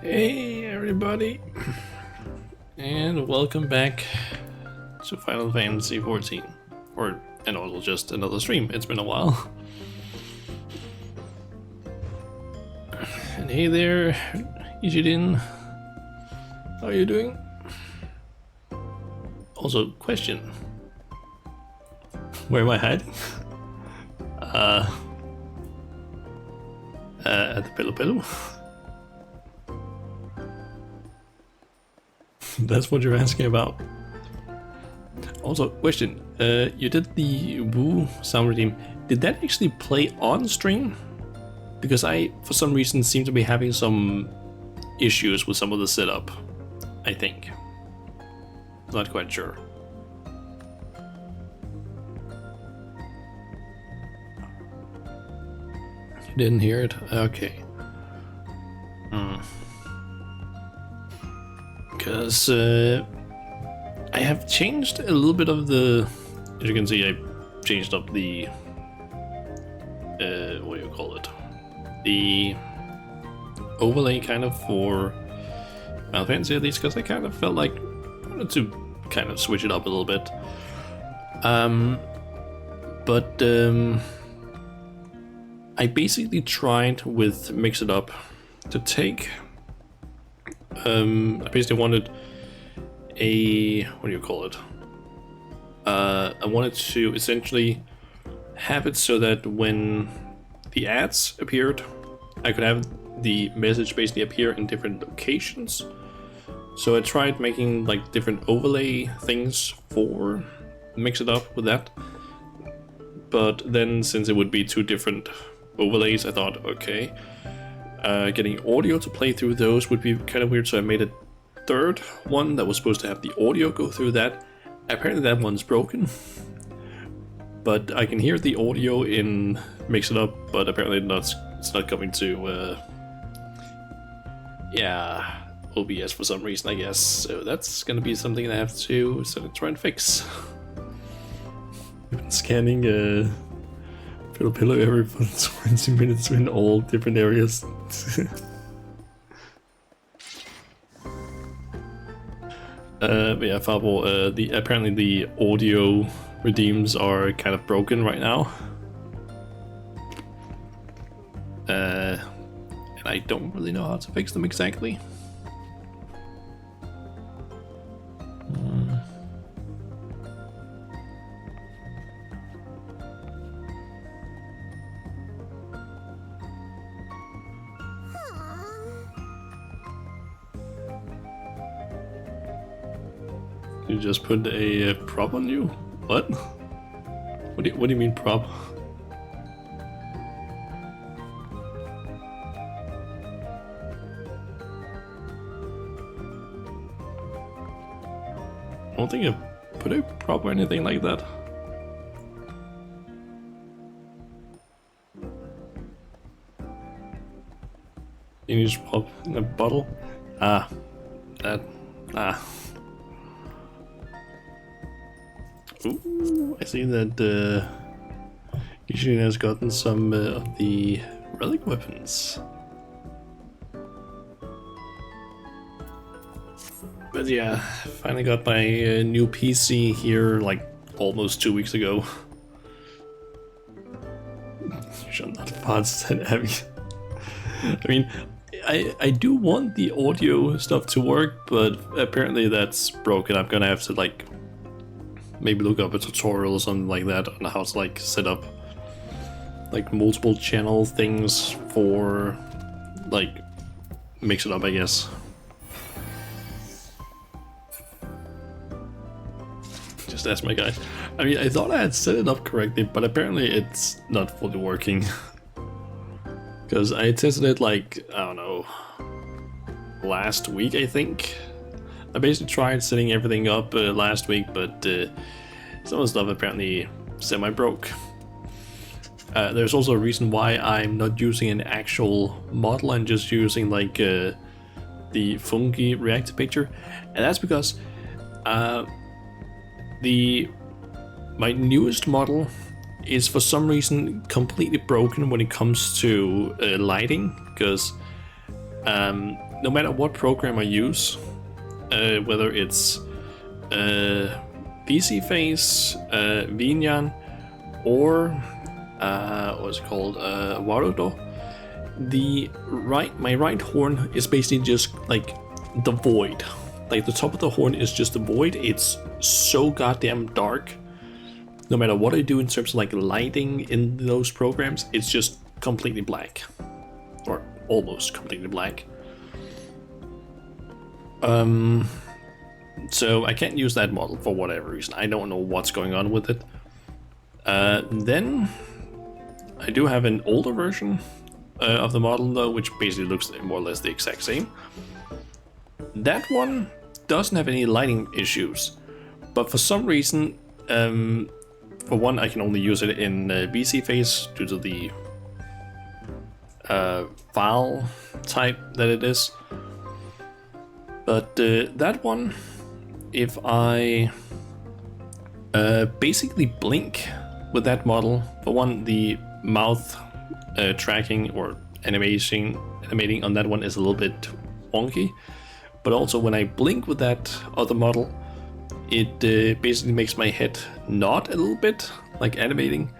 Hey everybody, and welcome back to Final Fantasy XIV, and also just another stream. It's been a while. And hey there, Ijidin, how are you doing? Also, question: where am I hiding? At the Pillow. That's what you're asking about. Also, question, you did the Woo sound redeem. Did that actually play on stream? Because I, for some reason, seem to be having some issues with some of the setup, I think. Not quite sure. You didn't hear it? Okay. Because I have changed a little bit of the, as you can see, I changed up the, what do you call it? The overlay kind of for Final Fantasy at least, because I kind of felt like I wanted to kind of switch it up a little bit. But I basically tried with Mix It Up to take, I basically wanted a, what do you call it? I wanted to essentially have it so that when the ads appeared, I could have the message basically appear in different locations. So I tried making like different overlay things for Mix It Up with that. But then since it would be two different overlays, I thought, okay, getting audio to play through those would be kind of weird, so I made a third one that was supposed to have the audio go through that. Apparently that one's broken, but I can hear the audio in Mix It Up, but apparently it's not coming to OBS for some reason, I guess. So that's gonna be something I have to sort of try and fix. I've been scanning Pillow every 20 minutes in all different areas. But yeah, Fabo, apparently the audio redeems are kind of broken right now. And I don't really know how to fix them exactly. You just put a prop on you? What? What do you mean prop? I don't think I put a prop or anything like that. You just pop in a bottle? Ooh, I see that Ishin has gotten some of the relic weapons. But yeah, finally got my new PC here like almost 2 weeks ago. Shall not parts that heavy. I mean, I do want the audio stuff to work, but apparently that's broken. I'm gonna have to like maybe look up a tutorial or something like that on how to like set up like multiple channel things for like Mix It Up, I guess. Just ask my guy. I mean, I thought I had set it up correctly, but apparently it's not fully working. Because I tested it like, I don't know, last week I think. I basically tried setting everything up last week, but some of the stuff apparently semi-broke. There's also a reason why I'm not using an actual model, I'm just using like the funky reactor picture, and that's because my newest model is for some reason completely broken when it comes to lighting, because no matter what program I use, whether it's BC Face, Vinyan, or what's it called, Warudo, my right horn is basically just like the void. Like the top of the horn is just the void. It's so goddamn dark. No matter what I do in terms of like lighting in those programs, it's just completely black, or almost completely black. So I can't use that model for whatever reason. I don't know what's going on with it. Then I do have an older version of the model though, which basically looks more or less the exact same. That one doesn't have any lighting issues, but for some reason, for one, I can only use it in BC Face due to the file type that it is. But that one, if I basically blink with that model, for one, the mouth tracking or animating on that one is a little bit wonky. But also when I blink with that other model, it basically makes my head nod a little bit, like animating.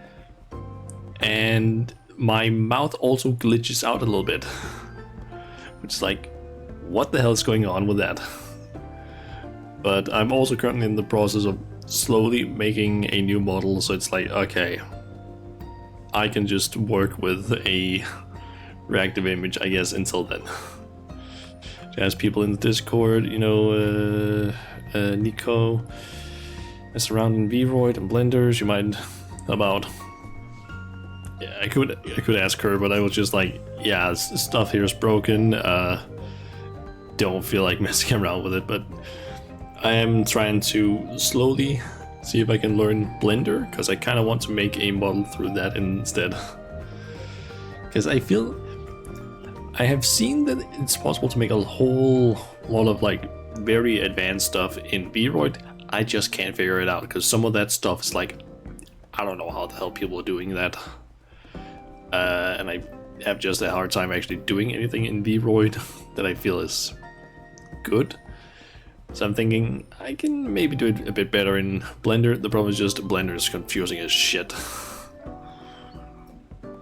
And my mouth also glitches out a little bit. Which is like, what the hell is going on with that? But I'm also currently in the process of slowly making a new model, so it's like, okay, I can just work with a reactive image, I guess, until then. As people in the Discord, you know, Nico, mess around in Vroid and blenders, you might about. Yeah, I could ask her, but I was just like, yeah, stuff here is broken. Don't feel like messing around with it, but I am trying to slowly see if I can learn Blender, because I kind of want to make a model through that instead. Because I feel I have seen that it's possible to make a whole lot of like very advanced stuff in Vroid. I just can't figure it out, because some of that stuff is like, I don't know how the hell people are doing that. And I have just a hard time actually doing anything in Vroid that I feel is good. So I'm thinking I can maybe do it a bit better in Blender. The problem is just Blender is confusing as shit.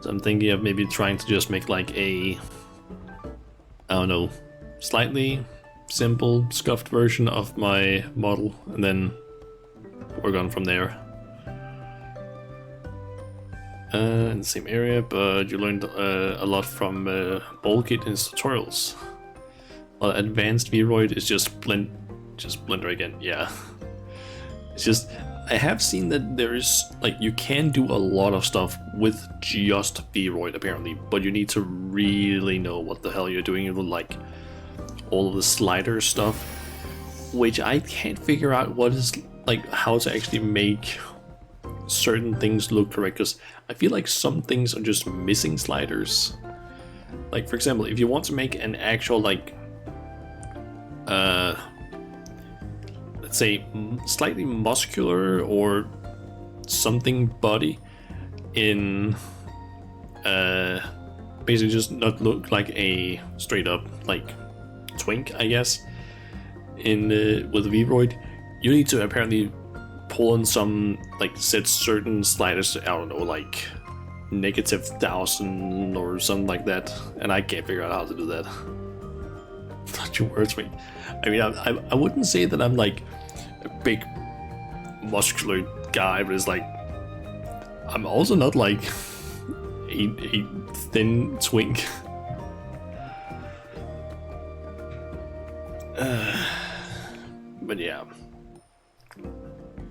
So I'm thinking of maybe trying to just make like a, I don't know, slightly simple, scuffed version of my model, and then work on from there. In the same area, but you learned a lot from Bolkit in his tutorials. Well, advanced Vroid is just Blender again, yeah. It's just, I have seen that there is, like, you can do a lot of stuff with just Vroid apparently, but you need to really know what the hell you're doing with, like, all of the slider stuff, which I can't figure out what is, like, how to actually make certain things look correct, because I feel like some things are just missing sliders. Like, for example, if you want to make an actual, like, let's say slightly muscular or something body in basically just not look like a straight up like twink, I guess, in with Vroid, you need to apparently pull in some, like, set certain sliders to, I don't know, like -1000 or something like that, and I can't figure out how to do that. Not your words, mate. I mean, I wouldn't say that I'm like a big muscular guy, but it's like I'm also not like a thin twink. But yeah,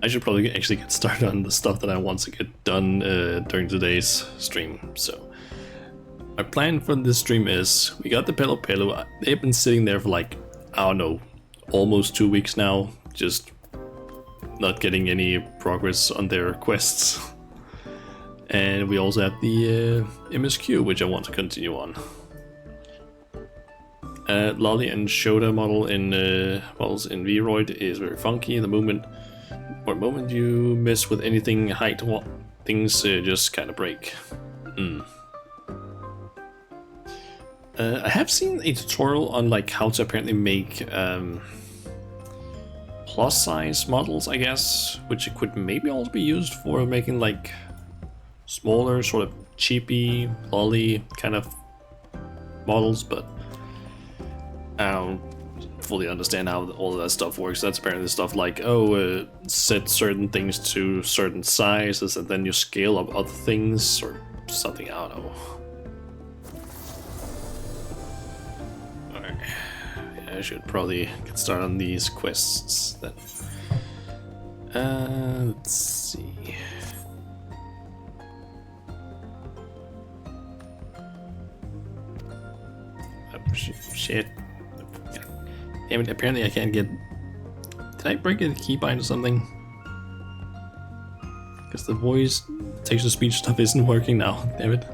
I should probably actually get started on the stuff that I want to get done during today's stream. So my plan for this stream is, we got the Pelo. They've been sitting there for like, I don't know, almost 2 weeks now, just not getting any progress on their quests. And we also have the MSQ, which I want to continue on. Lolly and Shota model in models in Vroid is very funky. The moment you mess with anything height, things just kind of break. I have seen a tutorial on like how to apparently make plus size models, I guess, which could maybe also be used for making like smaller, sort of cheapy, lolly kind of models, but I don't fully understand how all of that stuff works. That's apparently stuff like, oh, set certain things to certain sizes and then you scale up other things or something, I don't know. Alright, yeah, I should probably get started on these quests then. Let's see. Oh, shit. Damn it, apparently I can't get... Did I break a keybind or something? Because the voice, text-to-speech stuff isn't working now, damn it.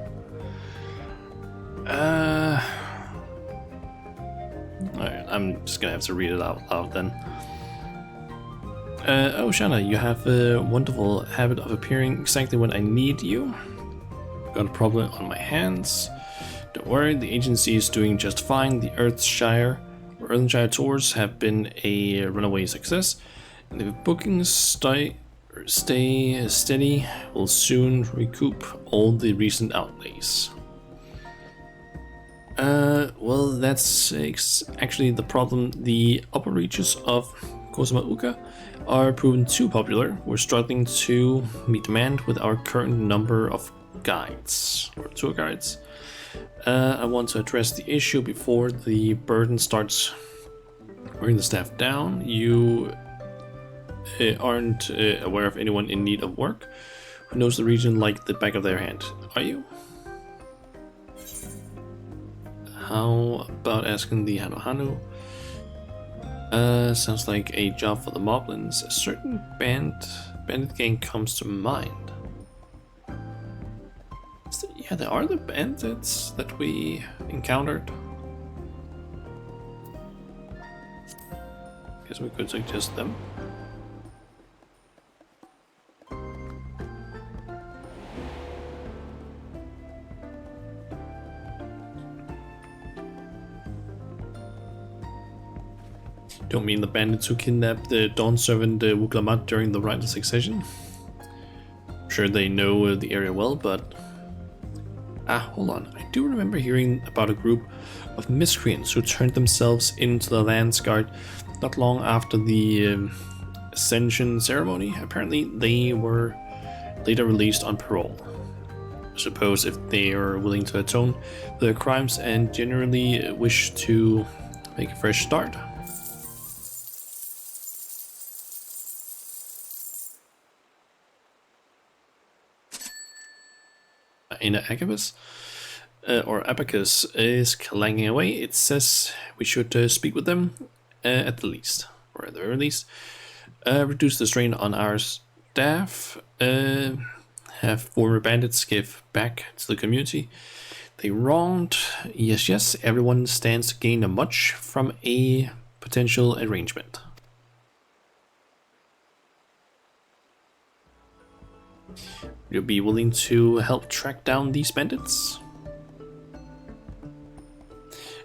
Alright, I'm just gonna have to read it out loud then. Oh, Shanna, you have a wonderful habit of appearing exactly when I need you. Got a problem on my hands. Don't worry, the agency is doing just fine. The Earthshire tours have been a runaway success, and if bookings stay steady, we'll soon recoup all the recent outlays. Well, that's actually the problem. The upper reaches of Kosamauka are proven too popular. We're struggling to meet demand with our current number of guides, or tour guides. I want to address the issue before the burden starts wearing the staff down. You aren't aware of anyone in need of work who knows the region like the back of their hand, are you? How about asking the Hanu? Sounds like a job for the Moblins. A certain bandit gang comes to mind. Yeah, there are the bandits that we encountered. Guess we could suggest them. Don't mean the bandits who kidnapped the Dawn servant Wuklamat during the Rite of Succession. I'm sure they know the area well, but... hold on. I do remember hearing about a group of miscreants who turned themselves into the Lance Guard not long after the Ascension ceremony. Apparently they were later released on parole. I suppose if they are willing to atone for their crimes and generally wish to make a fresh start. In Agabus, or Abacus, is clanging away. It says we should speak with them at the least, or at the very least. Reduce the strain on our staff. Have former bandits give back to the community they wronged. Yes, everyone stands to gain much from a potential arrangement. You'll be willing to help track down these bandits?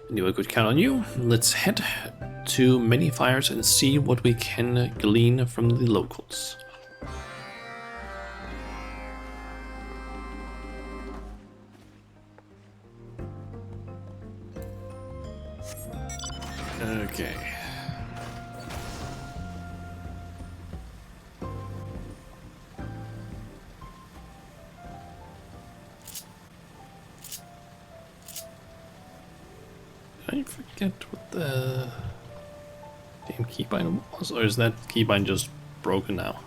I knew I could count on you. Let's head to Many Fires and see what we can glean from the locals. Okay. I forget what the damn keybind was, or is that keybind just broken now?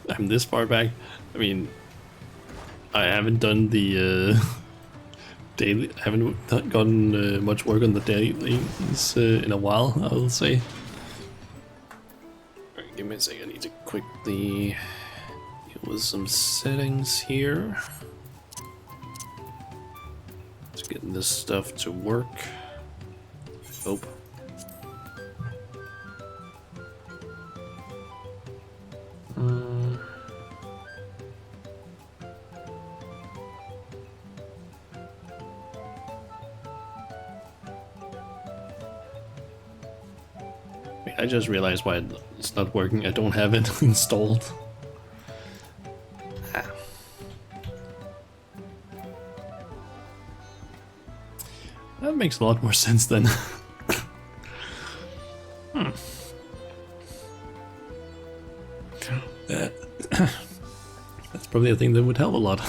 I'm this far back. I mean, I haven't done the daily. Haven't gotten much work on the dailies in a while, I will say. Alright, give me a second. I need to quickly deal with some settings here. Getting this stuff to work. Hope. Wait, I just realized why it's not working. I don't have it installed. Ah. That makes a lot more sense then. That's probably a thing that would help a lot.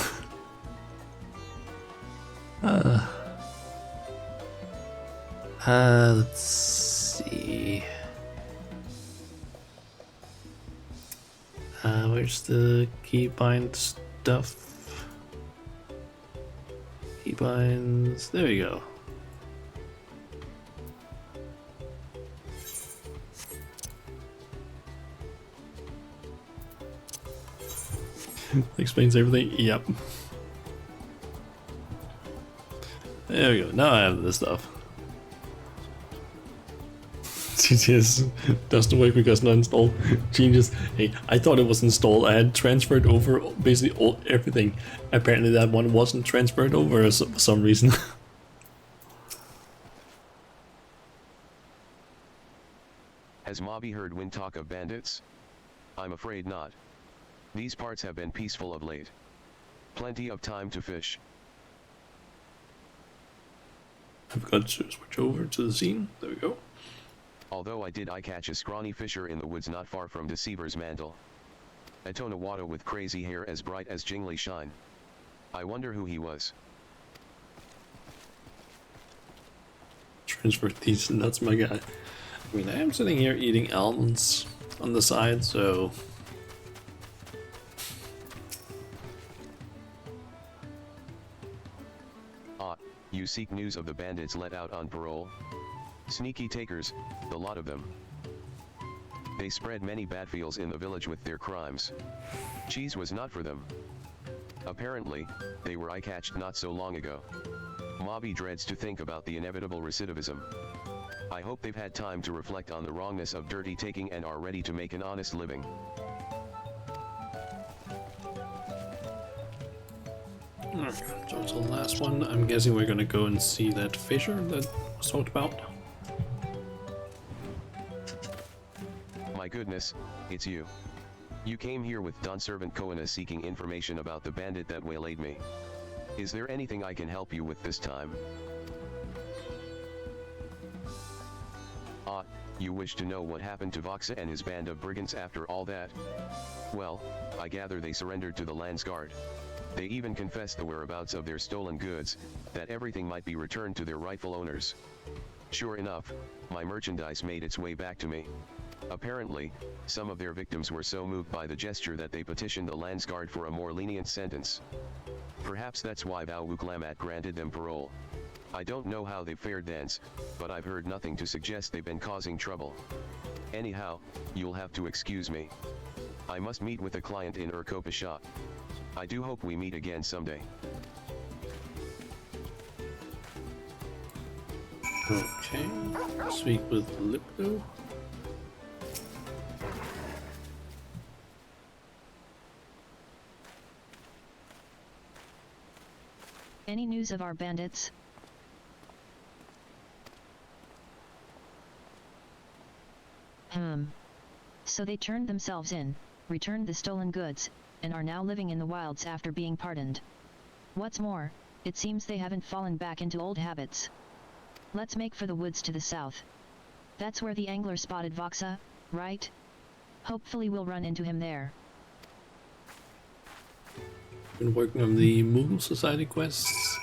Let's see. Where's the keybind stuff? Keybinds. There we go. Explains everything. Yep. There we go. Now I have this stuff. CTS doesn't work because not installed. Genius. Hey, I thought it was installed. I had transferred over basically everything. Apparently that one wasn't transferred over for some reason. Has Mobby heard wind talk of bandits? I'm afraid not. These parts have been peaceful of late. Plenty of time to fish. I've got to switch over to the scene. There we go. Although I catch a scrawny fisher in the woods not far from Deceiver's Mantle. A Tonawada with crazy hair as bright as jingly shine. I wonder who he was. Transfer these nuts, my guy. I mean, I am sitting here eating almonds on the side, so... You seek news of the bandits let out on parole? Sneaky takers, the lot of them. They spread many bad feels in the village with their crimes. Cheese was not for them. Apparently, they were eye-catched not so long ago. Mobby dreads to think about the inevitable recidivism. I hope they've had time to reflect on the wrongness of dirty taking and are ready to make an honest living. Okay, so it's the last one. I'm guessing we're gonna go and see that fisher that was talked about. My goodness, it's you. You came here with Don Servant Koana seeking information about the bandit that waylaid me. Is there anything I can help you with this time? You wish to know what happened to Voxa and his band of brigands after all that? Well, I gather they surrendered to the Lands Guard. They even confessed the whereabouts of their stolen goods, that everything might be returned to their rightful owners. Sure enough, my merchandise made its way back to me. Apparently, some of their victims were so moved by the gesture that they petitioned the Lands Guard for a more lenient sentence. Perhaps that's why Vauwuklamat granted them parole. I don't know how they fared thence, but I've heard nothing to suggest they've been causing trouble. Anyhow, you'll have to excuse me. I must meet with a client in Urkopa. I do hope we meet again someday. Okay, speak with Lipno. Any news of our bandits? So they turned themselves in, returned the stolen goods, and are now living in the wilds after being pardoned. What's more, it seems they haven't fallen back into old habits. Let's make for the woods to the south. That's where the angler spotted Voxa, right? Hopefully we'll run into him there. Been working on the Moogle Society quests.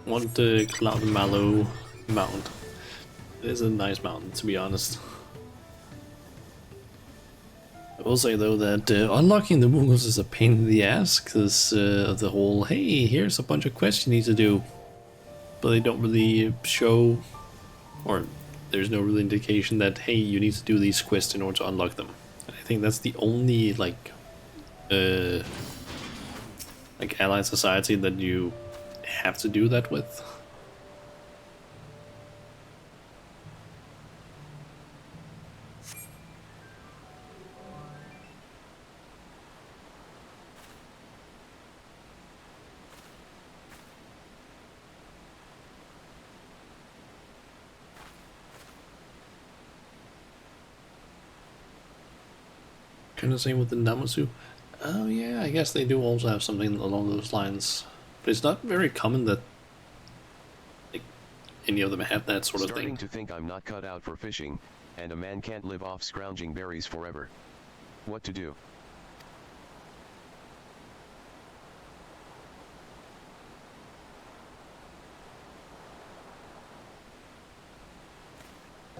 Want the Cloud Mallow Mountain. It is a nice mountain, to be honest. I will say though that unlocking the Moogles is a pain in the ass because of the whole, hey, here's a bunch of quests you need to do, but they don't really show, or there's no real indication that, hey, you need to do these quests in order to unlock them. And I think that's the only like allied society that you have to do that with. Kind of same with the Namasu. Oh yeah, I guess they do also have something along those lines. But it's not very common that like, any of them have that sort of Starting thing. to think I'm not cut out for fishing, and a man can't live off scrounging berries forever. What to do?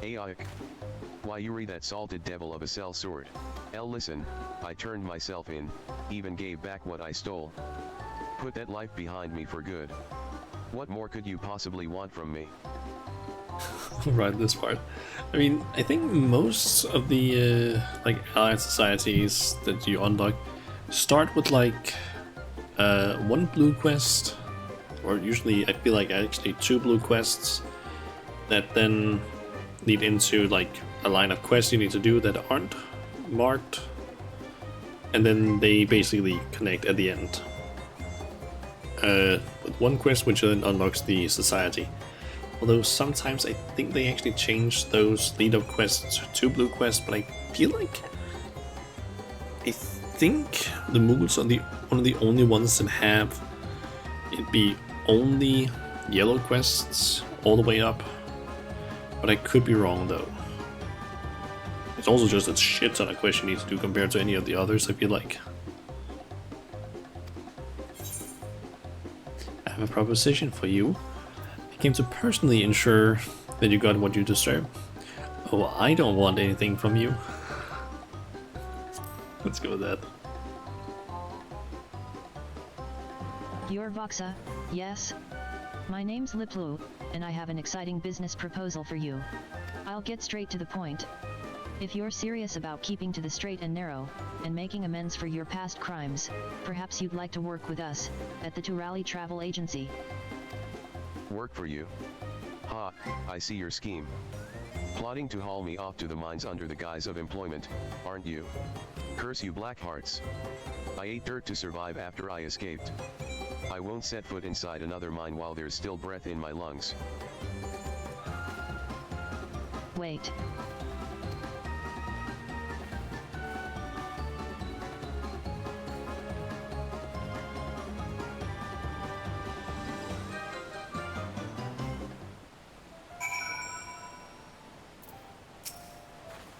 Aik. Why you re that salted devil of a cell sword. Listen, I turned myself in, even gave back what I stole. Put that life behind me for good. What more could you possibly want from me? Right, this part. I mean, I think most of the like allied societies that you unlock start with like one blue quest, or usually I feel like actually two blue quests that then lead into like a line of quests you need to do that aren't marked, and then they basically connect at the end with one quest which then unlocks the society. Although sometimes I think they actually change those lead-up quests to blue quests, but I feel like I think the Mughals are one of the only ones that have it be only yellow quests all the way up. But I could be wrong though. It's also just a shit ton of quests you need to do compared to any of the others, I feel like. I have a proposition for you. I came to personally ensure that you got what you deserve. Oh, I don't want anything from you. Let's go with that. You're Voxa, yes? My name's Liplu, and I have an exciting business proposal for you. I'll get straight to the point. If you're serious about keeping to the straight and narrow, and making amends for your past crimes, perhaps you'd like to work with us, at the Turali Travel Agency. Work for you? Ha, I see your scheme. Plotting to haul me off to the mines under the guise of employment, aren't you? Curse you black hearts. I ate dirt to survive after I escaped. I won't set foot inside another mine while there's still breath in my lungs. Wait.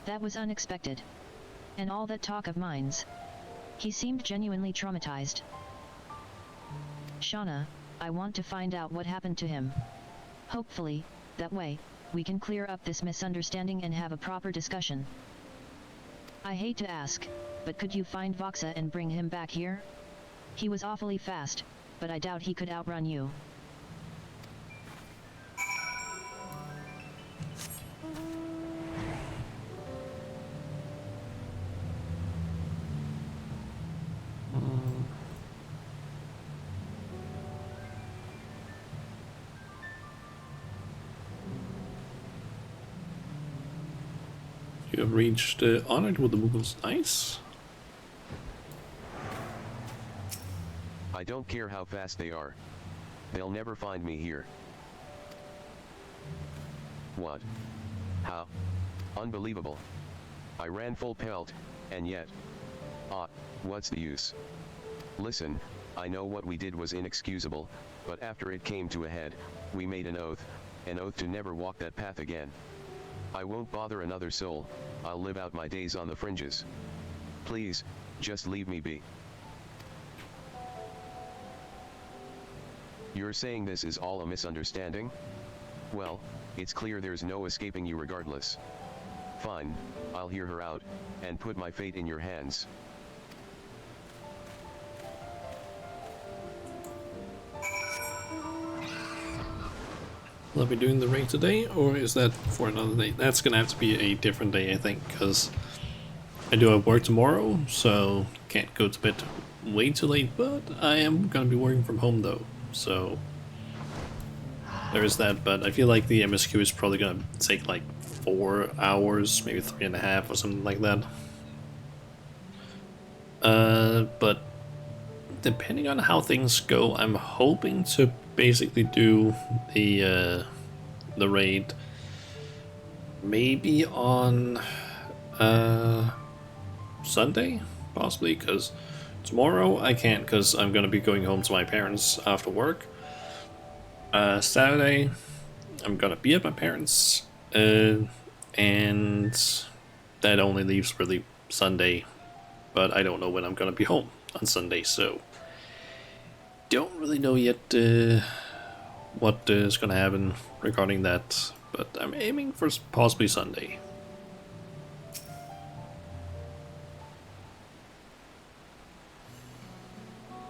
That was unexpected. And all that talk of mines. He seemed genuinely traumatized. Shauna, I want to find out what happened to him. Hopefully, that way, we can clear up this misunderstanding and have a proper discussion. I hate to ask, but could you find Voxa and bring him back here? He was awfully fast, but I doubt he could outrun you. You have reached honored with the Mughals. Nice. I don't care how fast they are. They'll never find me here. What? How? Unbelievable. I ran full pelt, and yet... what's the use? Listen, I know what we did was inexcusable, but after it came to a head, we made an oath to never walk that path again. I won't bother another soul, I'll live out my days on the fringes. Please, just leave me be. You're saying this is all a misunderstanding? Well, it's clear there's no escaping you regardless. Fine, I'll hear her out, and put my fate in your hands. Will I be doing the raid today, or is that for another day? That's gonna have to be a different day, I think, because I do have work tomorrow, so can't go to bed way too late, but I am gonna be working from home though, so there is that. But I feel like the MSQ is probably gonna take like 4 hours, maybe 3.5 or something like that. But depending on how things go, I'm hoping to basically do the raid maybe on Sunday, possibly, because tomorrow I can't, because I'm gonna be going home to my parents after work. Saturday, I'm gonna be at my parents, and that only leaves really Sunday, but I don't know when I'm gonna be home on Sunday, so don't really know yet what is gonna happen regarding that, but I'm aiming for possibly Sunday.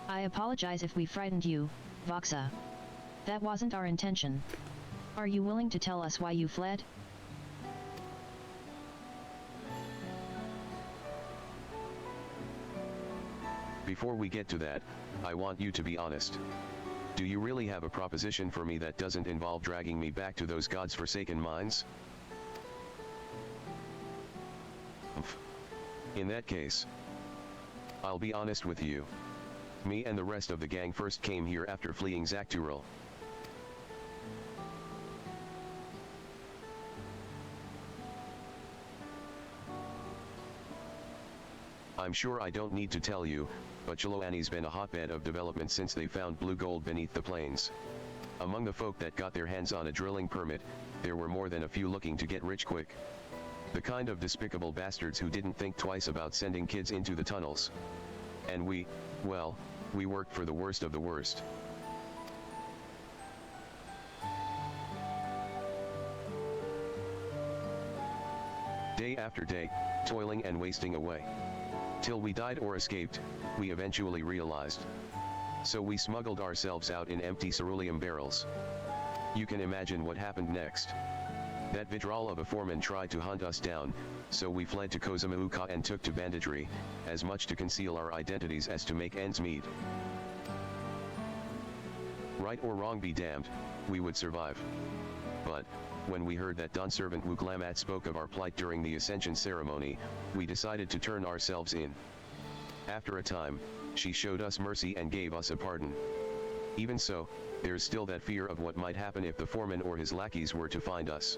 I apologize if we frightened you, Voxa. That wasn't our intention. Are you willing to tell us why you fled? Before we get to that, I want you to be honest. Do you really have a proposition for me that doesn't involve dragging me back to those god's-forsaken mines? In that case, I'll be honest with you. Me and the rest of the gang first came here after fleeing Zaktural. I'm sure I don't need to tell you, but Chiloani's been a hotbed of development since they found blue gold beneath the plains. Among the folk that got their hands on a drilling permit, there were more than a few looking to get rich quick. The kind of despicable bastards who didn't think twice about sending kids into the tunnels. And we worked for the worst of the worst. Day after day, toiling and wasting away. Till we died or escaped, we eventually realized. So we smuggled ourselves out in empty ceruleum barrels. You can imagine what happened next. That vitriol of a foreman tried to hunt us down, so we fled to Kozamauka and took to banditry, as much to conceal our identities as to make ends meet. Right or wrong be damned, we would survive. But, when we heard that Don Servant Wuklamat spoke of our plight during the Ascension ceremony, we decided to turn ourselves in. After a time, she showed us mercy and gave us a pardon. Even so, there's still that fear of what might happen if the foreman or his lackeys were to find us.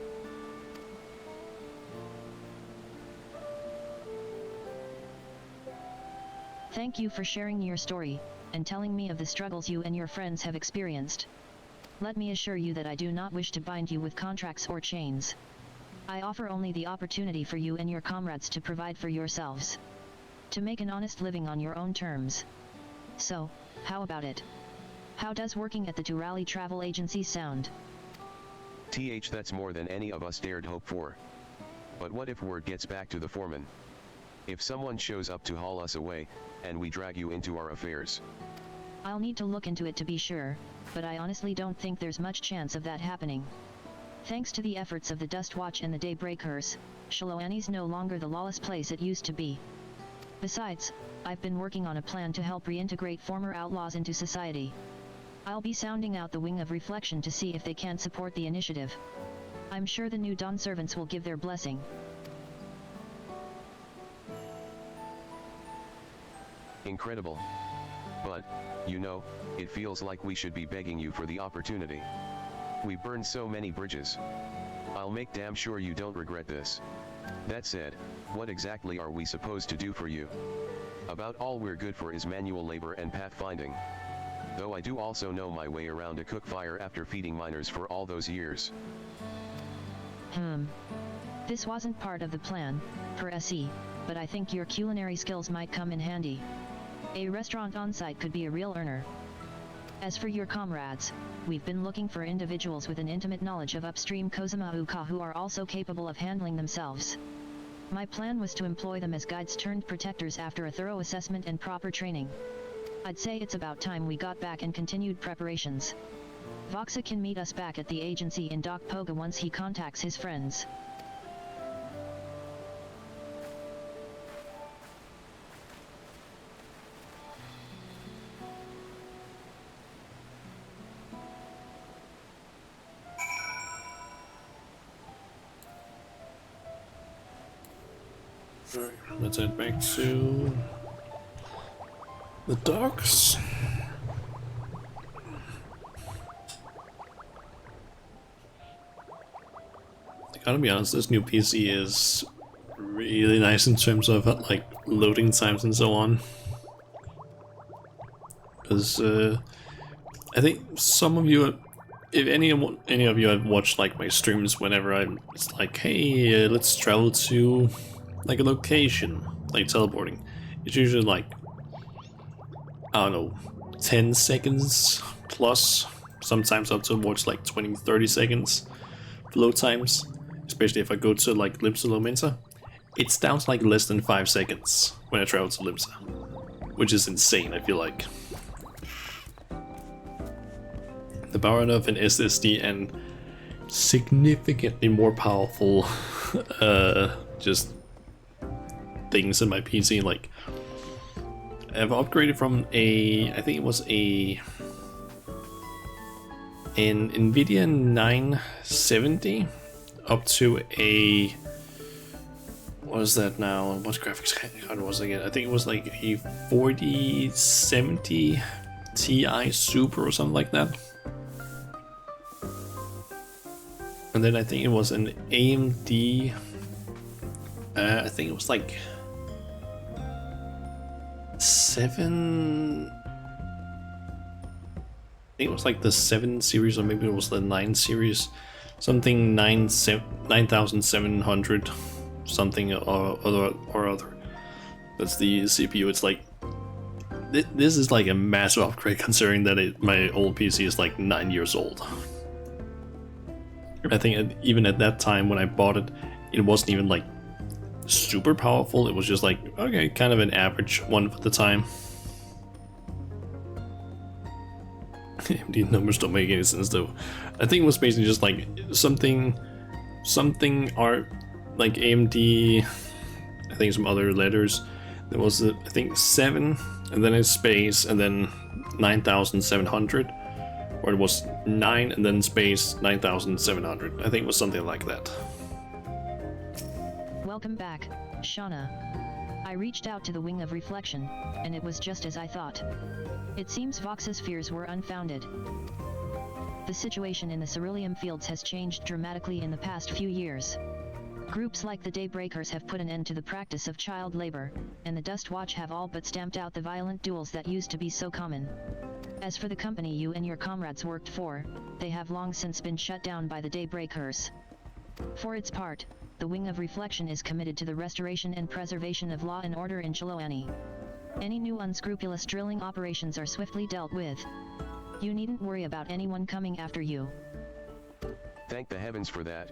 Thank you for sharing your story, and telling me of the struggles you and your friends have experienced. Let me assure you that I do not wish to bind you with contracts or chains. I offer only the opportunity for you and your comrades to provide for yourselves. To make an honest living on your own terms. So, how about it? How does working at the Turali travel agency sound? That's more than any of us dared hope for. But what if word gets back to the foreman? If someone shows up to haul us away, and we drag you into our affairs? I'll need to look into it to be sure, but I honestly don't think there's much chance of that happening. Thanks to the efforts of the Dust Watch and the Daybreakers, Chiloani's no longer the lawless place it used to be. Besides, I've been working on a plan to help reintegrate former outlaws into society. I'll be sounding out the wing of reflection to see if they can support the initiative. I'm sure the new Dawn servants will give their blessing. Incredible. But, you know, it feels like we should be begging you for the opportunity. We burned so many bridges. I'll make damn sure you don't regret this. That said, what exactly are we supposed to do for you? About all we're good for is manual labor and pathfinding. Though I do also know my way around a cook fire after feeding miners for all those years. This wasn't part of the plan, per se, but I think your culinary skills might come in handy. A restaurant on site could be a real earner. As for your comrades, we've been looking for individuals with an intimate knowledge of upstream Kozamauka who are also capable of handling themselves. My plan was to employ them as guides turned protectors after a thorough assessment and proper training. I'd say it's about time we got back and continued preparations. Voxa can meet us back at the agency in Doc Poga once he contacts his friends. Alright, let's head back to the docks. I gotta be honest, this new PC is really nice in terms of like loading times and so on. Because I think some of you, if any of you have watched like my streams, whenever it's like, hey, let's travel to like a location, like teleporting. It's usually like, I don't know, 10 seconds plus, sometimes up towards like 20-30 seconds load times, especially if I go to like Limsa Lominsa. It's down to like less than 5 seconds when I travel to Limsa, which is insane, I feel like. The power of an SSD and significantly more powerful just things in my PC. Like, I've upgraded from I think it was an NVIDIA 970 up to a, what is that now? What graphics card was it again? I think it was like a 4070 Ti Super or something like that. And then I think it was an AMD, I think it was like 7, I think it was like the 7 series, or maybe it was the 9 series, something 9700 something or other. That's the CPU. It's like, this is like a massive upgrade considering that my old PC is like 9 years old. I think even at that time when I bought it, it wasn't even like super powerful. It was just like, okay, kind of an average one for the time. These numbers don't make any sense though. I think it was basically just like something are like AMD, I think some other letters. There was I think 7 and then a space and then 9700, or it was 9 and then space 9700. I think it was something like that. Welcome back, Shauna. I reached out to the Wing of Reflection, and it was just as I thought. It seems Vox's fears were unfounded. The situation in the Cerulean fields has changed dramatically in the past few years. Groups like the Daybreakers have put an end to the practice of child labor, and the Dust Watch have all but stamped out the violent duels that used to be so common. As for the company you and your comrades worked for, they have long since been shut down by the Daybreakers. For its part, the Wing of Reflection is committed to the restoration and preservation of law and order in Chiloani. Any new unscrupulous drilling operations are swiftly dealt with. You needn't worry about anyone coming after you. Thank the heavens for that.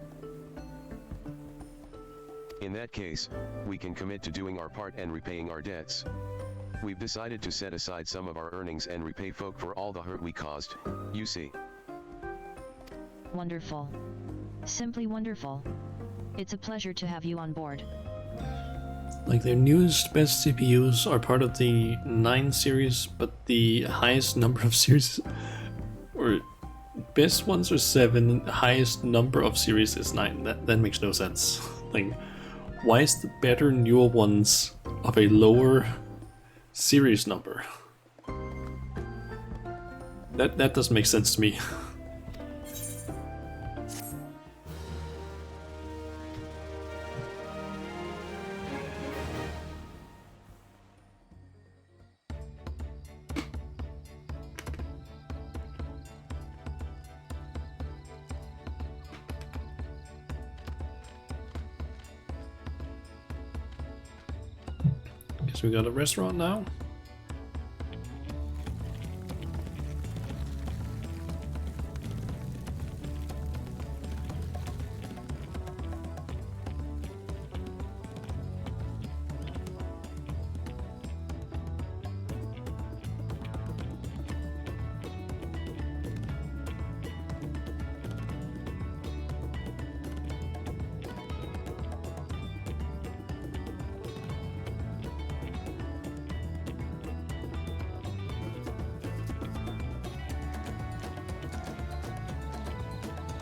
In that case, we can commit to doing our part and repaying our debts. We've decided to set aside some of our earnings and repay folk for all the hurt we caused, you see. Wonderful. Simply wonderful. It's a pleasure to have you on board. Like, their newest best CPUs are part of the 9 series, but the highest number of series, or best ones are 7, highest number of series is 9. That makes no sense. Like, why is the better newer ones of a lower series number? That doesn't make sense to me. Guess we got a restaurant now.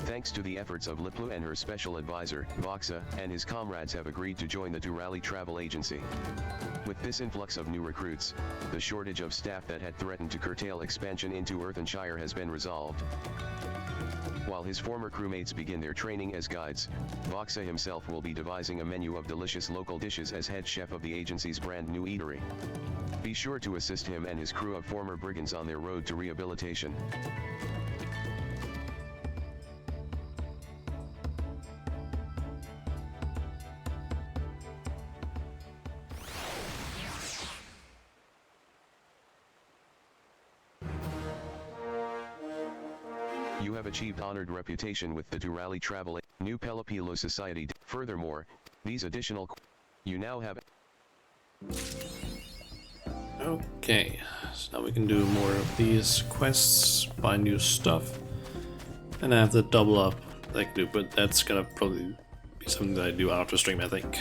Thanks to the efforts of Liplu and her special advisor, Voxa, and his comrades have agreed to join the Durali Travel Agency. With this influx of new recruits, the shortage of staff that had threatened to curtail expansion into Earthenshire has been resolved. While his former crewmates begin their training as guides, Voxa himself will be devising a menu of delicious local dishes as head chef of the agency's brand new eatery. Be sure to assist him and his crew of former brigands on their road to rehabilitation. You have achieved honored reputation with the Durali Travel New Pelopilo Society. Furthermore, these additional you now have. Okay, so now we can do more of these quests, buy new stuff, and I have to double up that I can do, but that's gonna probably be something that I do after stream, I think.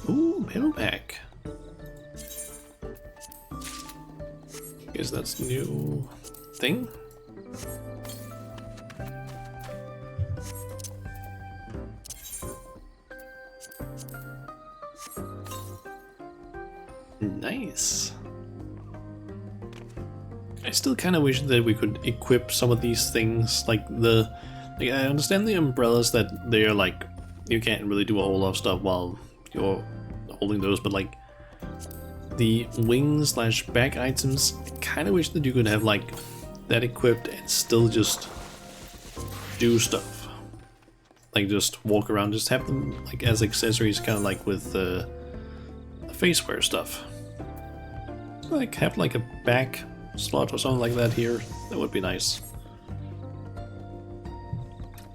Ooh, mail pack. Guess that's the new thing. Nice. I still kind of wish that we could equip some of these things, like I understand the umbrellas that they're like, you can't really do a whole lot of stuff while you're holding those, but like the wings / back items, I kind of wish that you could have like that equipped and still just do stuff. Like just walk around, just have them like as accessories, kind of like with the face wear stuff. Like have like a back slot or something like that here. That would be nice.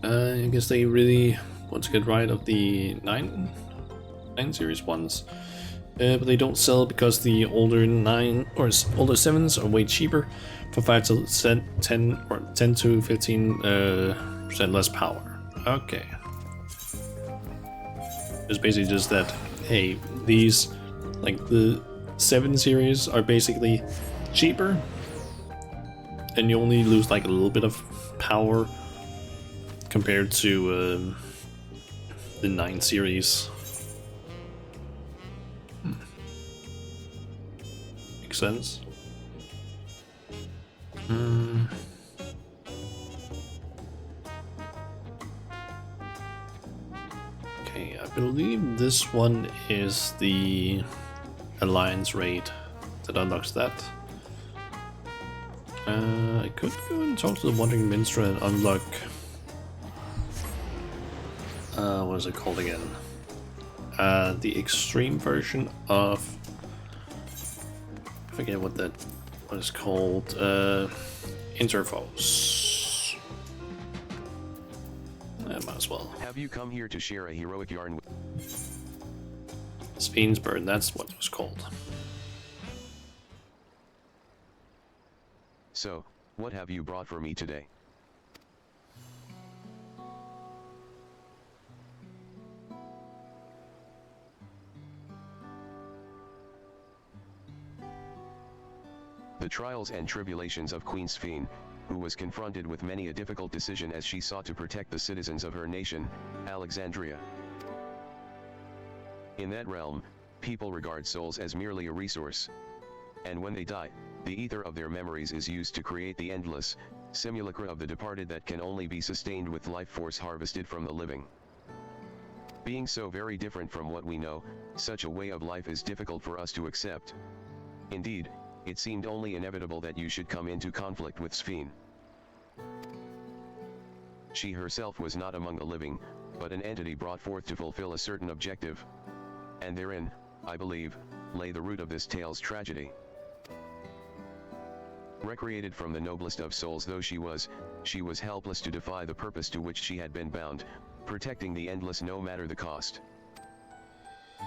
I guess they really want to get rid of the 9 series ones, but they don't sell because the older 9 or older 7s are way cheaper for 5 to 10 or 10 to 15% less power. Okay, it's basically just that. Hey, these like the 7 series are basically cheaper, and you only lose like a little bit of power compared to the 9 series. Makes sense. Okay, I believe this one is the Alliance raid that unlocks that. I could go and talk to the Wandering Minstrel and unlock what is it called again? The extreme version of, I forget what is called, Interphos. I might as well. Have you come here to share a heroic yarn with Speensburn, that's what it was called. So, what have you brought for me today? The trials and tribulations of Queen Sphene, who was confronted with many a difficult decision as she sought to protect the citizens of her nation, Alexandria. In that realm, people regard souls as merely a resource. And when they die, the ether of their memories is used to create the endless simulacra of the departed that can only be sustained with life force harvested from the living. Being so very different from what we know, such a way of life is difficult for us to accept. Indeed, it seemed only inevitable that you should come into conflict with Sphene. She herself was not among the living, but an entity brought forth to fulfill a certain objective. And therein, I believe, lay the root of this tale's tragedy. Recreated from the noblest of souls though she was helpless to defy the purpose to which she had been bound, protecting the endless no matter the cost.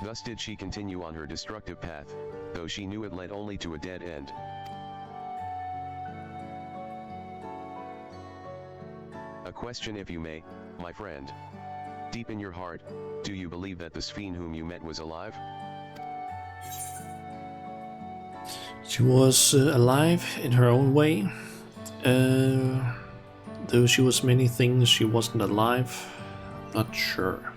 Thus did she continue on her destructive path, though she knew it led only to a dead end. A question if you may, my friend. Deep in your heart, do you believe that the Sphene whom you met was alive? She was alive in her own way. Though she was many things, she wasn't alive. Not sure.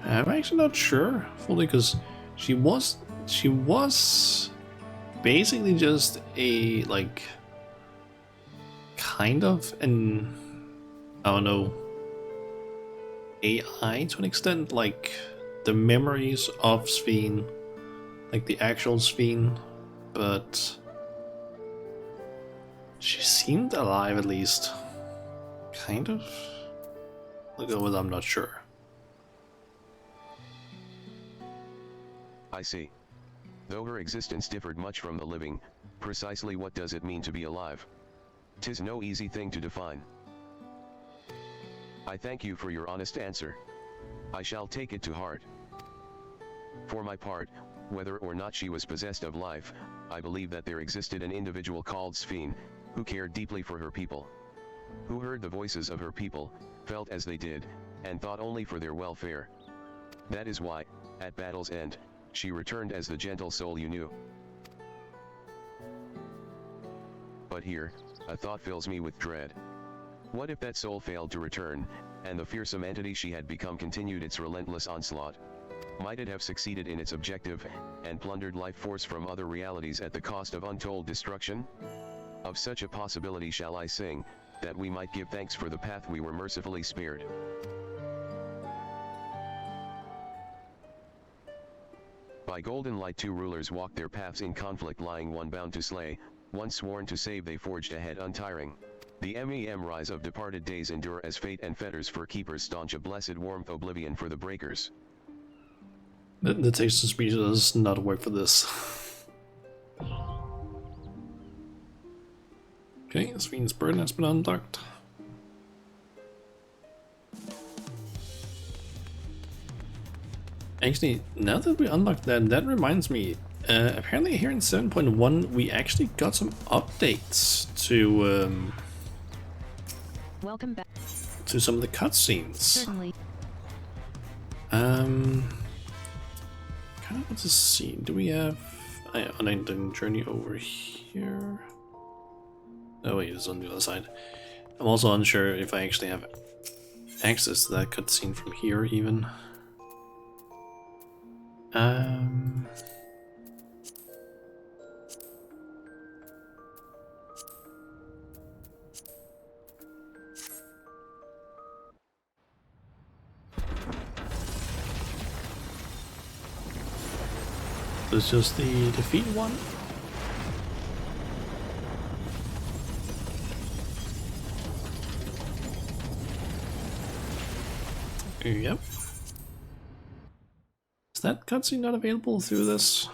I'm actually not sure, fully, because She was basically just a, like, kind of an, I don't know, AI to an extent, like the memories of Sveen, like the actual Sveen, but she seemed alive at least. Kind of. Look at what, I'm not sure. I see. Though her existence differed much from the living, precisely what does it mean to be alive? 'Tis no easy thing to define. I thank you for your honest answer. I shall take it to heart. For my part, whether or not she was possessed of life, I believe that there existed an individual called Sveen, who cared deeply for her people. Who heard the voices of her people, felt as they did, and thought only for their welfare. That is why, at battle's end, she returned as the gentle soul you knew. But here, a thought fills me with dread. What if that soul failed to return, and the fearsome entity she had become continued its relentless onslaught? Might it have succeeded in its objective, and plundered life force from other realities at the cost of untold destruction? Of such a possibility shall I sing, that we might give thanks for the path we were mercifully spared. By golden light 2 rulers walked their paths in conflict, lying one bound to slay, one sworn to save, they forged ahead untiring. The rise of departed days endure as fate and fetters for keepers staunch, a blessed warmth oblivion for the breakers. The text to speech does not work for this. Okay, Sveen's burden has been undocked. Actually, now that we unlocked that, that reminds me, apparently here in 7.1 we actually got some updates to Welcome back. to some of the cutscenes. Certainly. Kind of want to see, do we have unending journey over here? Oh wait, it's on the other side. I'm also unsure if I actually have access to that cutscene from here even. This is just the defeat one. Yep. Is that cutscene not available through this?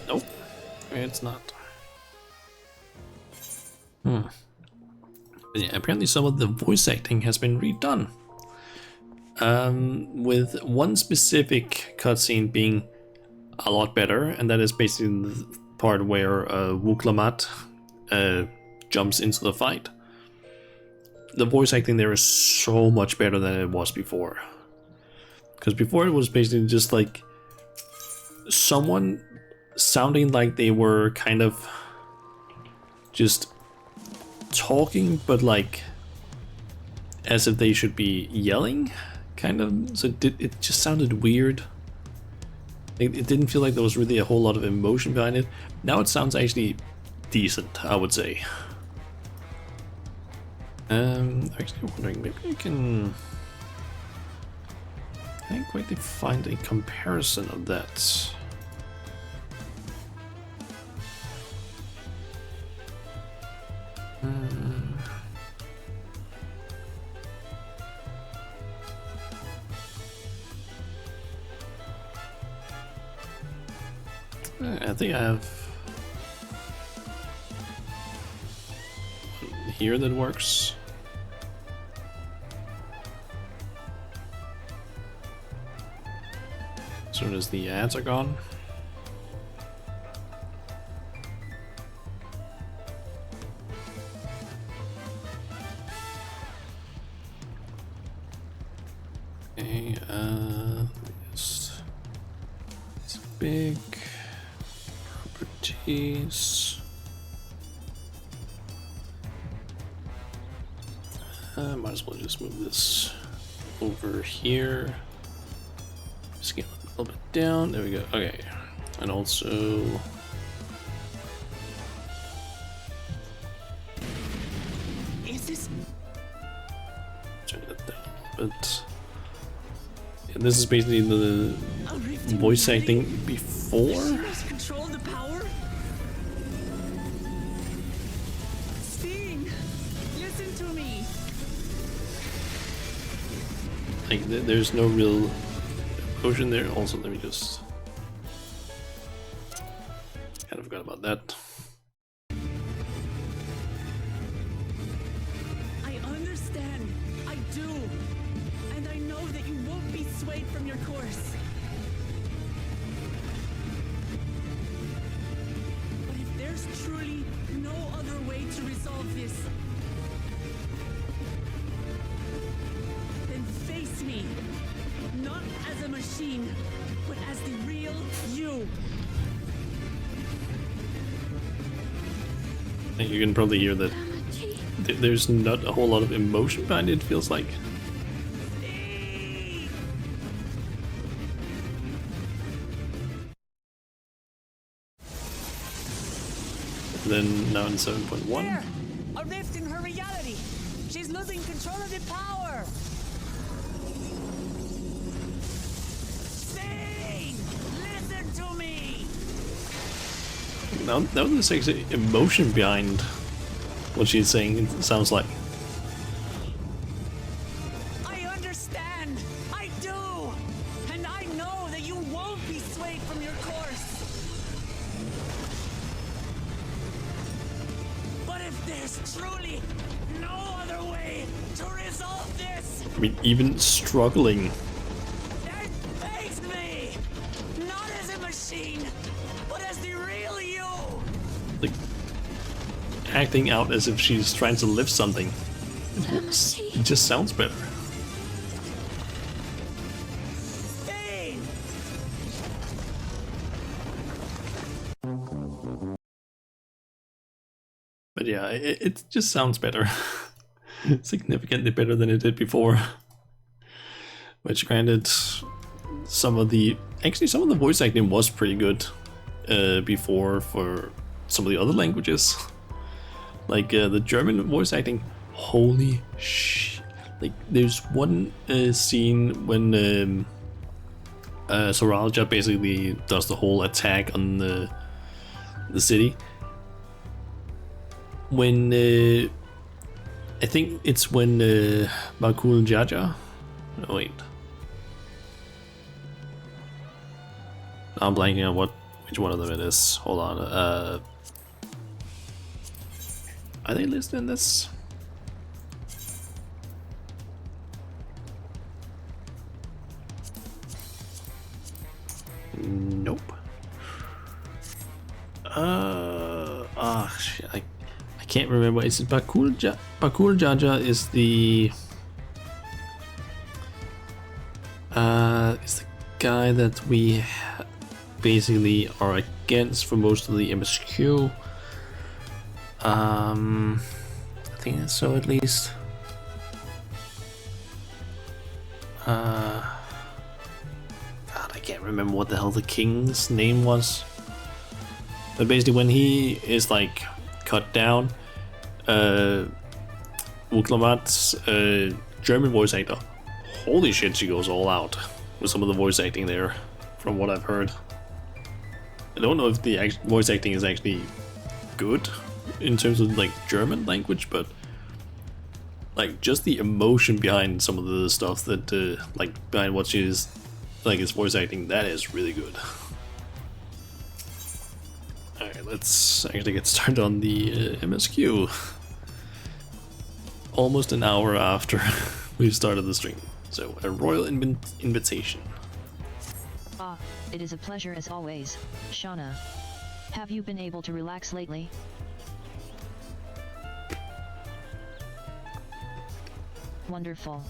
Nope, it's not. But yeah, apparently some of the voice acting has been redone. With one specific cutscene being a lot better, and that is basically the part where Wuklamat jumps into the fight. The voice acting there is so much better than it was before. Because before it was basically just like someone sounding like they were kind of just talking, but like as if they should be yelling, kind of. So it just sounded weird. It didn't feel like there was really a whole lot of emotion behind it. Now it sounds actually decent, I would say. Actually wondering, maybe I can... I can't quite find a comparison of that. I think I have one here that works. As soon as the ads are gone. Okay, yes. It's big. Properties. might as well just move this over here. Scale it a little bit down. There we go. Okay. And also... Is this... turn that down a little bit. And this is basically the a rift in voice reality? acting before. She must control the power? Sting! Listen to me! Like, there's no real emotion there. Also, let me just... kind of forgot about that. I understand. I do. And I know that you won't be swayed from your course. But if there's truly no other way to resolve this, then face me. Not as a machine, but as the real you. And you can probably hear that there's not a whole lot of emotion behind it, it feels like. Then now in 7.1. There! A rift in her reality! She's losing control of the power! Sing! Listen to me! Now there's actually emotion behind what she's saying, it sounds like. I understand! I do! And I know that you won't be swayed from your course! But if there's truly no other way to resolve this, I mean, even struggling. then face me! Not as a machine, but as the real you! Like, acting out as if she's trying to lift something. It just sounds better. Sting! But yeah, it just sounds better. Significantly better than it did before. Which granted, some of the voice acting was pretty good before for some of the other languages. Like the German voice acting, holy shit. Like there's one scene when Soralja basically does the whole attack on the city. When I think it's when Bakul Jaja. Oh wait, I'm blanking on which one of them it is. Hold on. Are they listed in this? Nope. Shit, I can't remember. Is it Bakul Jaja is the is the guy that we basically are against for most of the MSQ. I think that's so at least. God, I can't remember what the hell the king's name was. But basically when he is like cut down, Uklamat's German voice actor, holy shit, she goes all out with some of the voice acting there, from what I've heard. I don't know if the voice acting is actually good in terms of like German language, but like just the emotion behind some of the stuff that like behind what she's like his voice acting, that is really good. Alright, let's actually get started on the MSQ. Almost an hour after we've started the stream. So, a royal invitation. Ah, it is a pleasure as always, Shauna. Have you been able to relax lately? Wonderful.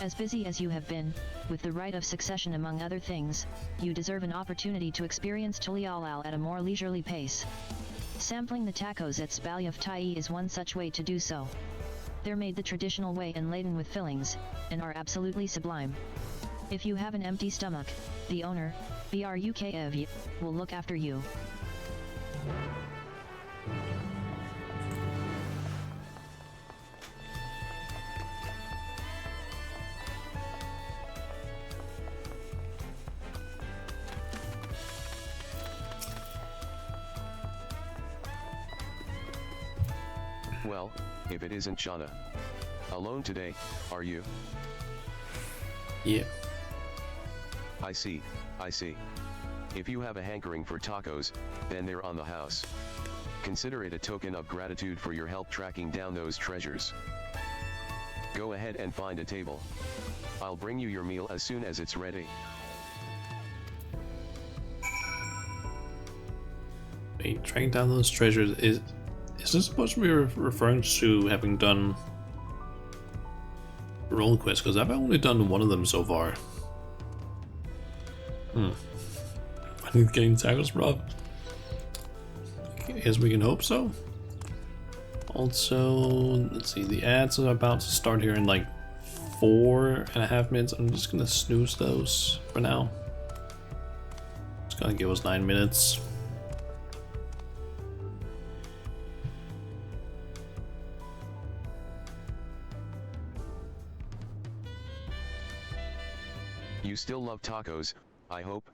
As busy as you have been, with the right of succession among other things, you deserve an opportunity to experience Tulialal at a more leisurely pace. Sampling the tacos at Spalya of Tai is one such way to do so. They're made the traditional way and laden with fillings, and are absolutely sublime. If you have an empty stomach, the owner, XIV, will look after you. Well, if it isn't Shauna. Alone today, are you? Yeah. I see, I see. If you have a hankering for tacos, then they're on the house. Consider it a token of gratitude for your help tracking down those treasures. Go ahead and find a table. I'll bring you your meal as soon as it's ready. Wait, tracking down those treasures is this supposed to be referring to having done role quests? Because I've only done one of them so far. Finding getting tacos, bro. I guess we can hope so. Also, let's see, the ads are about to start here in like 4.5 minutes. I'm just gonna snooze those for now. It's gonna give us 9 minutes. You still love tacos, I hope?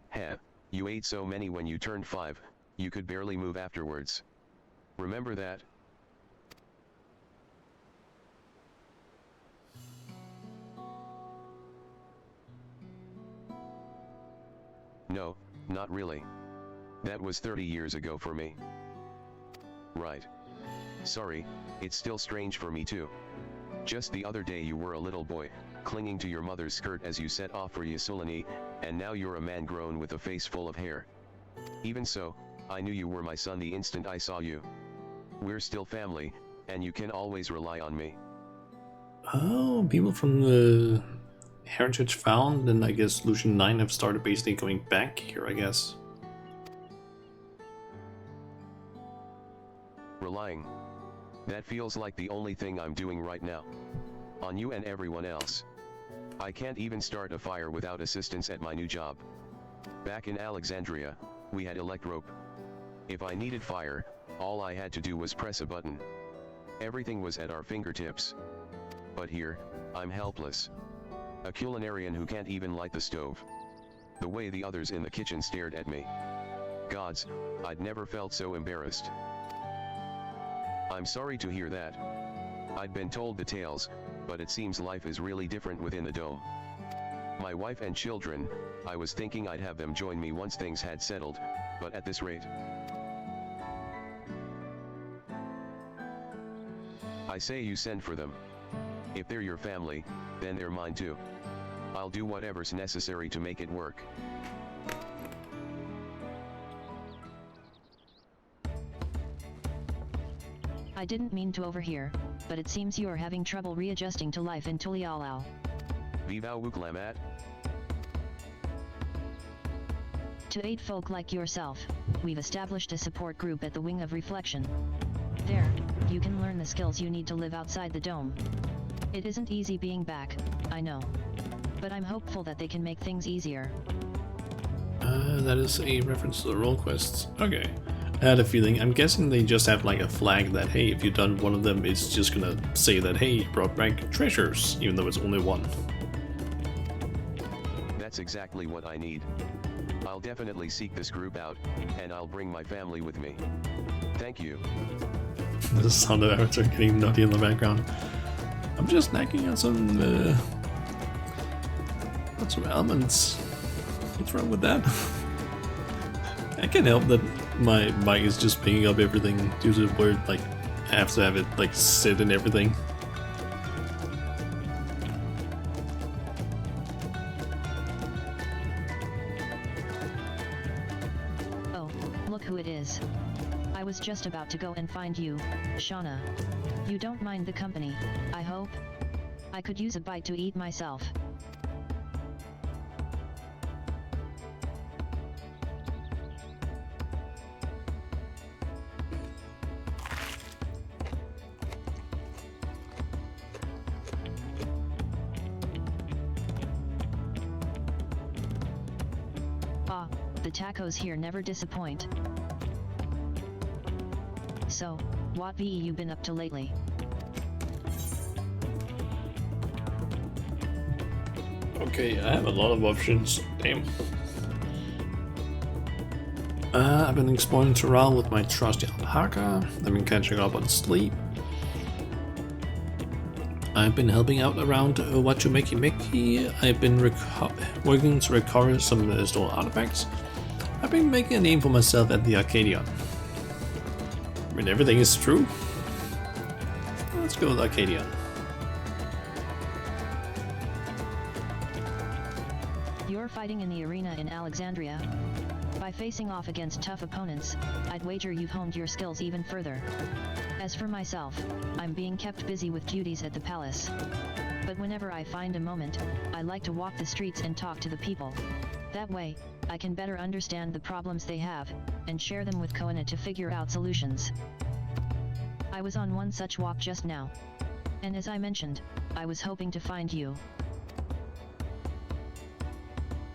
Heh, you ate so many when you turned 5, you could barely move afterwards. Remember that? No, not really. That was 30 years ago for me. Right. Sorry, it's still strange for me too. Just the other day you were a little boy, clinging to your mother's skirt as you set off for Ysulani, and now you're a man grown with a face full of hair. Even so, I knew you were my son the instant I saw you. We're still family, and you can always rely on me. Oh, people from the Heritage found, and I guess Lucian 9 have started basically going back here, I guess. Relying. That feels like the only thing I'm doing right now. On you and everyone else. I can't even start a fire without assistance at my new job. Back in Alexandria, we had elect rope. If I needed fire, all I had to do was press a button. Everything was at our fingertips. But here, I'm helpless. A culinarian who can't even light the stove. The way the others in the kitchen stared at me. Gods, I'd never felt so embarrassed. I'm sorry to hear that. I'd been told the tales, but it seems life is really different within the dome. My wife and children, I was thinking I'd have them join me once things had settled, but at this rate. I say you send for them. If they're your family, then they're mine too. I'll do whatever's necessary to make it work. I didn't mean to overhear, but it seems you are having trouble readjusting to life in Tulialau. Vivau Wuklamat? To aid folk like yourself, we've established a support group at the Wing of Reflection. There, you can learn the skills you need to live outside the dome. It isn't easy being back, I know. But I'm hopeful that they can make things easier. That is a reference to the role quests. Okay. I had a feeling. I'm guessing they just have like a flag that, hey, if you've done one of them, it's just gonna say that, hey, you brought back treasures, even though it's only one. That's exactly what I need. I'll definitely seek this group out, and I'll bring my family with me. Thank you. The sound of Avatar getting nutty in the background. I'm just snacking on some almonds. What's wrong with that? I can't help that my mic is just picking up everything due to where like I have to have it like sit and everything. Oh, look who it is. I was just about to go and find you, Shauna. You don't mind the company, I hope? I could use a bite to eat myself. The tacos here never disappoint. So, what be you been up to lately? Okay, I have a lot of options. Damn. I've been exploring Toral with my trusty alpaca. I've been catching up on sleep. I've been helping out around Wachumeki Meki. I've been working to recover some of the stolen artifacts. I've been making a name for myself at the Arcadion. I mean, everything is true. Let's go with Arcadion. You're fighting in the arena in Alexandria. By facing off against tough opponents, I'd wager you've honed your skills even further. As for myself, I'm being kept busy with duties at the palace. But whenever I find a moment, I like to walk the streets and talk to the people. That way, I can better understand the problems they have, and share them with Koana to figure out solutions. I was on one such walk just now. And as I mentioned, I was hoping to find you.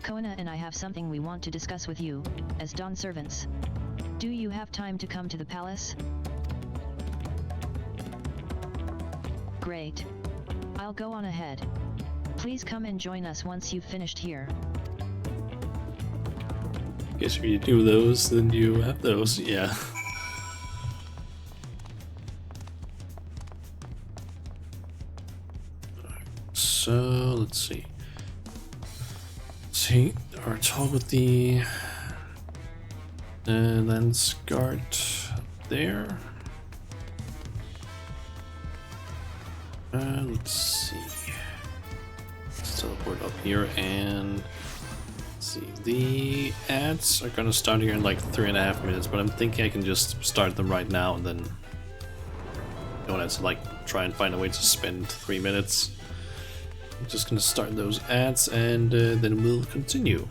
Koana and I have something we want to discuss with you, as Dawn servants. Do you have time to come to the palace? Great. I'll go on ahead. Please come and join us once you've finished here. Guess if you do those, then you have those, yeah. So, let's see. Our talk with the lens guard there. Let's see. Let's teleport up here and let's see. The ads are gonna start here in like 3.5 minutes, but I'm thinking I can just start them right now and then don't have to like try and find a way to spend 3 minutes. I'm just gonna start those ads and then we'll continue.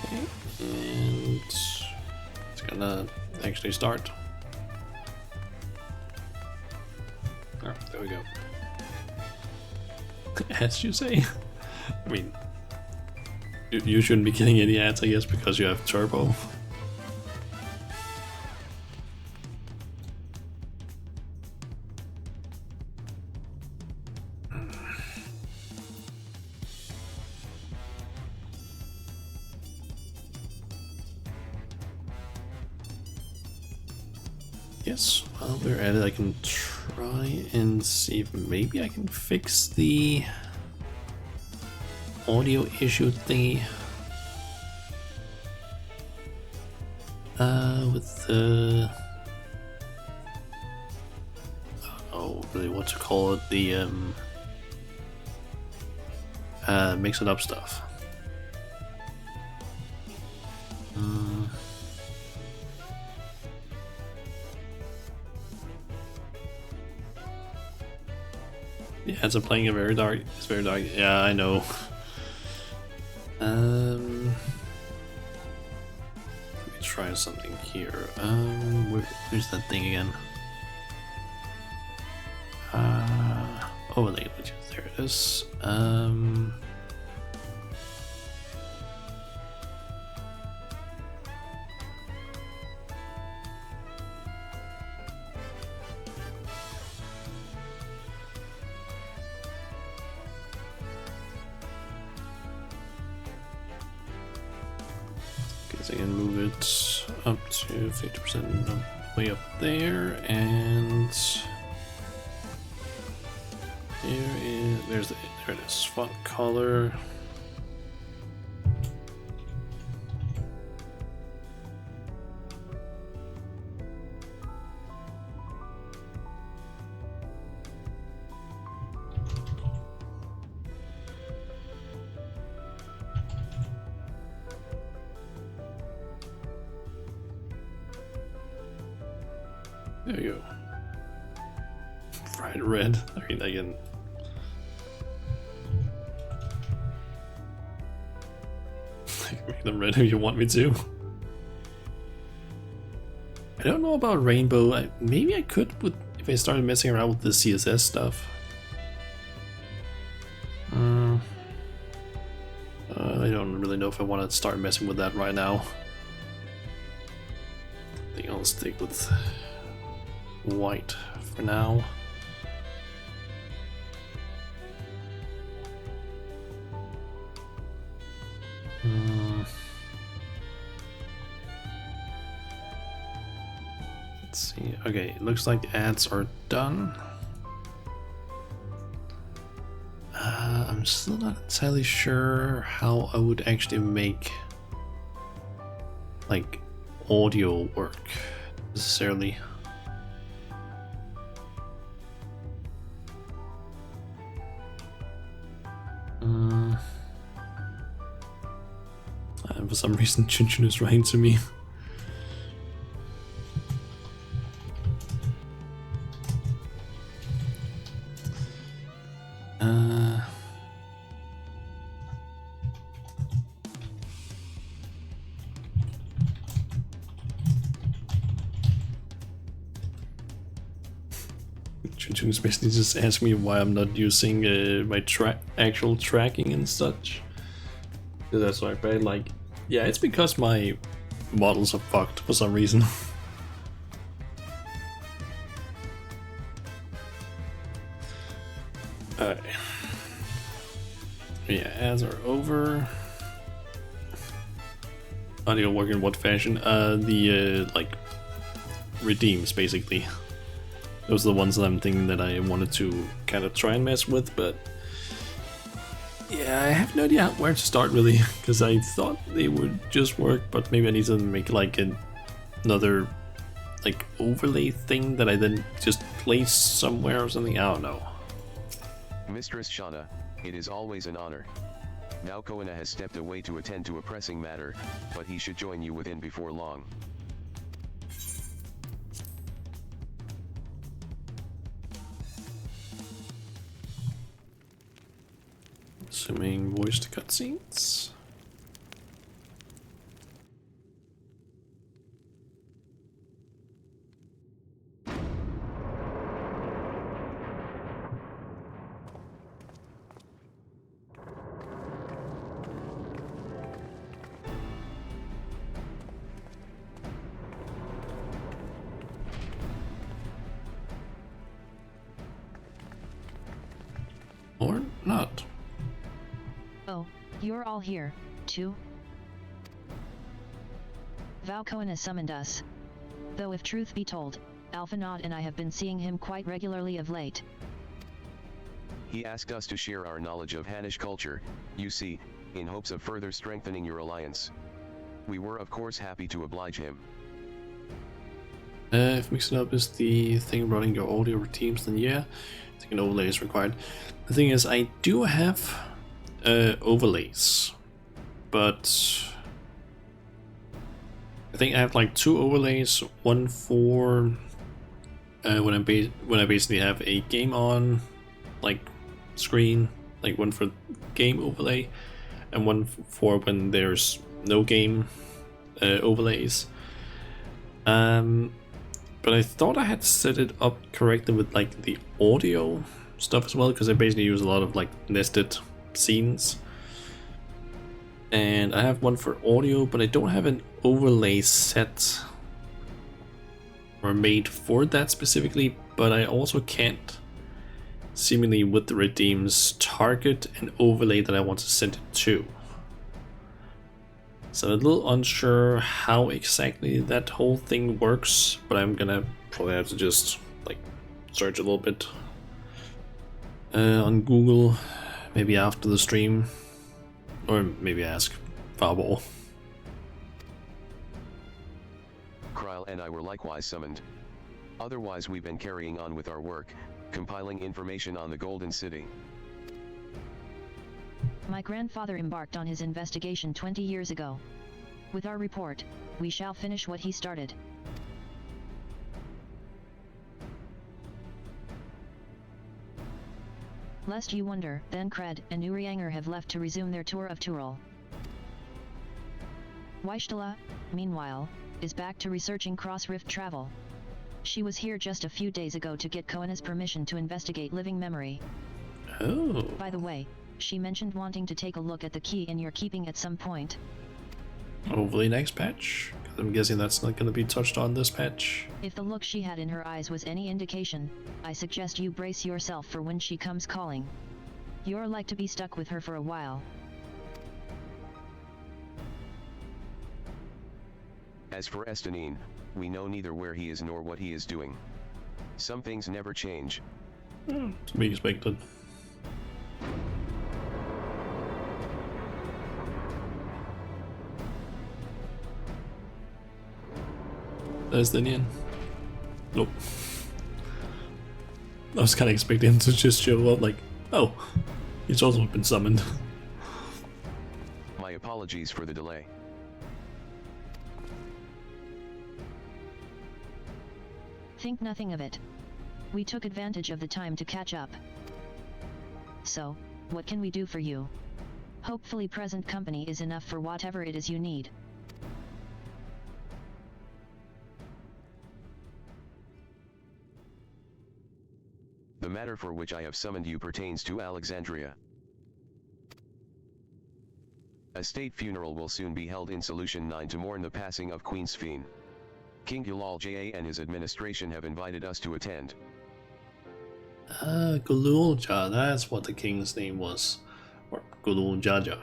Okay, and it's gonna actually start. Oh, there we go. As you say. I mean, you shouldn't be getting any ads, I guess, because you have turbo. Yes, while we're at it, I can try and see if maybe I can fix the audio issue thingy. With the really what to call it, the mix it up stuff. Yeah, it's playing a very dark. It's very dark. Yeah, I know. Let me try something here. Where's that thing again? Overlay languages. There it is. I can move it up to 50% way up there, and there it is, font color. There you go. Bright red. I mean, I can. I can make them red if you want me to. I don't know about rainbow. Maybe I could if I started messing around with the CSS stuff. I don't really if I want to start messing with that right now. I think I'll stick with white for now. Let's see. Okay, it looks like the ads are done. I'm still not entirely sure how I would actually make like audio work necessarily. For some reason, Chinchin is writing to me. Chinchin is basically just asking me why I'm not using my actual tracking and such. That's right, but like, yeah, it's because my models are fucked for some reason. Alright. Yeah, ads are over. Audio work in what fashion? The like redeems basically. Those are the ones that I'm thinking that I wanted to kind of try and mess with, but yeah, I have no idea where to start really, because I thought they would just work, but maybe I need to make like another like overlay thing that I then just place somewhere or something. I don't know. Mistress Shauna, it is always an honor. Now Koana has stepped away to attend to a pressing matter, but he should join you within before long. Assuming voiced cutscenes. Or not. Oh, you're all here, too? Valkoen has summoned us. Though if truth be told, Alphanod and I have been seeing him quite regularly of late. He asked us to share our knowledge of Hanish culture, you see, in hopes of further strengthening your alliance. We were of course happy to oblige him. If mixing up is the thing running your audio teams, then yeah, I think an overlay is required. The thing is, I do have overlays, but I think I have like 2 overlays. One for when I basically have a game on, like screen, like one for game overlay, and one for when there's no game overlays. But I thought I had set it up correctly with like the audio stuff as well, because I basically use a lot of like nested scenes. And I have one for audio, but I don't have an overlay set or made for that specifically, but I also can't seemingly with the redeems target an overlay that I want to send it to. So I'm a little unsure how exactly that whole thing works, but I'm gonna probably have to just like search a little bit on Google, maybe after the stream, or maybe ask Fireball. Kryl and I were likewise summoned. Otherwise we've been carrying on with our work, compiling information on the Golden City. My grandfather embarked on his investigation 20 years ago. With our report, we shall finish what he started. Lest you wonder, then Kred and Urianger have left to resume their tour of Tyrol. Weishtala, meanwhile, is back to researching cross-rift travel. She was here just a few days ago to get Koana's permission to investigate living memory. Oh. By the way, She mentioned wanting to take a look at the key in your keeping at some point. Hopefully next patch. I'm guessing that's not going to be touched on this patch. If the look she had in her eyes was any indication, I suggest you brace yourself for when she comes calling. You're like to be stuck with her for a while. As for Estanine, we know neither where he is nor what he is doing. Some things never change. To be expected. There's the Nian. Nope. I was kind of expecting him to just show up like, oh, he's also been summoned. My apologies for the delay. Think nothing of it. We took advantage of the time to catch up. So, what can we do for you? Hopefully present company is enough for whatever it is you need. The matter for which I have summoned you pertains to Alexandria. A state funeral will soon be held in Solution 9 to mourn the passing of Queen Sphene. King Gulal Ja and his administration have invited us to attend. Gululja, that's what the king's name was. Or Gululjaja.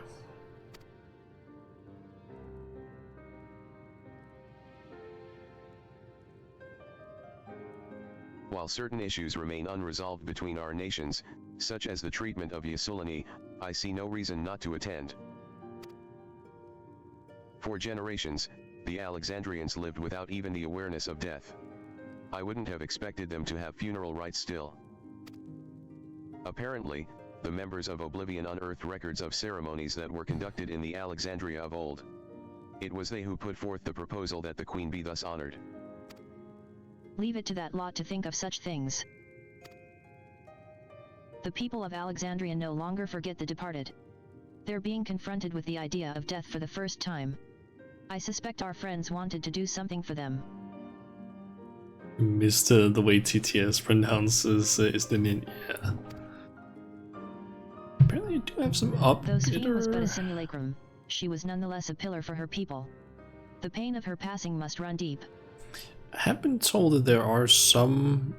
While certain issues remain unresolved between our nations, such as the treatment of Ysulani, I see no reason not to attend. For generations, the Alexandrians lived without even the awareness of death. I wouldn't have expected them to have funeral rites still. Apparently, the members of Oblivion unearthed records of ceremonies that were conducted in the Alexandria of old. It was they who put forth the proposal that the queen be thus honored. Leave it to that lot to think of such things. The people of Alexandria no longer forget the departed. They're being confronted with the idea of death for the first time. I suspect our friends wanted to do something for them. Missed the way TTS pronounces the name. Yeah. Apparently, you do have some up. Though Sphene was but a simulacrum, she was nonetheless a pillar for her people. The pain of her passing must run deep. I have been told that there are some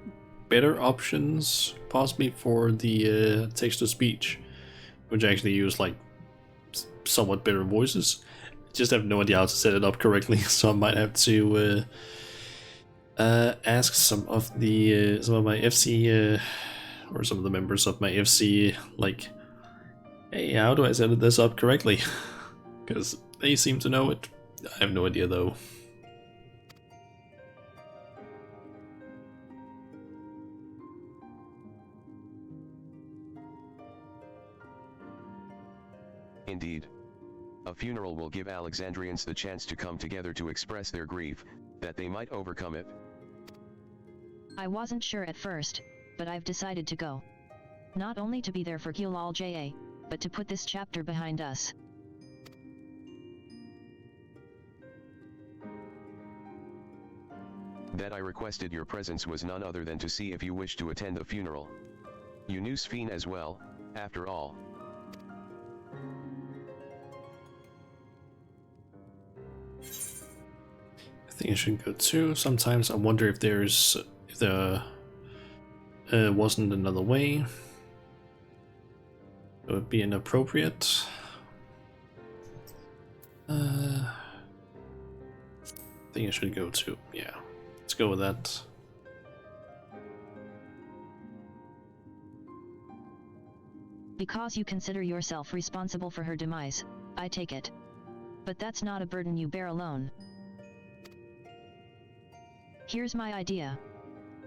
better options, possibly for the text-to-speech, which actually use like somewhat better voices. Just have no idea how to set it up correctly, so I might have to ask some of my FC or some of the members of my FC, like, hey, how do I set this up correctly? Because they seem to know it. I have no idea though. Indeed. A funeral will give Alexandrians the chance to come together to express their grief, that they might overcome it. I wasn't sure at first, but I've decided to go. Not only to be there for Gulal Ja, but to put this chapter behind us. That I requested your presence was none other than to see if you wish to attend the funeral. You knew Sphene as well, after all. I think I should go too. Sometimes I wonder if there wasn't another way. It would be inappropriate. I think I should go too. Yeah, let's go with that. Because you consider yourself responsible for her demise, I take it. But that's not a burden you bear alone. Here's my idea.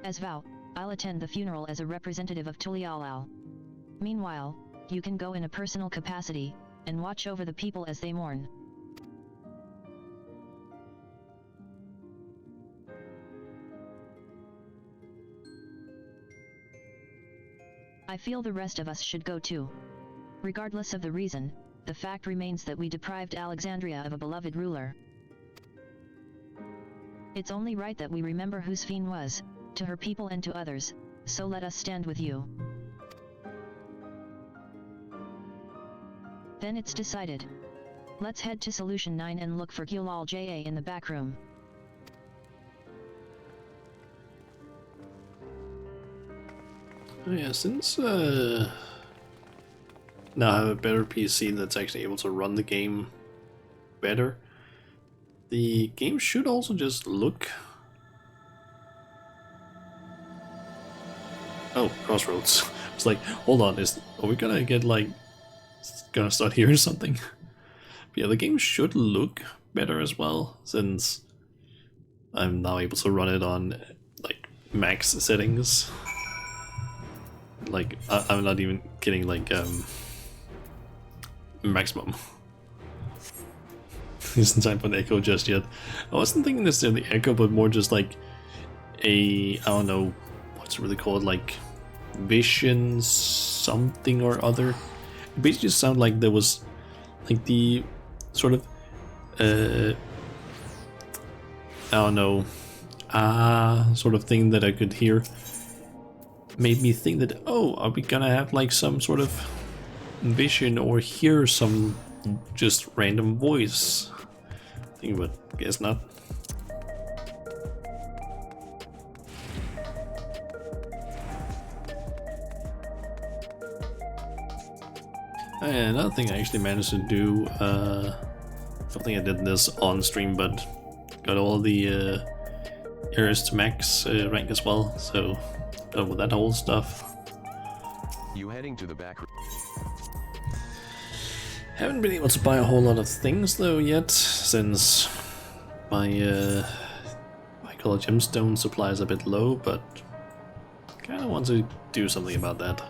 As vow, I'll attend the funeral as a representative of Tulialal. Meanwhile, you can go in a personal capacity, and watch over the people as they mourn. I feel the rest of us should go too. Regardless of the reason, the fact remains that we deprived Alexandria of a beloved ruler. It's only right that we remember who Sphene was, to her people and to others, so let us stand with you. Then it's decided. Let's head to Solution 9 and look for Gulal JA in the back room. Yeah, since now I have a better PC that's actually able to run the game better, the game should also just look... Oh, Crossroads. It's like, hold on, are we gonna get like... gonna start hearing something? But yeah, the game should look better as well, since I'm now able to run it on like max settings. Like, I'm not even kidding, like, maximum. Isn't time for an echo just yet. I wasn't thinking necessarily echo, but more just like I don't know, what's it really called, like, vision something or other. It basically just sounded like there was, like, the sort of, I don't know, sort of thing that I could hear. Made me think that, oh, are we gonna have like some sort of vision or hear some just random voice thing, but guess not. And another thing I actually managed to do, I don't think I did this on stream, but got all the areas to max rank as well, so with that whole stuff. You heading to the back room? Haven't been able to buy a whole lot of things though yet, since my I call it gemstone supply is a bit low, but kinda want to do something about that.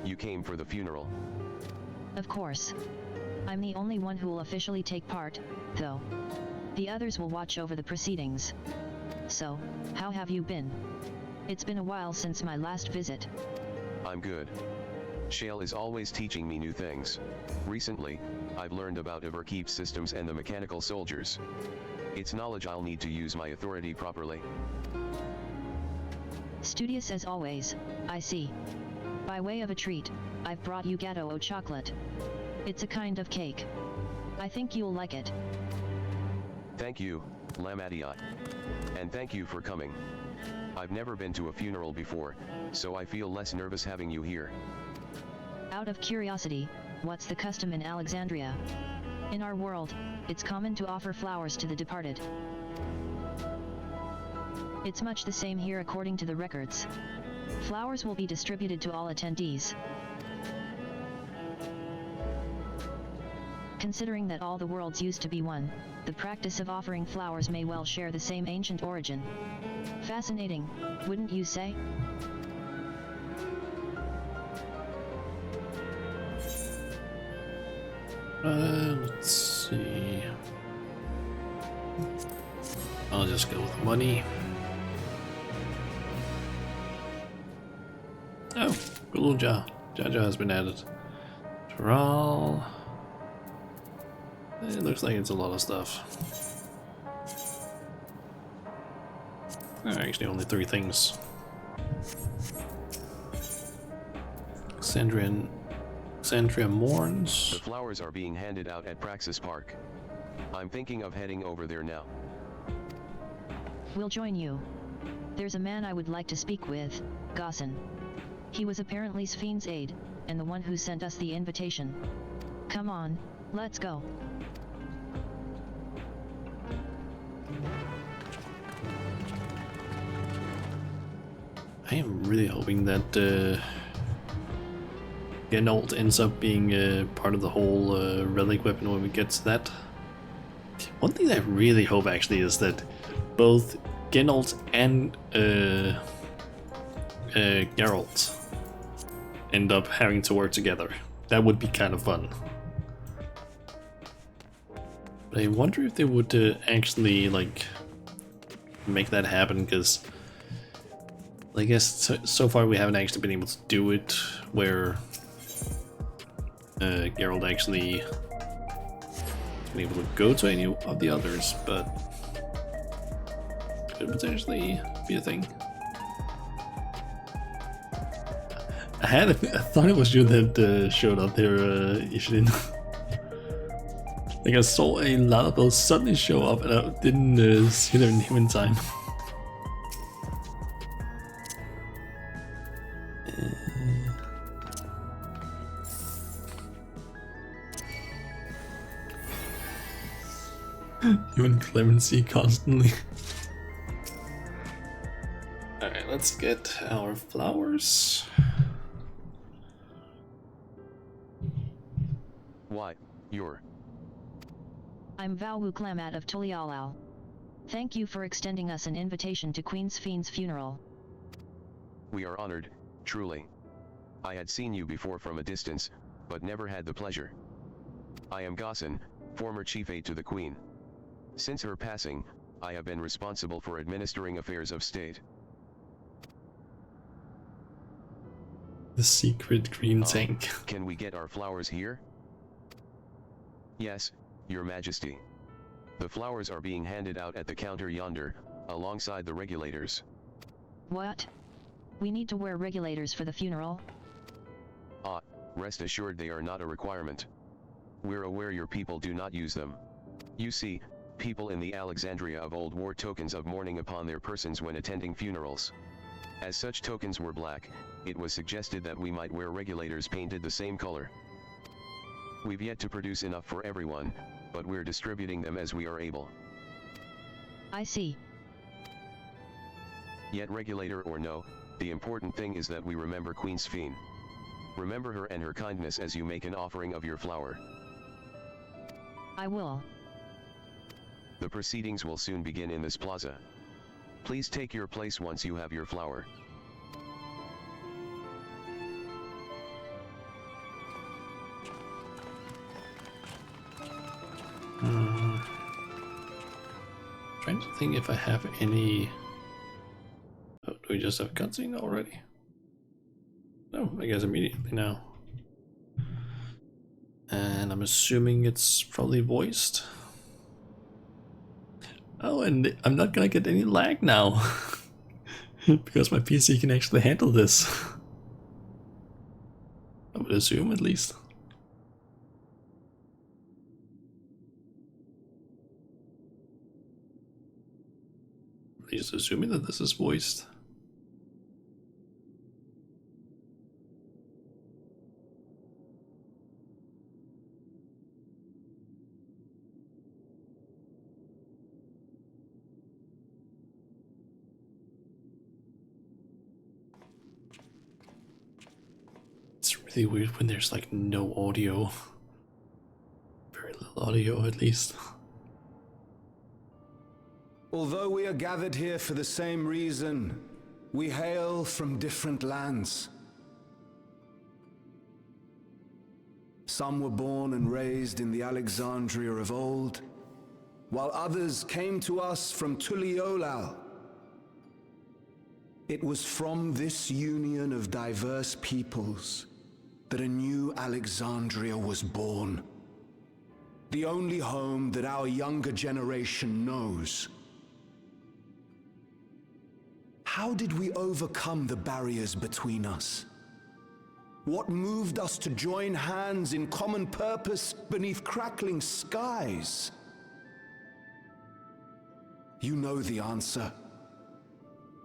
You came for the funeral. Of course. I'm the only one who will officially take part, though. The others will watch over the proceedings. So, how have you been? It's been a while since my last visit. I'm good. Shale is always teaching me new things. Recently, I've learned about Everkeep systems and the mechanical soldiers. It's knowledge I'll need to use my authority properly. Studious as always, I see. By way of a treat, I've brought you Gato chocolate. It's a kind of cake. I think you'll like it. Thank you, Lamadiot. And thank you for coming. I've never been to a funeral before, so I feel less nervous having you here. Out of curiosity, what's the custom in Alexandria? In our world, it's common to offer flowers to the departed. It's much the same here according to the records. Flowers will be distributed to all attendees. Considering that all the worlds used to be one, the practice of offering flowers may well share the same ancient origin. Fascinating, wouldn't you say? Let's see. I'll just go with money. Oh, good little Jar. Jar has been added. Tral. It looks like it's a lot of stuff. Actually, only 3 things. Xandria mourns. The flowers are being handed out at Praxis Park. I'm thinking of heading over there now. We'll join you. There's a man I would like to speak with, Gossin. He was apparently Sfien's aide, and the one who sent us the invitation. Come on, let's go. I am really hoping that Geralt ends up being part of the whole relic weapon when we get to that. One thing that I really hope actually is that both Geralt and Geralt end up having to work together. That would be kind of fun. But I wonder if they would actually like make that happen, because I guess so far we haven't actually been able to do it where Geralt actually has been able to go to any of the others, but could potentially be a thing. I thought it was you that showed up there, Ishin. Like I saw a lot of those suddenly show up and I didn't see their name in time. You and Clemency constantly. Alright, let's get our flowers. Why, you're... I'm Val Wuklamat of Tulialau. Thank you for extending us an invitation to Queen Spheen's funeral. We are honored, truly. I had seen you before from a distance, but never had the pleasure. I am Gossin, former chief aide to the Queen. Since her passing, I have been responsible for administering affairs of state. The secret green tank. Can we get our flowers here? Yes, Your Majesty. The flowers are being handed out at the counter yonder, alongside the regulators. What? We need to wear regulators for the funeral? Rest assured they are not a requirement. We're aware your people do not use them. You see, people in the Alexandria of old wore tokens of mourning upon their persons when attending funerals. As such tokens were black, it was suggested that we might wear regulators painted the same color. We've yet to produce enough for everyone, but we're distributing them as we are able. I see. Yet regulator or no, the important thing is that we remember Queen Spheen. Remember her and her kindness as you make an offering of your flower. I will. The proceedings will soon begin in this plaza. Please take your place once you have your flower. Trying to think if I have any. Oh, do we just have a cutscene already? No, I guess immediately now. And I'm assuming it's probably voiced. Oh, and I'm not gonna get any lag now. Because my PC can actually handle this. I would assume, at least. Just assuming that this is voiced. It's really weird when there's like no audio. Very little audio, at least. Although we are gathered here for the same reason, we hail from different lands. Some were born and raised in the Alexandria of old, while others came to us from Tuliolal. It was from this union of diverse peoples that a new Alexandria was born. The only home that our younger generation knows. How did we overcome the barriers between us? What moved us to join hands in common purpose beneath crackling skies? You know the answer.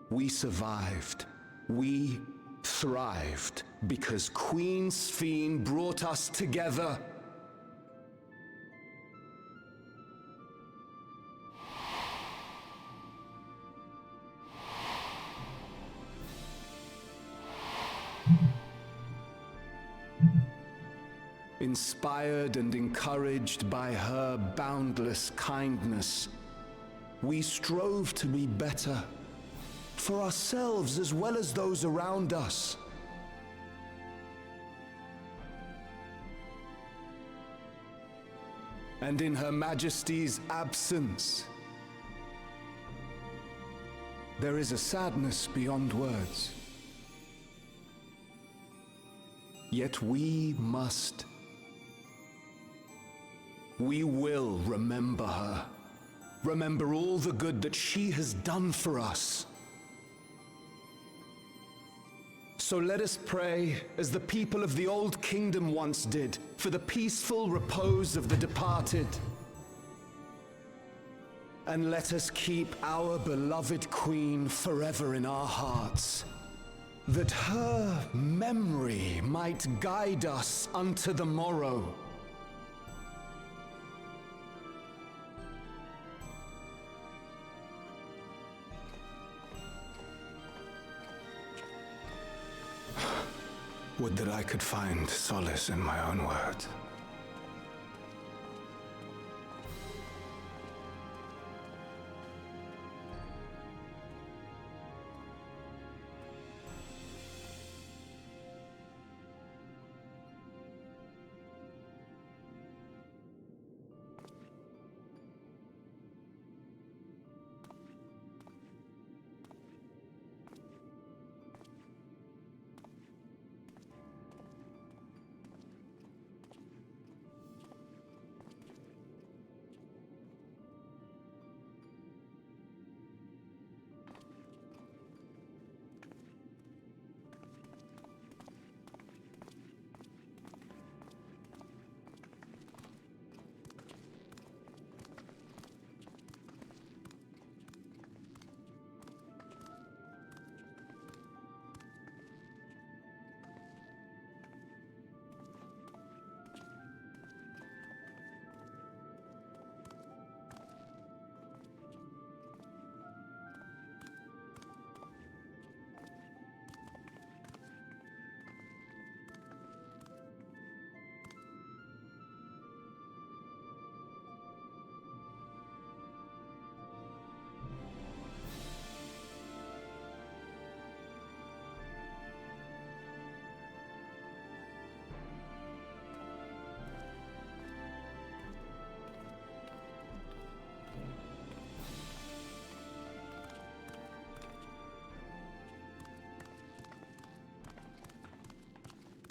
We survived. We thrived because Queen Spheen brought us together. Inspired and encouraged by her boundless kindness, we strove to be better, for ourselves as well as those around us. And in Her Majesty's absence, there is a sadness beyond words. Yet we will remember her. remember all the good that she has done for us. So let us pray, as the people of the Old Kingdom once did, for the peaceful repose of the departed. And let us keep our beloved Queen forever in our hearts, that her memory might guide us unto the morrow. Would that I could find solace in my own words.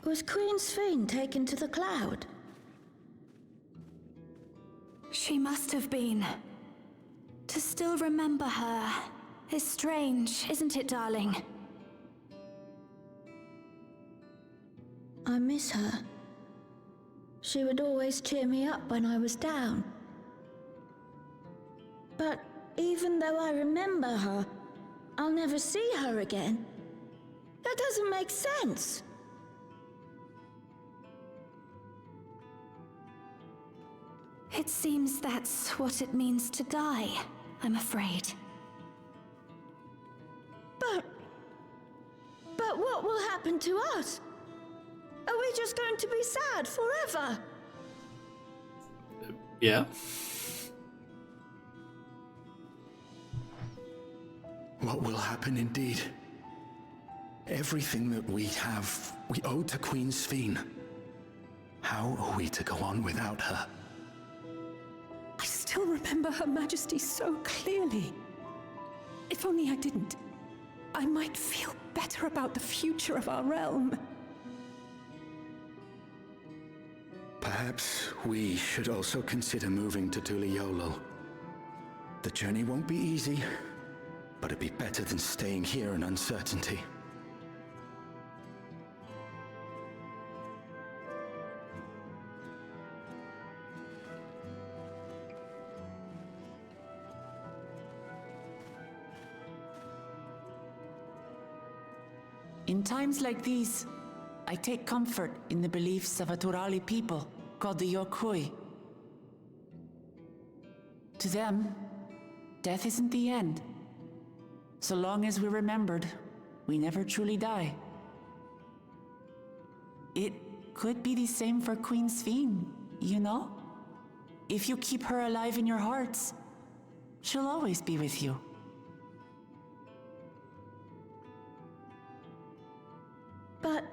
Was Queen Sphene taken to the cloud? She must have been. To still remember her is strange, isn't it, darling? I miss her. She would always cheer me up when I was down. But even though I remember her, I'll never see her again. That doesn't make sense. It seems that's what it means to die, I'm afraid. But what will happen to us? Are we just going to be sad forever? Yeah. What will happen indeed? Everything that we have, we owe to Queen Sphene. How are we to go on without her? I still remember Her Majesty so clearly. If only I didn't, I might feel better about the future of our realm. Perhaps we should also consider moving to Tuliolo. The journey won't be easy, but it'd be better than staying here in uncertainty. In times like these, I take comfort in the beliefs of a Turali people called the Yokui. To them, death isn't the end. So long as we're remembered, we never truly die. It could be the same for Queen Sphene, you know? If you keep her alive in your hearts, she'll always be with you. But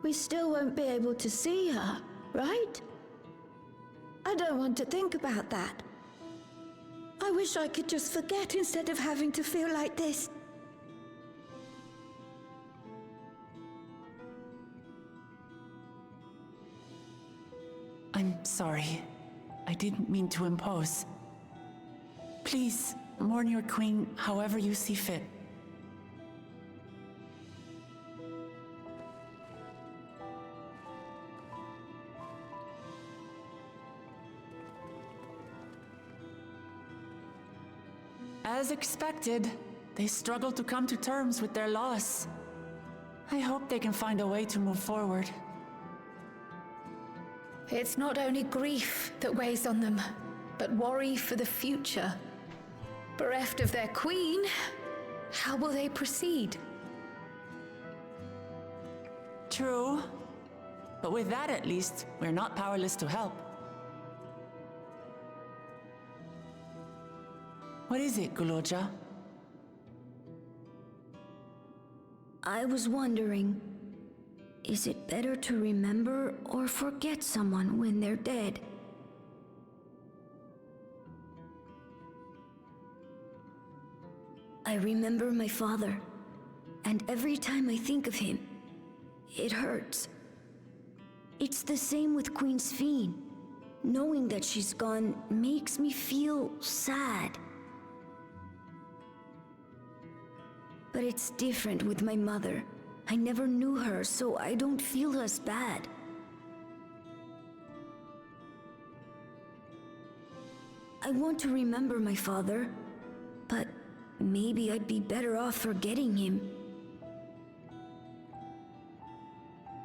we still won't be able to see her, right? I don't want to think about that. I wish I could just forget instead of having to feel like this. I'm sorry. I didn't mean to impose. Please, mourn your queen however you see fit. As expected, they struggle to come to terms with their loss. I hope they can find a way to move forward. It's not only grief that weighs on them, but worry for the future. Bereft of their queen, how will they proceed? True. But with that at least, we're not powerless to help. What is it, Guloja? I was wondering, is it better to remember or forget someone when they're dead? I remember my father, and every time I think of him, it hurts. It's the same with Queen Sphene. Knowing that she's gone makes me feel sad. But it's different with my mother. I never knew her, so I don't feel as bad. I want to remember my father, but maybe I'd be better off forgetting him.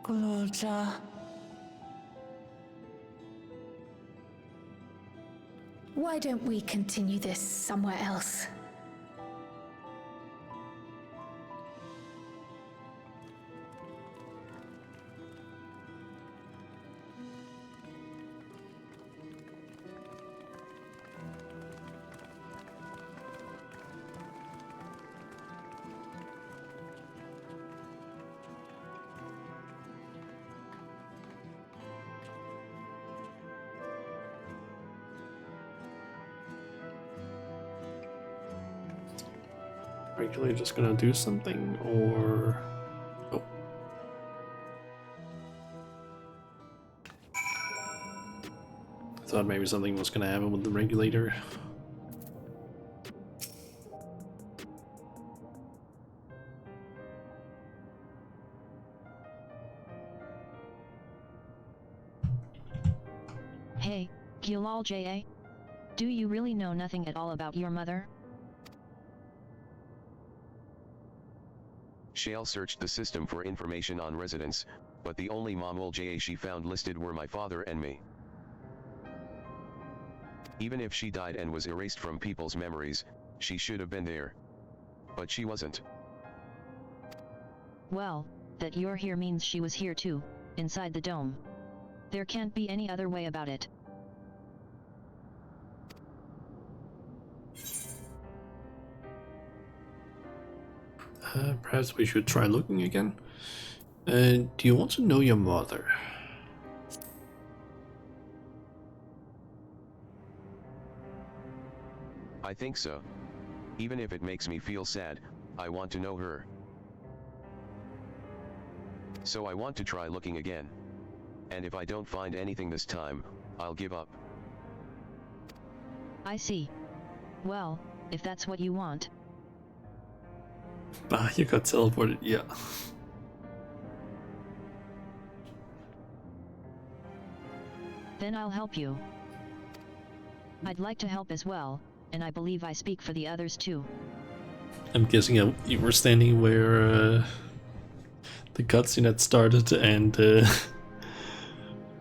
Guloja. Why don't we continue this somewhere else? Regularly just gonna do something, or... Oh. I thought maybe something was gonna happen with the regulator. Hey, Gilal J.A. Do you really know nothing at all about your mother? Shale searched the system for information on residents, but the only Mamul JA she found listed were my father and me. Even if she died and was erased from people's memories, she should have been there. But she wasn't. Well, that you're here means she was here too, inside the dome. There can't be any other way about it. Perhaps we should try looking again. Do you want to know your mother? I think so. Even if it makes me feel sad, I want to know her. So I want to try looking again. And if I don't find anything this time, I'll give up. I see. Well, if that's what you want. Ah, you got teleported, yeah. Then I'll help you. I'd like to help as well, and I believe I speak for the others too. I'm guessing you were standing where the cutscene had started and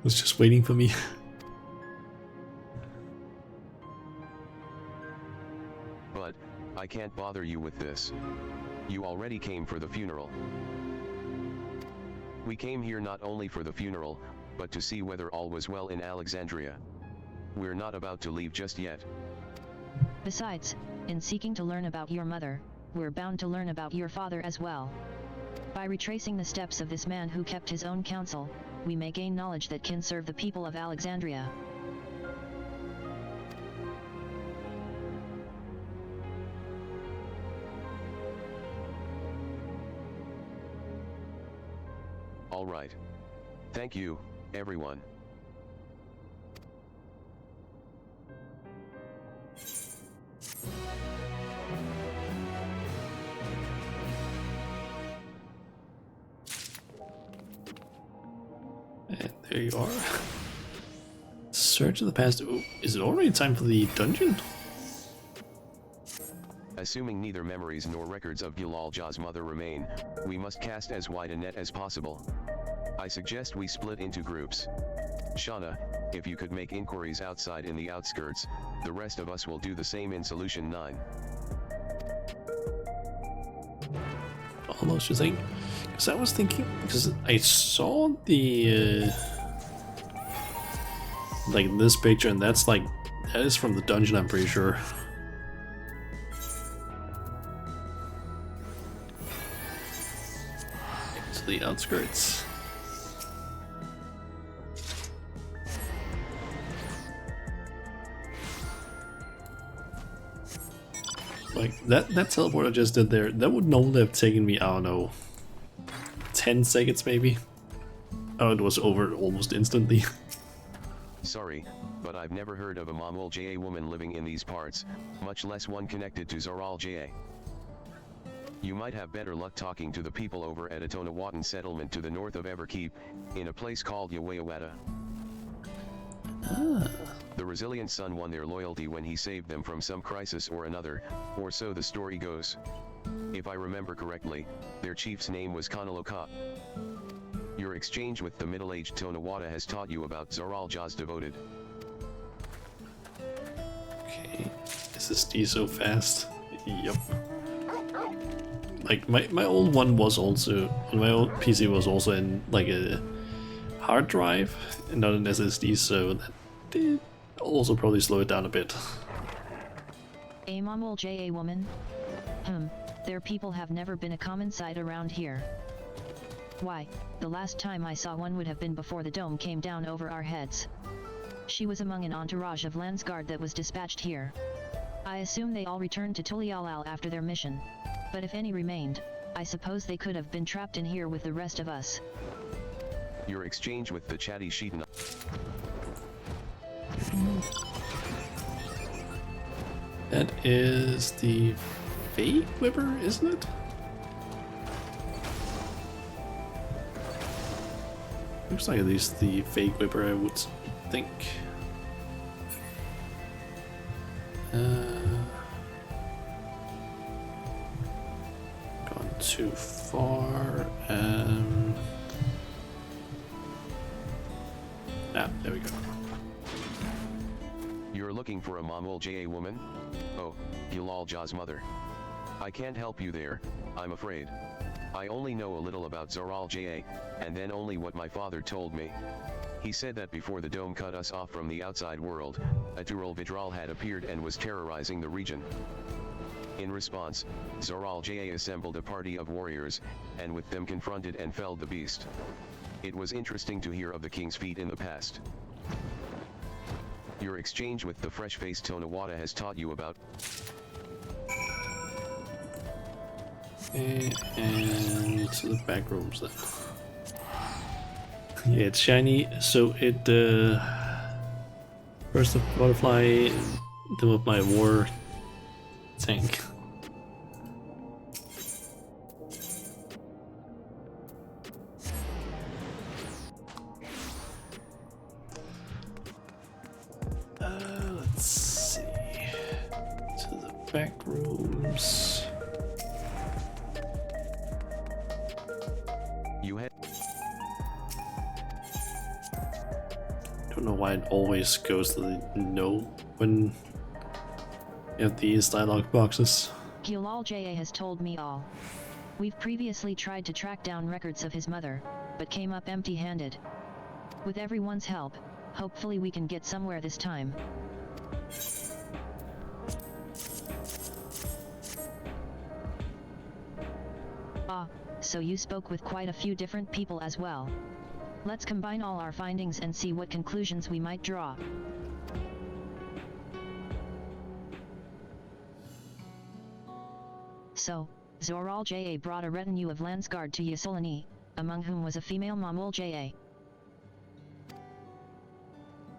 was just waiting for me. But I can't bother you with this. You already came for the funeral. We came here not only for the funeral, but to see whether all was well in Alexandria. We're not about to leave just yet. Besides, in seeking to learn about your mother, we're bound to learn about your father as well. By retracing the steps of this man who kept his own counsel, we may gain knowledge that can serve the people of Alexandria. All right. Thank you, everyone. And there you are. Search of the past. Ooh, is it already time for the dungeon? Assuming neither memories nor records of Gilalja's mother remain, we must cast as wide a net as possible. I suggest we split into groups. Shauna, if you could make inquiries outside in the outskirts, the rest of us will do the same in Solution 9. Almost, you think? Because I was thinking, because I saw the like this picture, and that's like, that is from the dungeon, I'm pretty sure. To the outskirts. Like that teleport I just did there, that would normally have taken me, I don't know, 10 seconds maybe. Oh, it was over almost instantly. Sorry, but I've never heard of a Mamul Ja woman living in these parts, much less one connected to Zoral Ja. You might have better luck talking to the people over at Atonawatan settlement to the north of Everkeep, in a place called Yawayawata. The resilient son won their loyalty when he saved them from some crisis or another, or so the story goes. If I remember correctly, their chief's name was Kanaloka. Your exchange with the middle-aged Tonawata has taught you about Zoral Ja's devoted. Okay, SSD so fast. Yep. Like my old one was also, my old PC was also in like a hard drive and not an SSD, so that did also probably slow it down a bit. A Mamul Ja woman? Their people have never been a common sight around here. Why, the last time I saw one would have been before the dome came down over our heads. She was among an entourage of Landsguard that was dispatched here. I assume they all returned to Tulialal after their mission. But if any remained, I suppose they could have been trapped in here with the rest of us. Your exchange with the chatty Sheetan. That is the Fate Whipper, isn't it? Looks like at least the Fake Whipper, I would think. Gone too far. There we go. You're looking for a Mamul Ja woman? Oh, Gilalja's mother. I can't help you there, I'm afraid. I only know a little about Zoral Ja, and then only what my father told me. He said that before the dome cut us off from the outside world, a Tural Vidral had appeared and was terrorizing the region. In response, Zoral Ja assembled a party of warriors, and with them confronted and felled the beast. It was interesting to hear of the king's feat in the past. Your exchange with the fresh-faced Tonawata has taught you about... And to the back rooms then. Yeah, it's shiny, so it first the butterfly, then with my war tank. Let's see. To the back rooms. You had... Don't know why it always goes to the no when you have these dialogue boxes. Gilal Ja has told me all. We've previously tried to track down records of his mother, but came up empty-handed. With everyone's help, hopefully we can get somewhere this time. Ah, so you spoke with quite a few different people as well. Let's combine all our findings and see what conclusions we might draw. So, Zoral Ja brought a retinue of Landsguard to Ysolini, among whom was a female Mamul Ja.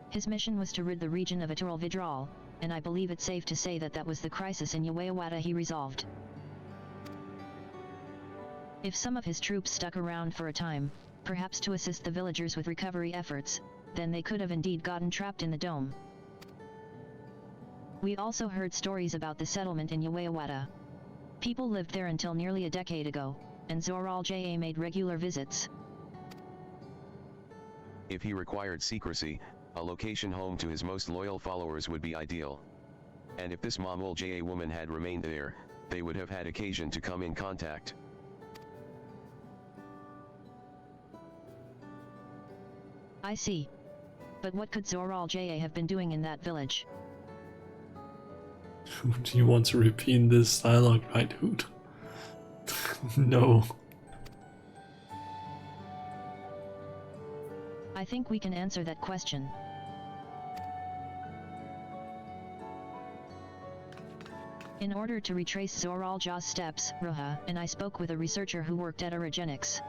His mission was to rid the region of Atural Vidral, and I believe it's safe to say that that was the crisis in Yawayawata he resolved. If some of his troops stuck around for a time, perhaps to assist the villagers with recovery efforts, then they could have indeed gotten trapped in the dome. We also heard stories about the settlement in Yawayawata. People lived there until nearly a decade ago, and Zoral Ja made regular visits. If he required secrecy, a location home to his most loyal followers would be ideal. And if this Mamul Ja woman had remained there, they would have had occasion to come in contact. I see. But what could Zoral Ja have been doing in that village? Do you want to repeat this dialogue, right, Hoot? No. I think we can answer that question. In order to retrace Zoral Ja's steps, Ruha and I spoke with a researcher who worked at Orogenics.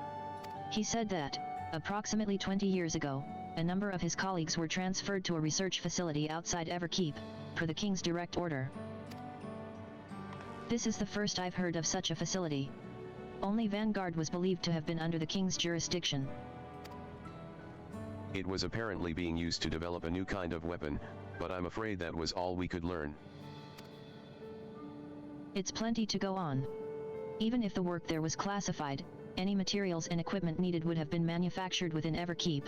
He said that, approximately 20 years ago, a number of his colleagues were transferred to a research facility outside Everkeep, per the king's direct order. This is the first I've heard of such a facility. Only Vanguard was believed to have been under the king's jurisdiction. It was apparently being used to develop a new kind of weapon, but I'm afraid that was all we could learn. It's plenty to go on. Even if the work there was classified, any materials and equipment needed would have been manufactured within Everkeep.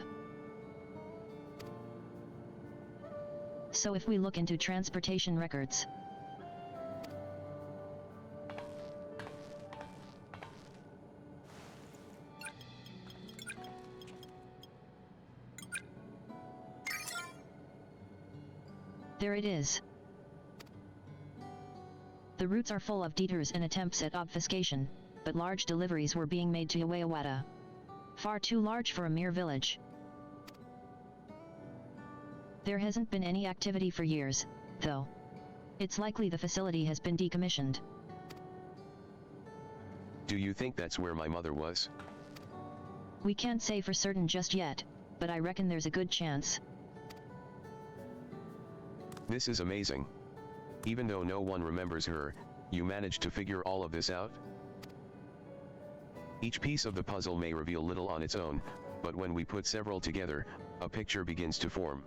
So if we look into transportation records, there it is. The routes are full of detours and attempts at obfuscation, but large deliveries were being made to Yawayawata. Far too large for a mere village. There hasn't been any activity for years, though. It's likely the facility has been decommissioned. Do you think that's where my mother was? We can't say for certain just yet, but I reckon there's a good chance. This is amazing. Even though no one remembers her, you managed to figure all of this out? Each piece of the puzzle may reveal little on its own, but when we put several together, a picture begins to form.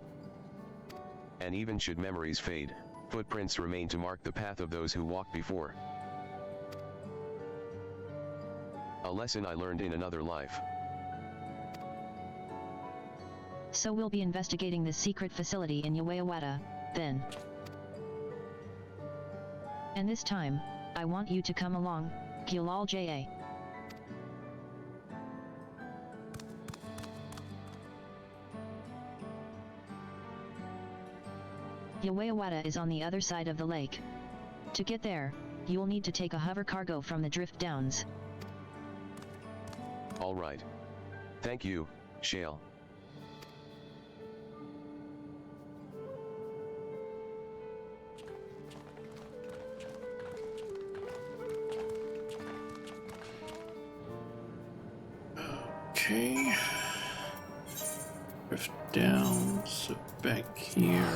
And even should memories fade, footprints remain to mark the path of those who walked before. A lesson I learned in another life. So we'll be investigating this secret facility in Yawayawata, then. And this time, I want you to come along, Gilal Ja. Yawayawata is on the other side of the lake. To get there, you'll need to take a hover cargo from the Drift Downs. All right. Thank you, Shale. Okay. Drift down, so back here.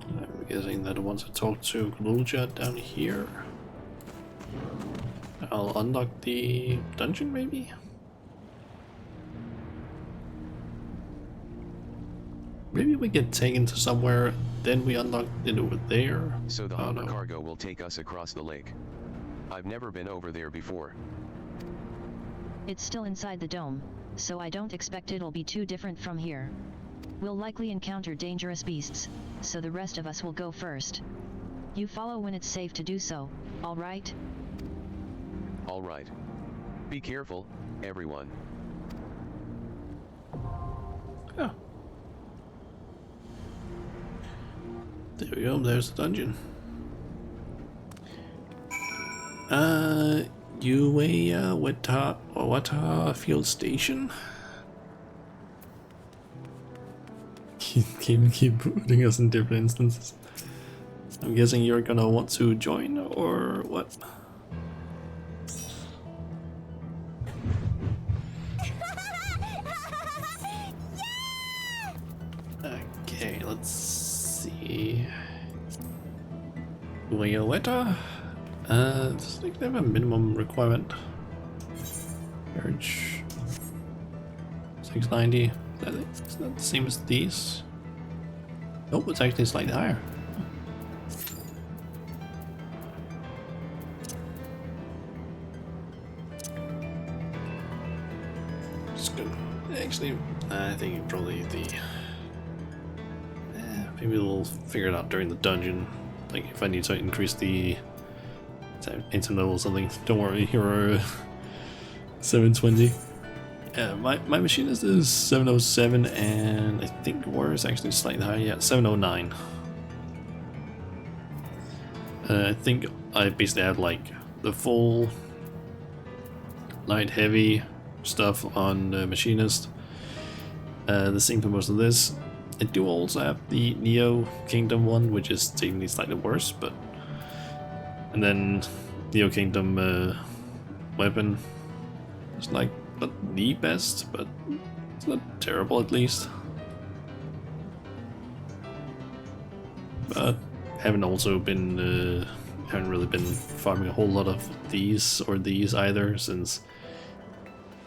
I'm guessing that once I talk to Gluja down here, I'll unlock the dungeon, maybe? Maybe we get taken to somewhere, then we unlock it over there. So the Oh, hover no. cargo will take us across the lake. I've never been over there before. It's still inside the dome, so I don't expect it'll be too different from here. We'll likely encounter dangerous beasts, so the rest of us will go first. You follow when it's safe to do so, alright? All right. Be careful, everyone. Yeah. There we go, there's the dungeon. Wata Field Station. Keep putting us in different instances. I'm guessing you're gonna want to join, or what? Okay, let's see. Weta? Does they have a minimum requirement? Marriage 690. Is that the same as these? Nope, it's actually slightly higher. It's good. Actually, I think probably maybe we'll figure it out during the dungeon. Like if I need to increase the item level or something. Don't worry, you're 720. My machine is 707, and I think war is actually slightly higher. Yeah, 709. I think I basically have like the full light heavy stuff on the machinist. The same for most of this. I do also have the Neo Kingdom one, which is technically slightly worse, but and then Neo Kingdom weapon is like not the best, but it's not terrible at least. But haven't really been farming a whole lot of these or these either, since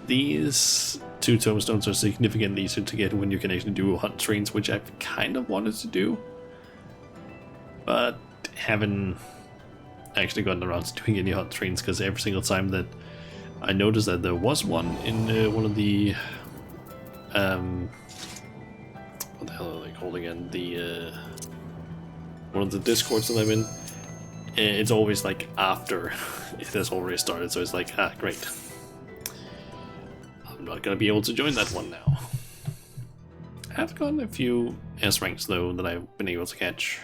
these two tomestones are significantly easier to get when you can actually do hunt trains, which I've kind of wanted to do, but haven't actually gotten around to doing any hunt trains, because every single time that I noticed that there was one in one of the what the hell are they called again? The one of the discords that I'm in. It's always like after it has already started, so it's like, ah, great. I'm not gonna be able to join that one now. I've gotten a few S ranks though that I've been able to catch.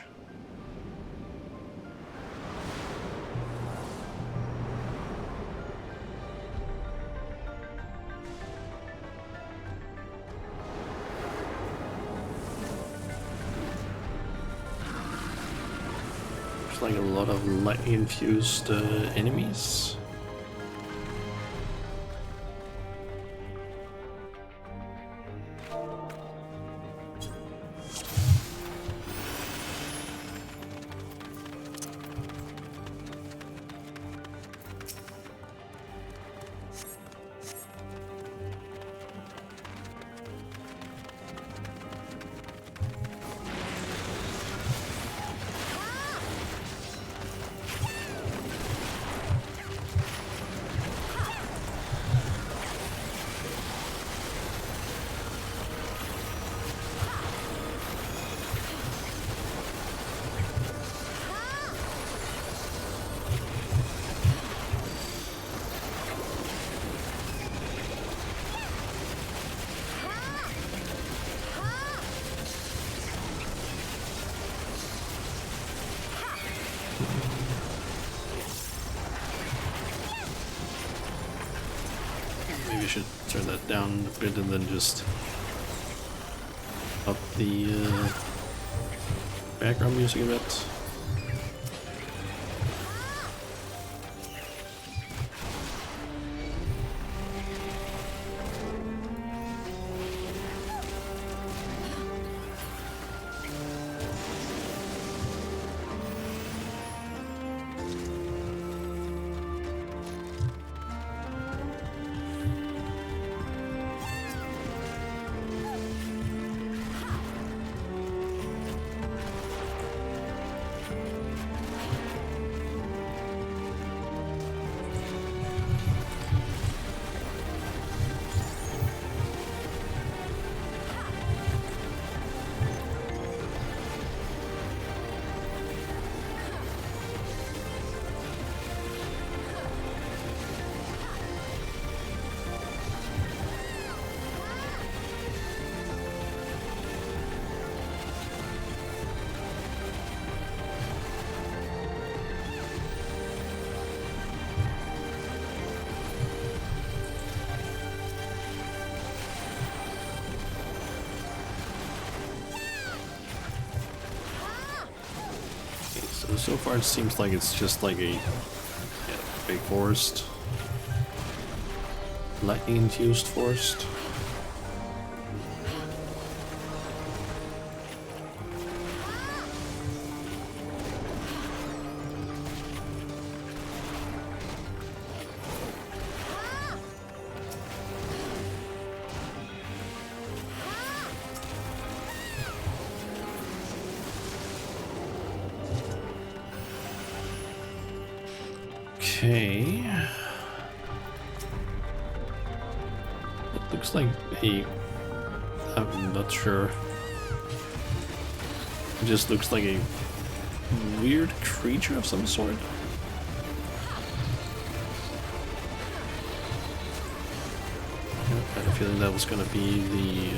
Like a lot of lightly infused enemies. Maybe I should turn that down a bit and then just up the background music a bit. So far it seems like it's just like a big forest. Lightning-induced forest. Okay. It looks like I'm not sure. It just looks like a weird creature of some sort. I had a feeling that was gonna be the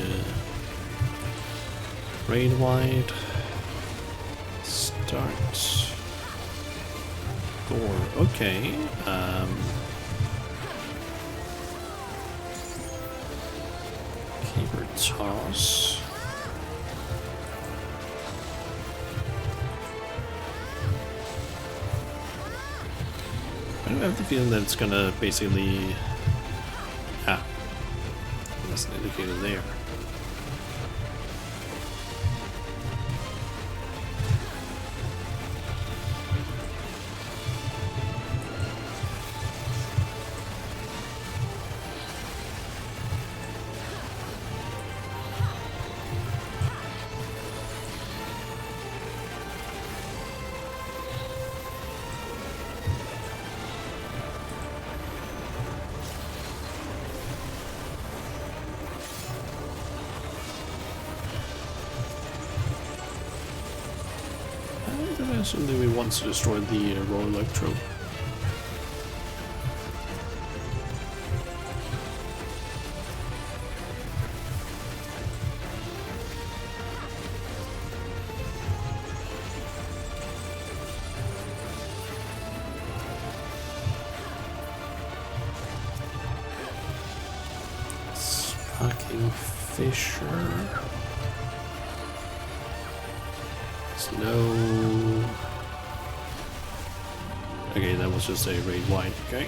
raid wide start. Door. Okay. Keeper toss. I do have the feeling that it's gonna basically. That's an indicator there. I assume that we want to destroy the raw electro. Sparking Fisher. No. Okay, that was just a raid wide. Okay.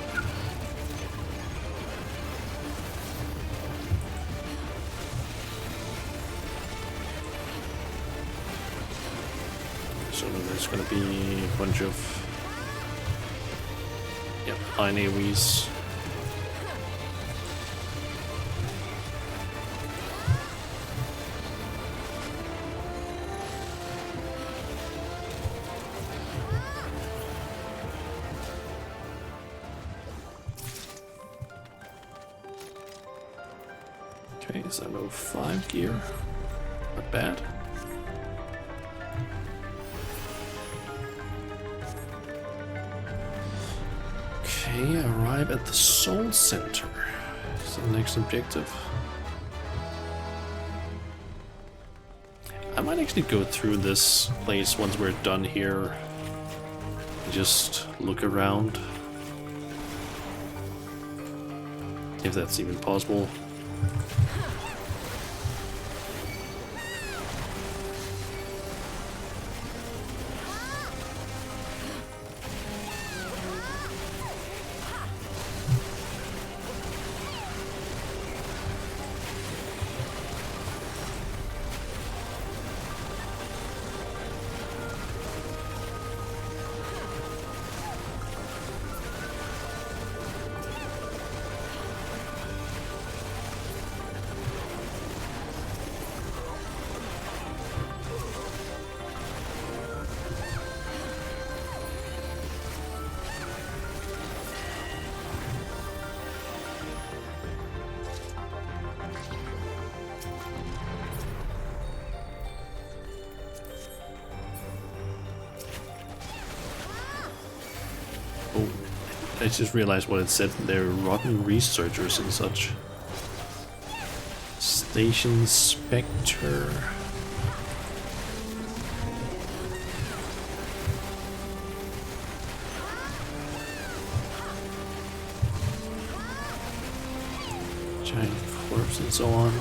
So there's gonna be a bunch of line AoEs. Okay, is that level 5 gear? Not bad. Okay, arrive at the Soul Center. Is the next objective. I might actually go through this place once we're done here. Just look around. If that's even possible. I just realized what it said. They're rotten researchers and such. Station Spectre. Giant corpse and so on.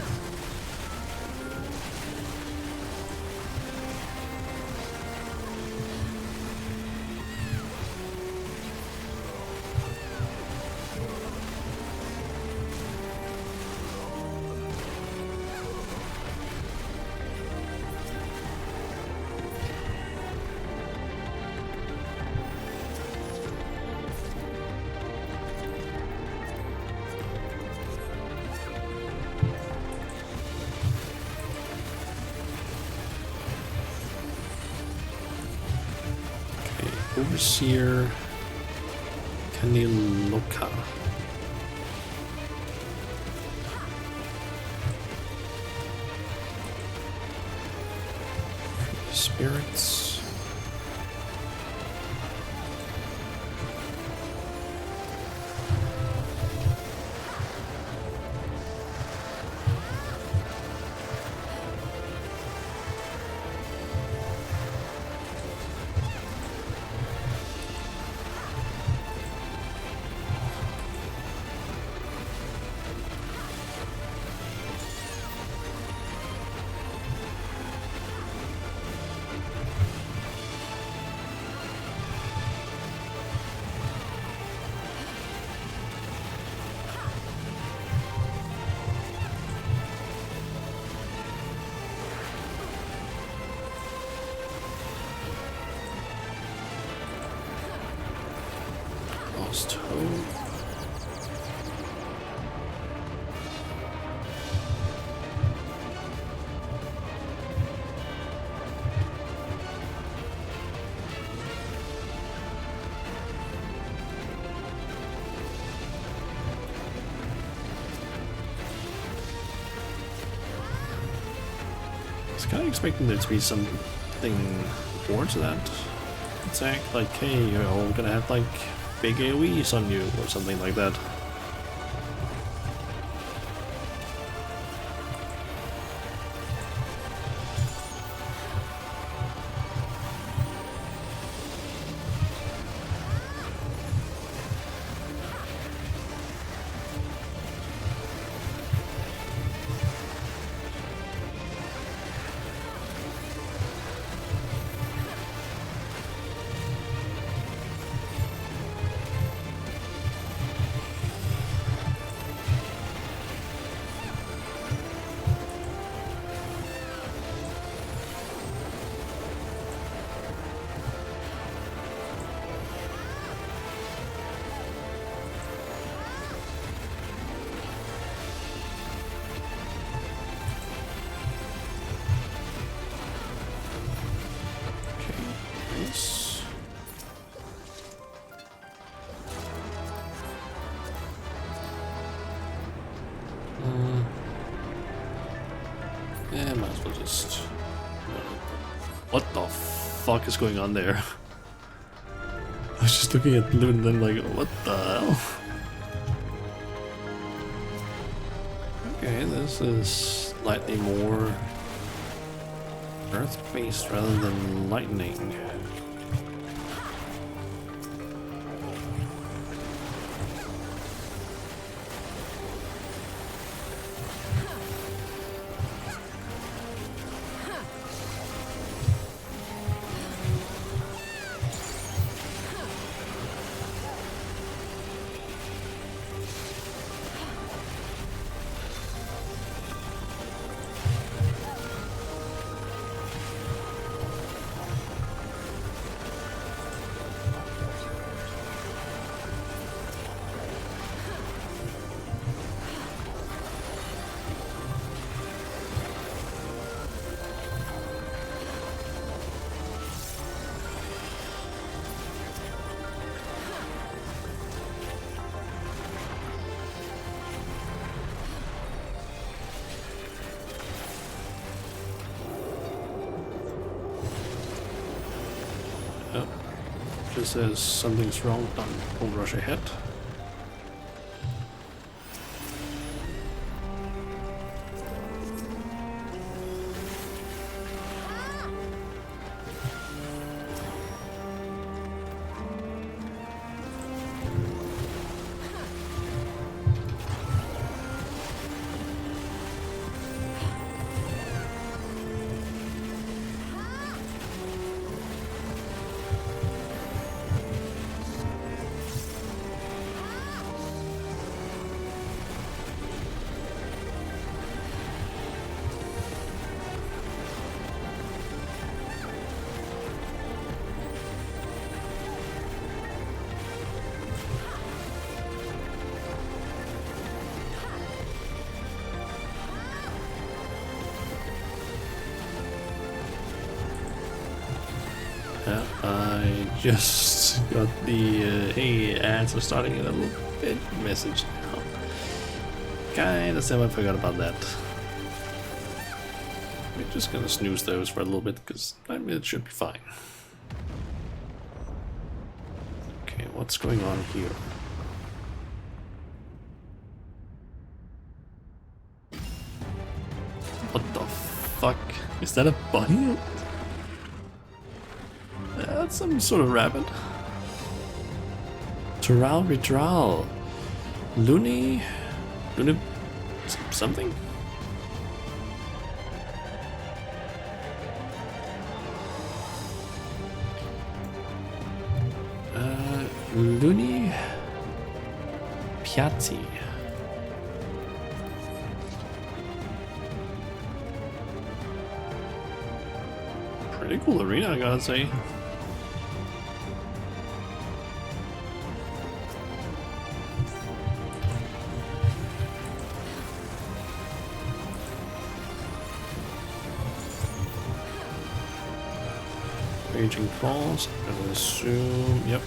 Overseer Kaniloka. Spirits. Lost Hope. I was kind of expecting there to be something more to that attack, like, hey, you're all gonna have like big AoEs on you or something like that. Yeah, might as well just... What the fuck is going on there? I was just looking at blue and then like, what the hell? Okay, this is slightly more earth-based rather than lightning. Just says something's wrong, don't rush ahead. I just got the hey, ads are starting a little bit message now. Kinda semi forgot about that. We're just gonna snooze those for a little bit because I mean it should be fine. Okay, what's going on here? What the fuck? Is that a bunny? That's some sort of rabbit. Tural Ritral. Looney something? Looney Piazzi. Pretty cool arena, I gotta say. Raging Falls, I would assume, yep.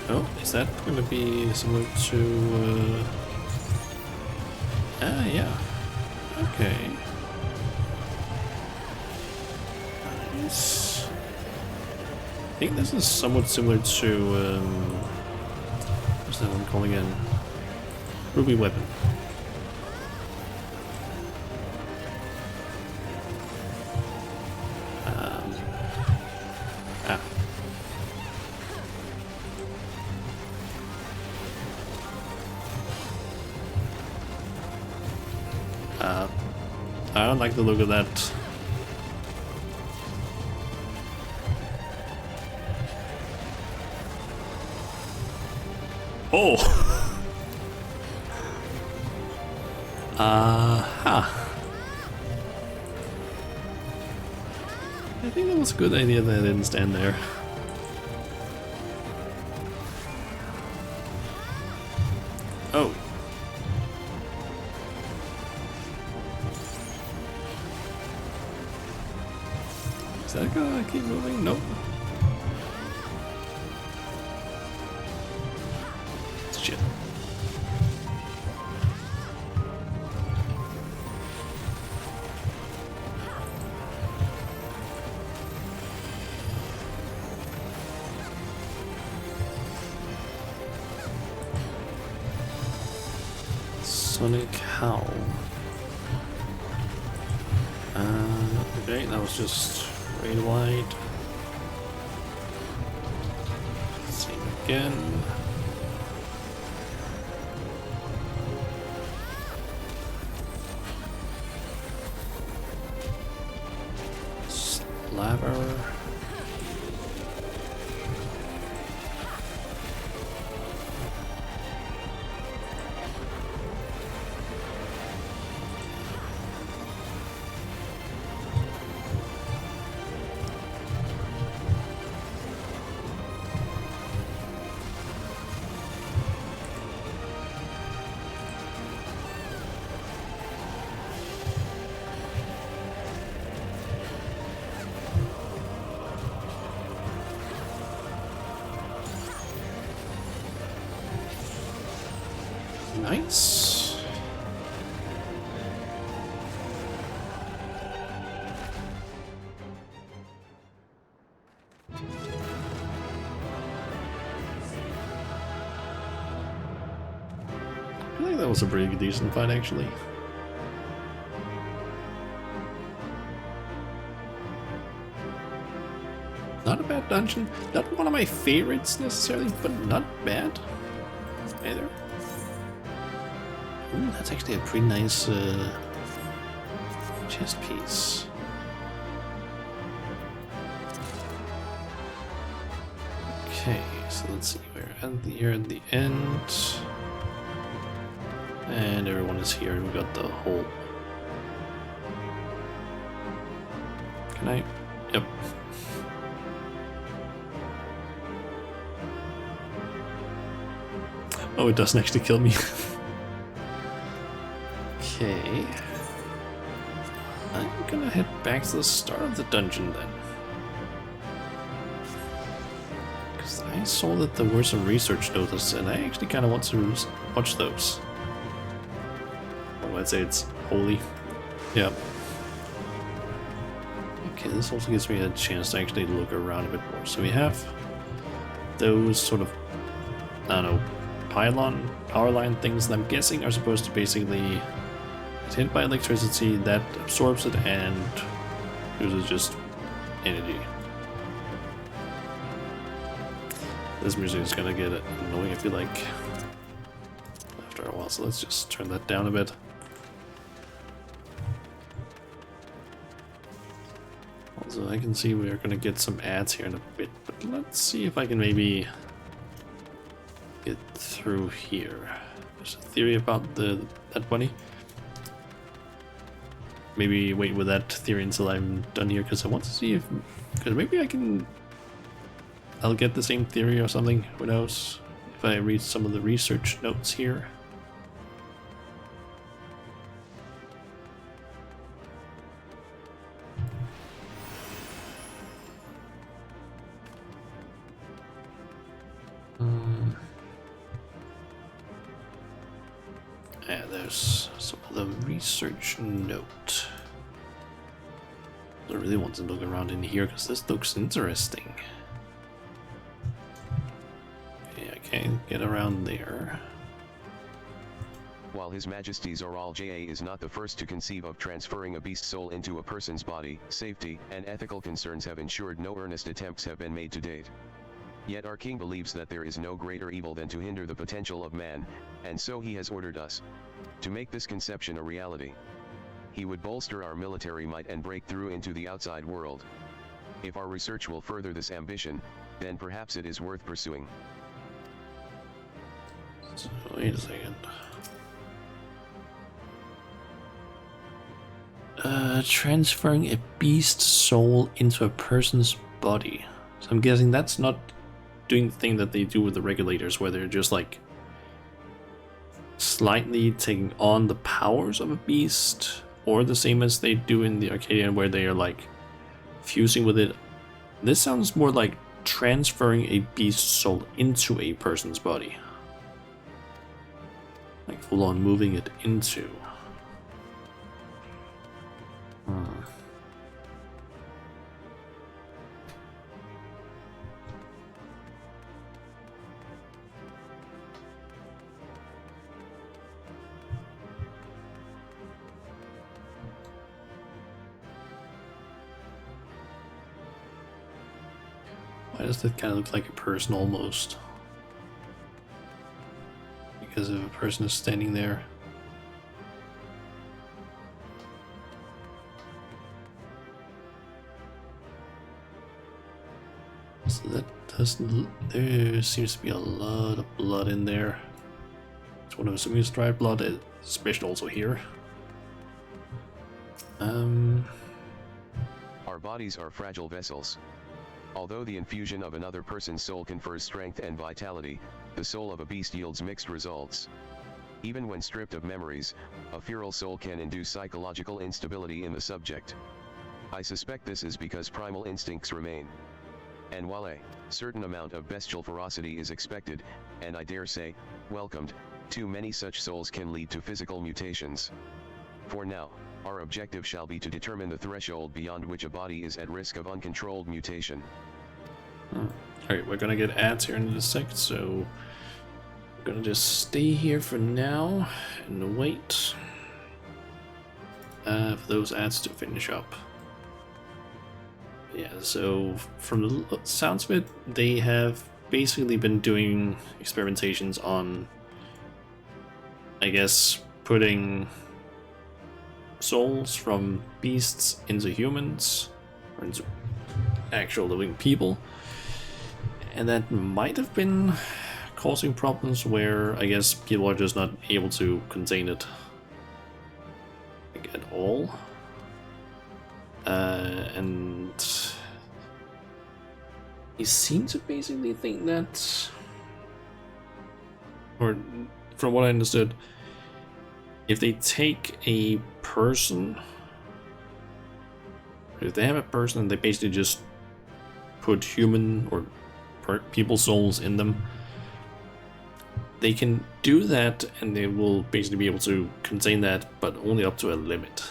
Oh, is that going to be similar to... yeah. Okay. Nice. I think this is somewhat similar to... what's that one called again? Ruby Weapon. I don't like the look of that. Oh! I think that was a good idea that I didn't stand there. Oh. Is that gonna keep moving? Nope. Shit. Sonic Howl. Okay, that was just straight wide. Same again. Slaver. I think that was a pretty decent fight, actually. Not a bad dungeon. Not one of my favorites necessarily, but not bad either. Ooh, that's actually a pretty nice chest piece. Okay, so let's see. We're here at the end. And everyone is here, and we got the whole. Can I? Yep. Oh, it doesn't actually kill me. Okay. I'm gonna head back to the start of the dungeon then. Because I saw that there were some research notices, and I actually kind of want to watch those. I'd say it's holy. Yeah. Okay, this also gives me a chance to actually look around a bit more. So we have those sort of, I don't know, power line things that I'm guessing are supposed to basically get hit by electricity, that absorbs it and uses just energy. This music is gonna get annoying, I feel like, after a while, so let's just turn that down a bit. So I can see we're gonna get some ads here in a bit, but let's see if I can maybe get through here. There's a theory about that bunny. Maybe wait with that theory until I'm done here, because I want to see if, because maybe I'll get the same theory or something. Who knows? If I read some of the research notes here. Yeah, there's some of the research note. I really want to look around in here because this looks interesting. Okay, I can't get around there. While His Majesty's Oral JA is not the first to conceive of transferring a beast soul into a person's body, safety and ethical concerns have ensured no earnest attempts have been made to date. Yet our king believes that there is no greater evil than to hinder the potential of man, and so he has ordered us to make this conception a reality. He would bolster our military might and break through into the outside world. If our research will further this ambition, then perhaps it is worth pursuing. So, wait a second. Transferring a beast soul into a person's body. So I'm guessing that's not doing the thing that they do with the regulators, where they're just like slightly taking on the powers of a beast, or the same as they do in the Arcadian, where they are like fusing with it. This sounds more like transferring a beast soul into a person's body, like full on moving it into. Why does that kind of look like a person almost? Because if a person is standing there. So that doesn't. There seems to be a lot of blood in there. It's one of assuming it's dried blood, especially also here. Our bodies are fragile vessels. Although the infusion of another person's soul confers strength and vitality, the soul of a beast yields mixed results. Even when stripped of memories, a feral soul can induce psychological instability in the subject. I suspect this is because primal instincts remain. And while a certain amount of bestial ferocity is expected, and I dare say, welcomed, too many such souls can lead to physical mutations. For now, our objective shall be to determine the threshold beyond which a body is at risk of uncontrolled mutation. Alright, we're gonna get ads here in a sec, so I'm gonna just stay here for now and wait for those ads to finish up. Yeah, so from the sounds of it, they have basically been doing experimentations on, I guess, putting souls from beasts into humans, or into actual living people. And that might have been causing problems where, I guess, people are just not able to contain it, like, at all. And he seems to basically think that, or from what I understood, if they take a person, if they have a person and they basically just put human or people souls in them, they can do that and they will basically be able to contain that, but only up to a limit.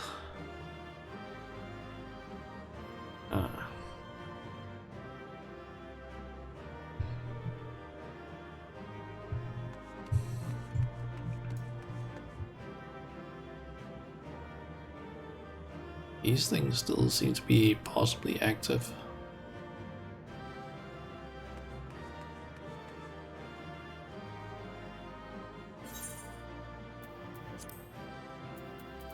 These things still seem to be possibly active.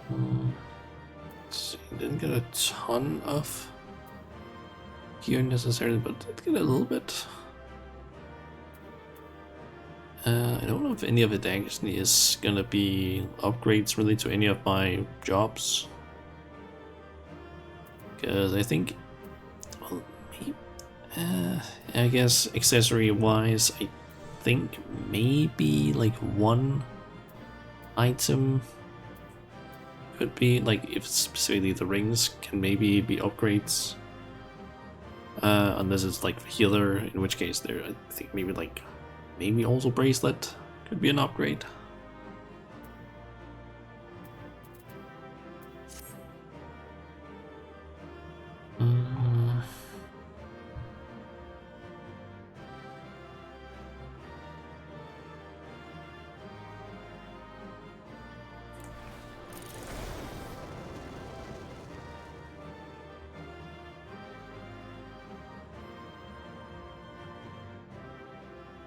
Let's see, didn't get a ton of gear necessarily, but did get a little bit. I don't know if any of it actually is gonna be upgrades related to any of my jobs. Because I think, well, maybe, I guess accessory wise, I think maybe like one item could be, like, if specifically the rings can maybe be upgrades. Unless it's like healer, in which case there, I think maybe like, maybe also bracelet could be an upgrade.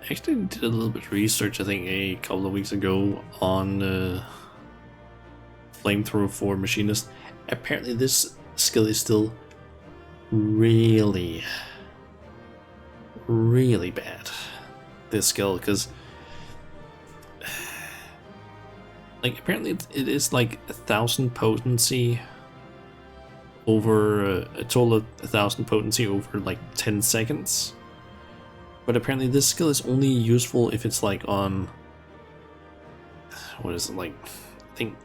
I actually did a little bit of research, I think, a couple of weeks ago on flamethrower for machinist. Apparently this skill is still really bad, this skill, because like apparently it is like 1,000 potency over a total of 1,000 potency over like 10 seconds. But apparently this skill is only useful if it's like on, what is it, like, I think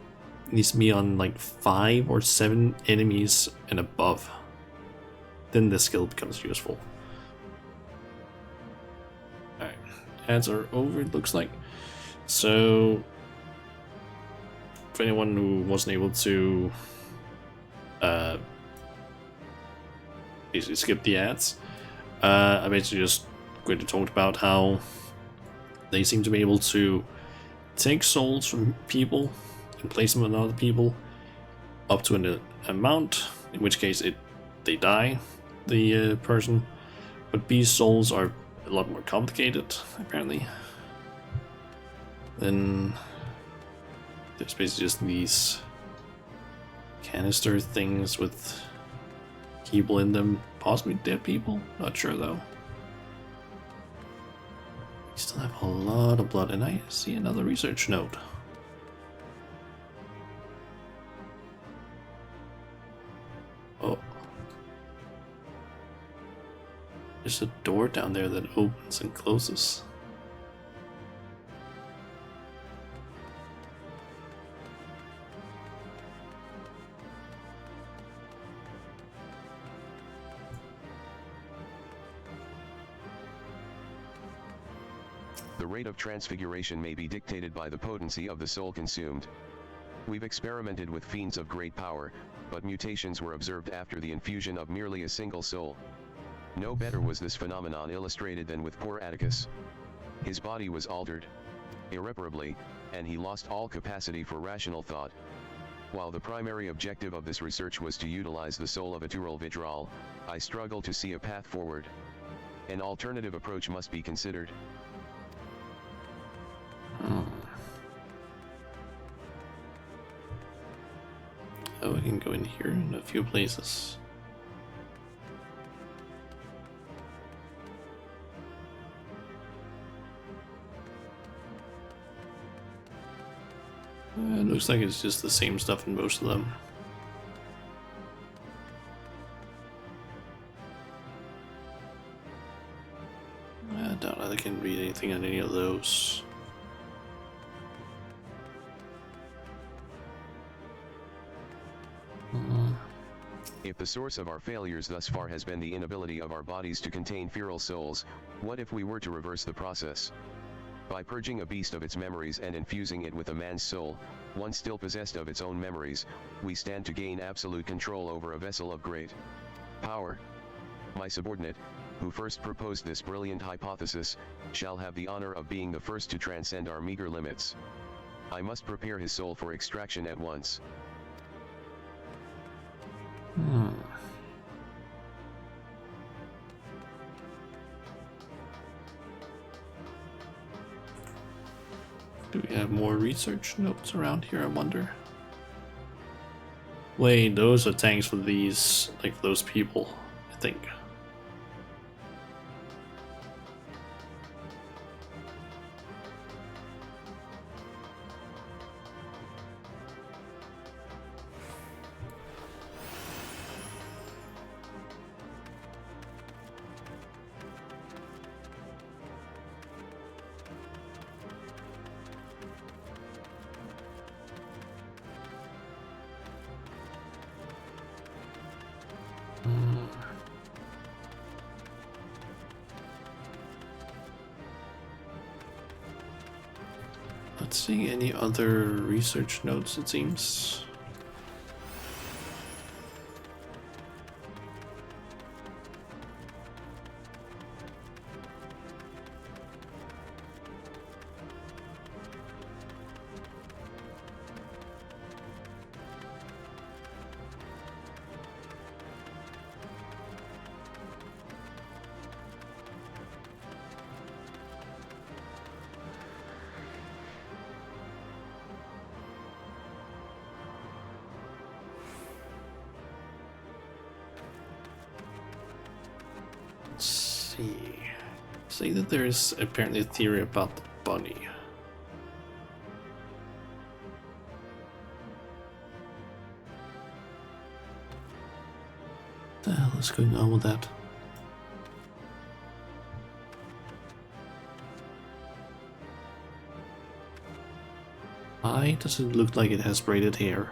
it needs to be on like 5 or 7 enemies and above. Then this skill becomes useful. Alright, ads are over, it looks like. So, for anyone who wasn't able to basically skip the ads, I basically just going to talk about how they seem to be able to take souls from people and place them on other people up to an amount, in which case they die, the person. But these souls are a lot more complicated, apparently. Then there's basically just these canister things with people in them, possibly dead people, not sure though. We still have a lot of blood, and I see another research note. Oh. There's a door down there that opens and closes. The rate of transfiguration may be dictated by the potency of the soul consumed. We've experimented with fiends of great power, but mutations were observed after the infusion of merely a single soul. No better was this phenomenon illustrated than with poor Atticus. His body was altered. irreparably, and he lost all capacity for rational thought. While the primary objective of this research was to utilize the soul of Aturul Vitral, I struggle to see a path forward. An alternative approach must be considered. Oh, we can go in here in a few places. It looks like it's just the same stuff in most of them. I doubt I can read anything on any of those. If the source of our failures thus far has been the inability of our bodies to contain feral souls, what if we were to reverse the process? By purging a beast of its memories and infusing it with a man's soul, one still possessed of its own memories, we stand to gain absolute control over a vessel of great power. My subordinate, who first proposed this brilliant hypothesis, shall have the honor of being the first to transcend our meager limits. I must prepare his soul for extraction at once. Do we have more research notes around here, I wonder? Wait, those are tanks for these, like those people, I think. Not seeing any other research notes, it seems. Say that there's apparently a theory about the bunny. What the hell is going on with that? Why does it look like it has braided hair?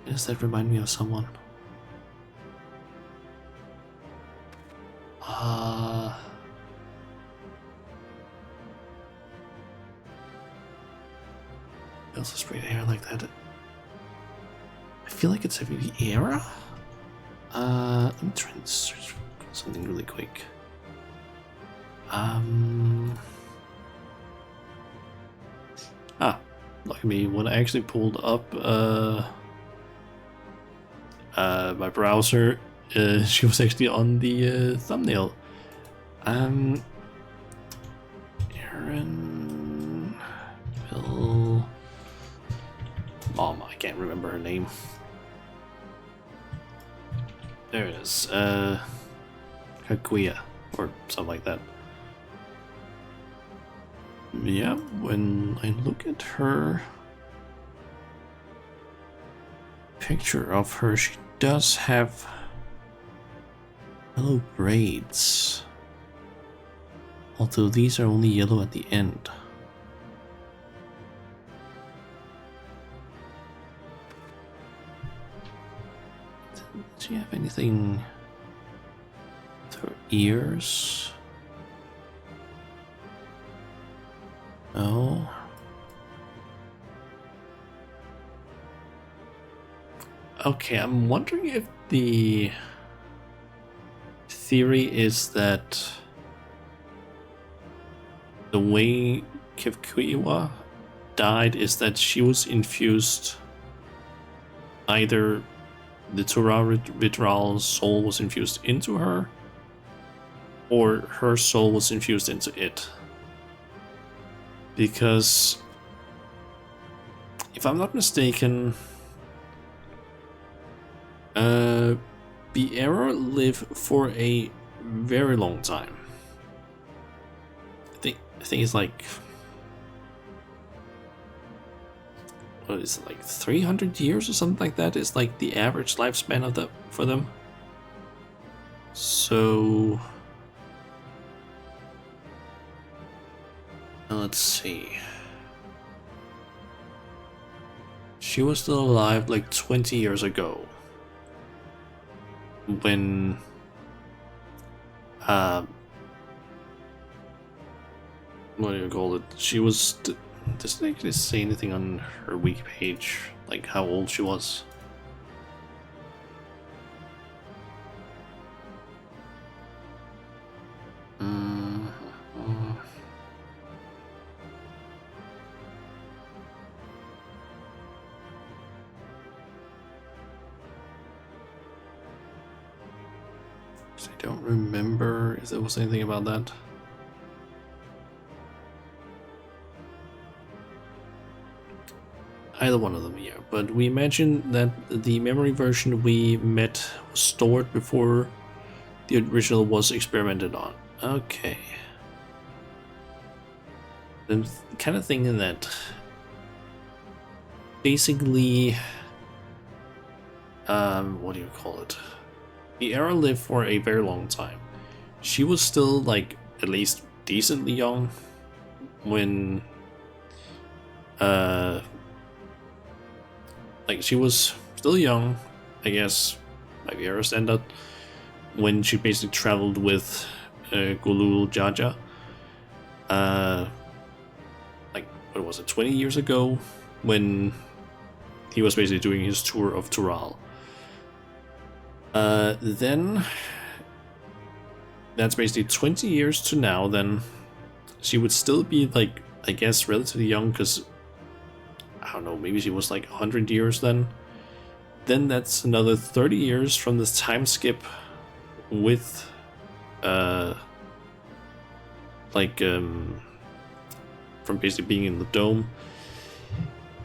Does that remind me of someone? Who else has braided hair like that? I feel like it's a era. Let me try and search something really quick. Look at me. When I actually pulled up my browser, she was actually on the thumbnail. Erin Bill Mom, I can't remember her name. There it is. Kaguya or something like that. Yeah, when I look at her picture of her, she does have yellow braids, although these are only yellow at the end. Does she have anything with her ears? No. Okay, I'm wondering if the theory is that the way Kivkuiwa died is that she was infused, either the Torah Vitral's soul was infused into her, or her soul was infused into it. Because, if I'm not mistaken, Biera lived for a very long time. I think it's like, what is it, like 300 years or something like that is like the average lifespan of for them. So let's see. She was still alive like 20 years ago when what do you call it? She was. Doesn't actually say anything on her wiki page, like how old she was. I don't remember if there was anything about that. Either one of them, yeah. But we mentioned that the memory version we met was stored before the original was experimented on. Okay. I'm kind of thinking that basically, what do you call it? The era lived for a very long time. She was still like at least decently young when like she was still young, I guess, by the era standard, when she basically traveled with Gulul Jaja. Like, what was it, 20 years ago, when he was basically doing his tour of Tural. Then, that's basically 20 years to now, then she would still be, like, I guess, relatively young, because I don't know, maybe she was like 100 years then. Then that's another 30 years from this time skip with, from basically being in the dome.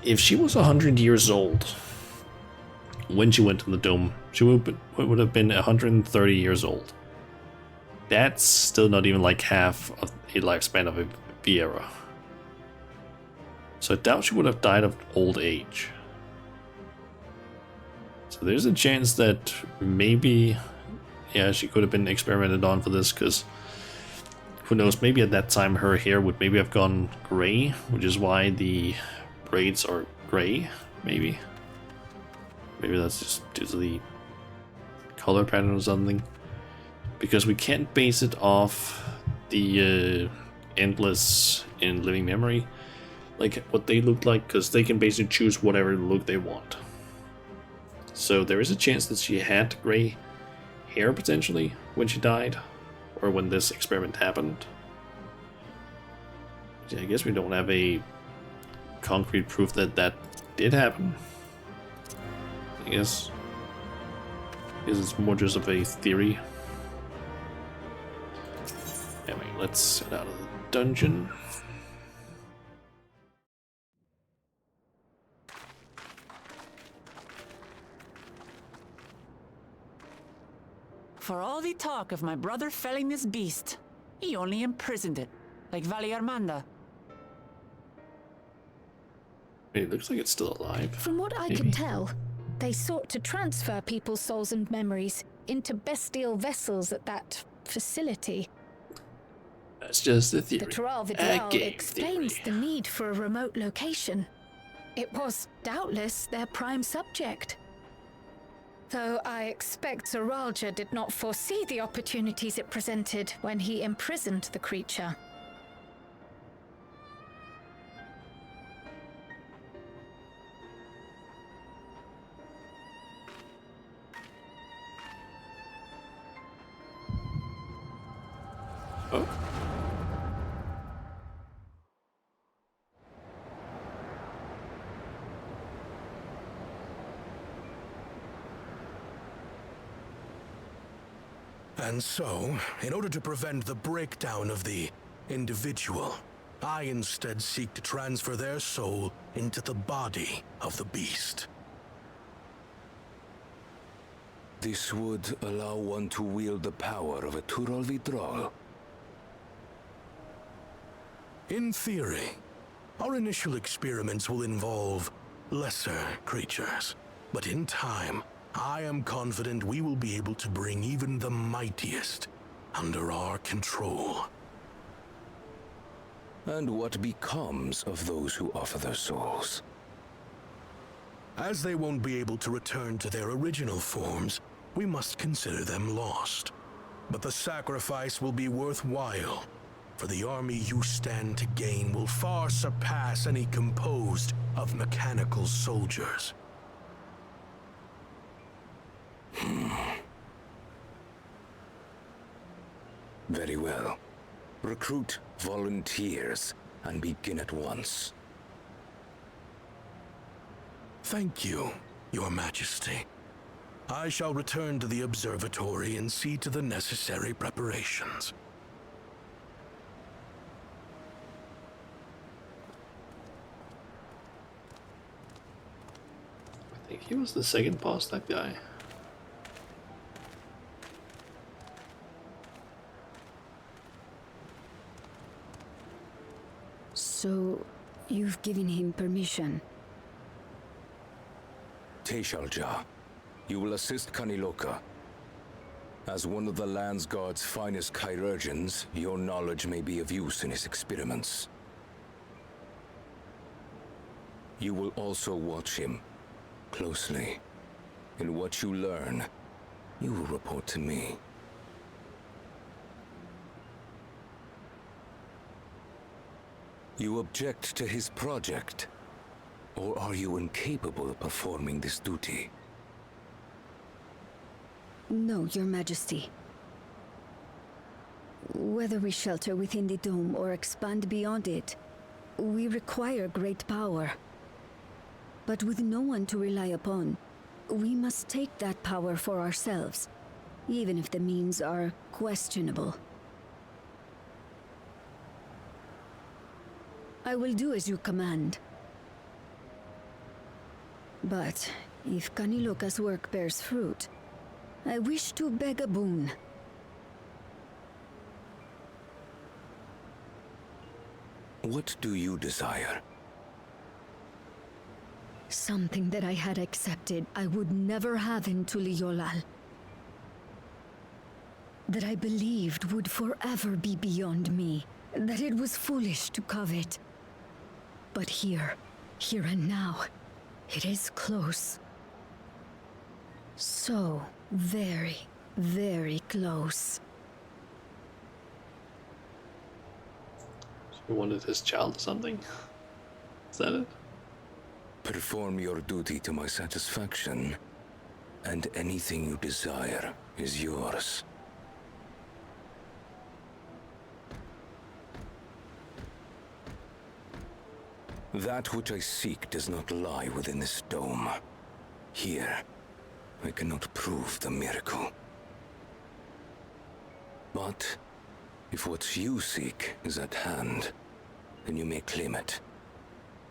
If she was 100 years old when she went to the dome, she would have been 130 years old. That's still not even like half of a lifespan of a Viera. So I doubt she would have died of old age. So there's a chance that maybe, yeah, she could have been experimented on for this, because who knows, maybe at that time her hair would maybe have gone gray, which is why the braids are gray, maybe. Maybe that's just due to the color pattern or something. Because we can't base it off the Endless in Living Memory, like what they look like, because they can basically choose whatever look they want. So there is a chance that she had gray hair potentially when she died, or when this experiment happened. I guess we don't have a concrete proof that that did happen. I guess it's more just of a theory. Anyway, let's get out of the dungeon. For all the talk of my brother felling this beast, he only imprisoned it, like Vali Armanda. It looks like it's still alive. From what I could tell, they sought to transfer people's souls and memories into bestial vessels at that facility. That's just a theory. The Tural A Vidal game explains theory. the need for a remote location. It was doubtless their prime subject. Though I expect Zoralja did not foresee the opportunities it presented when he imprisoned the creature. And so, in order to prevent the breakdown of the individual, I instead seek to transfer their soul into the body of the beast. This would allow one to wield the power of a Turol Vidrol. In theory, our initial experiments will involve lesser creatures. But in time, I am confident we will be able to bring even the mightiest under our control. And what becomes of those who offer their souls? As they won't be able to return to their original forms, we must consider them lost. But the sacrifice will be worthwhile, for the army you stand to gain will far surpass any composed of mechanical soldiers. Very well. Recruit volunteers and begin at once. Thank you, Your Majesty. I shall return to the observatory and see to the necessary preparations. I think he was the second boss, that guy. So, you've given him permission? Teishalja, you will assist Kaniloka. As one of the Land's Guard's finest chirurgeons, your knowledge may be of use in his experiments. You will also watch him closely. In what you learn, you will report to me. You object to his project? Or are you incapable of performing this duty? No, Your Majesty. Whether we shelter within the dome or expand beyond it, we require great power. But with no one to rely upon, we must take that power for ourselves, even if the means are questionable. I will do as you command. But if Kaniloka's work bears fruit, I wish to beg a boon. What do you desire? Something that I had accepted I would never have in Tuliolal. That I believed would forever be beyond me. That it was foolish to covet. But here and now, it is close. So very, very close. He wanted his child or something? Is that it? Perform your duty to my satisfaction, and anything you desire is yours. That which I seek does not lie within this dome. Here, I cannot prove the miracle. But if what you seek is at hand, then you may claim it,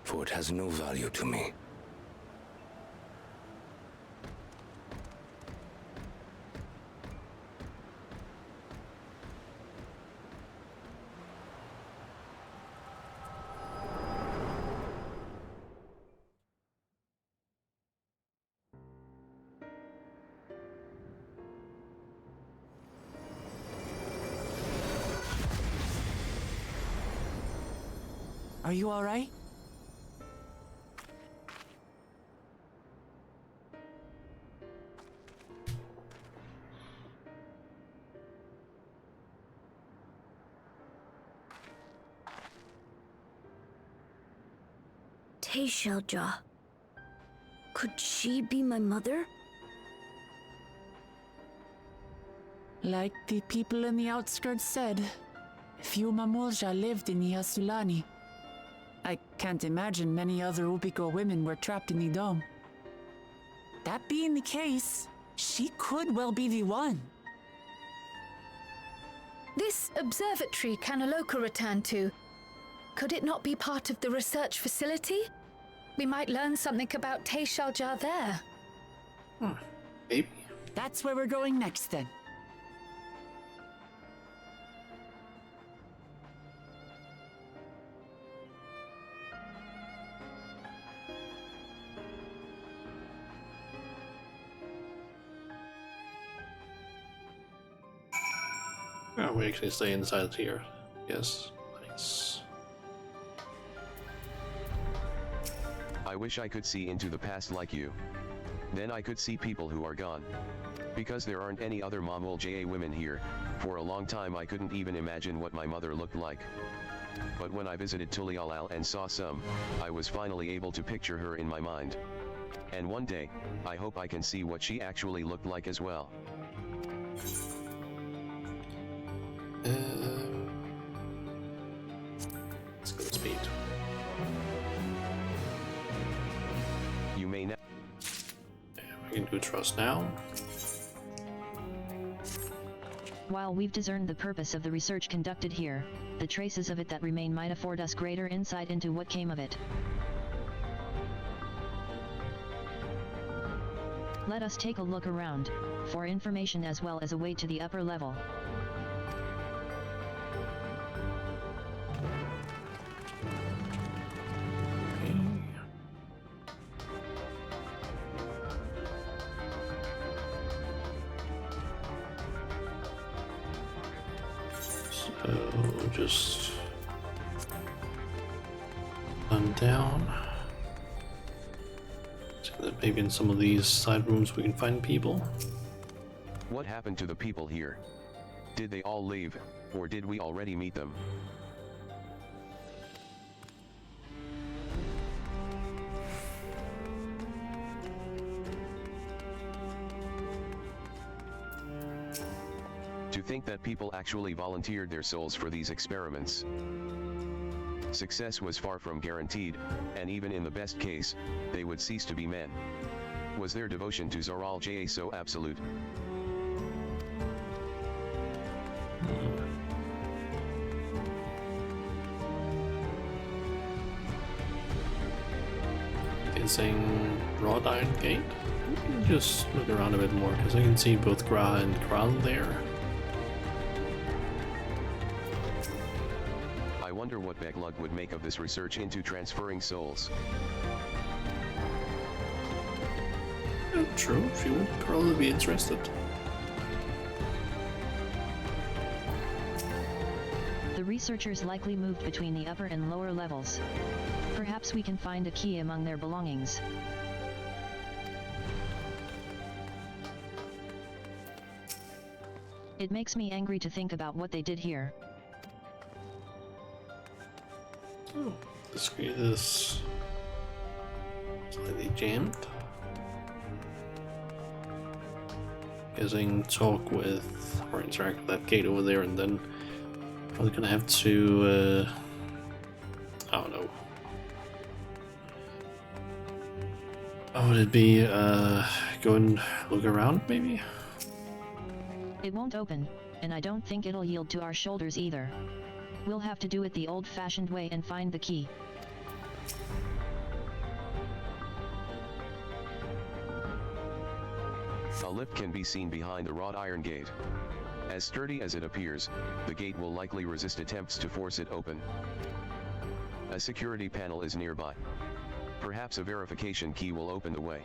for it has no value to me. Are you all right? Teishalja. Could she be my mother? Like the people in the outskirts said, few Mamulja lived in the Yasulani. I can't imagine many other Ubiko women were trapped in the dome. That being the case, she could well be the one. This observatory Kanaloka returned to, could it not be part of the research facility? We might learn something about Teishaljar there. Maybe. That's where we're going next then. Oh, we actually stay inside here. Yes, nice. I wish I could see into the past like you. Then I could see people who are gone. Because there aren't any other Mamul JA women here, for a long time I couldn't even imagine what my mother looked like. But when I visited Tulialal and saw some, I was finally able to picture her in my mind. And one day, I hope I can see what she actually looked like as well. Let's go with speed. You may now. We can do trust now. While we've discerned the purpose of the research conducted here, the traces of it that remain might afford us greater insight into what came of it. Let us take a look around, for information as well as a way to the upper level. So just run down. So that maybe in some of these side rooms we can find people. What happened to the people here? Did they all leave, or did we already meet them? To think that people actually volunteered their souls for these experiments. Success was far from guaranteed, and even in the best case, they would cease to be men. Was their devotion to Zoral Ja so absolute? Facing wrought iron gate? Just look around a bit more, because I can see both Gra and Kral there. I wonder what Beglug would make of this research into transferring souls. True, she would probably be interested. The researchers likely moved between the upper and lower levels. Perhaps we can find a key among their belongings. It makes me angry to think about what they did here. Oh, the screen is slightly jammed. Guessing talk with or interact with that gate over there, and then probably gonna have to I don't know. Oh, would it be go and look around maybe? It won't open, and I don't think it'll yield to our shoulders either. We'll have to do it the old-fashioned way and find the key. A lift can be seen behind the wrought iron gate. As sturdy as it appears, the gate will likely resist attempts to force it open. A security panel is nearby. Perhaps a verification key will open the way.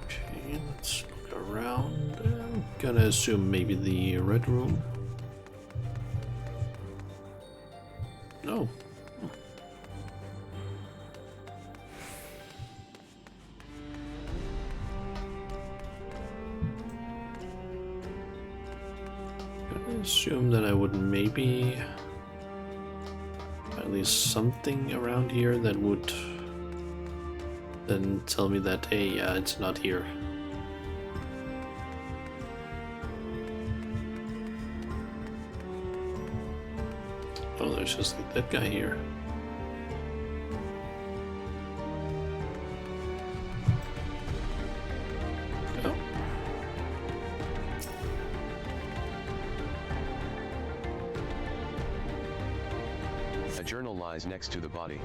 Okay, let's look around. I'm gonna assume maybe the red room. No. Gonna assume that I would maybe at least something around here that would then tell me that, hey, it's not here. Oh, there's just like that guy here. Oh. A journal lies next to the body.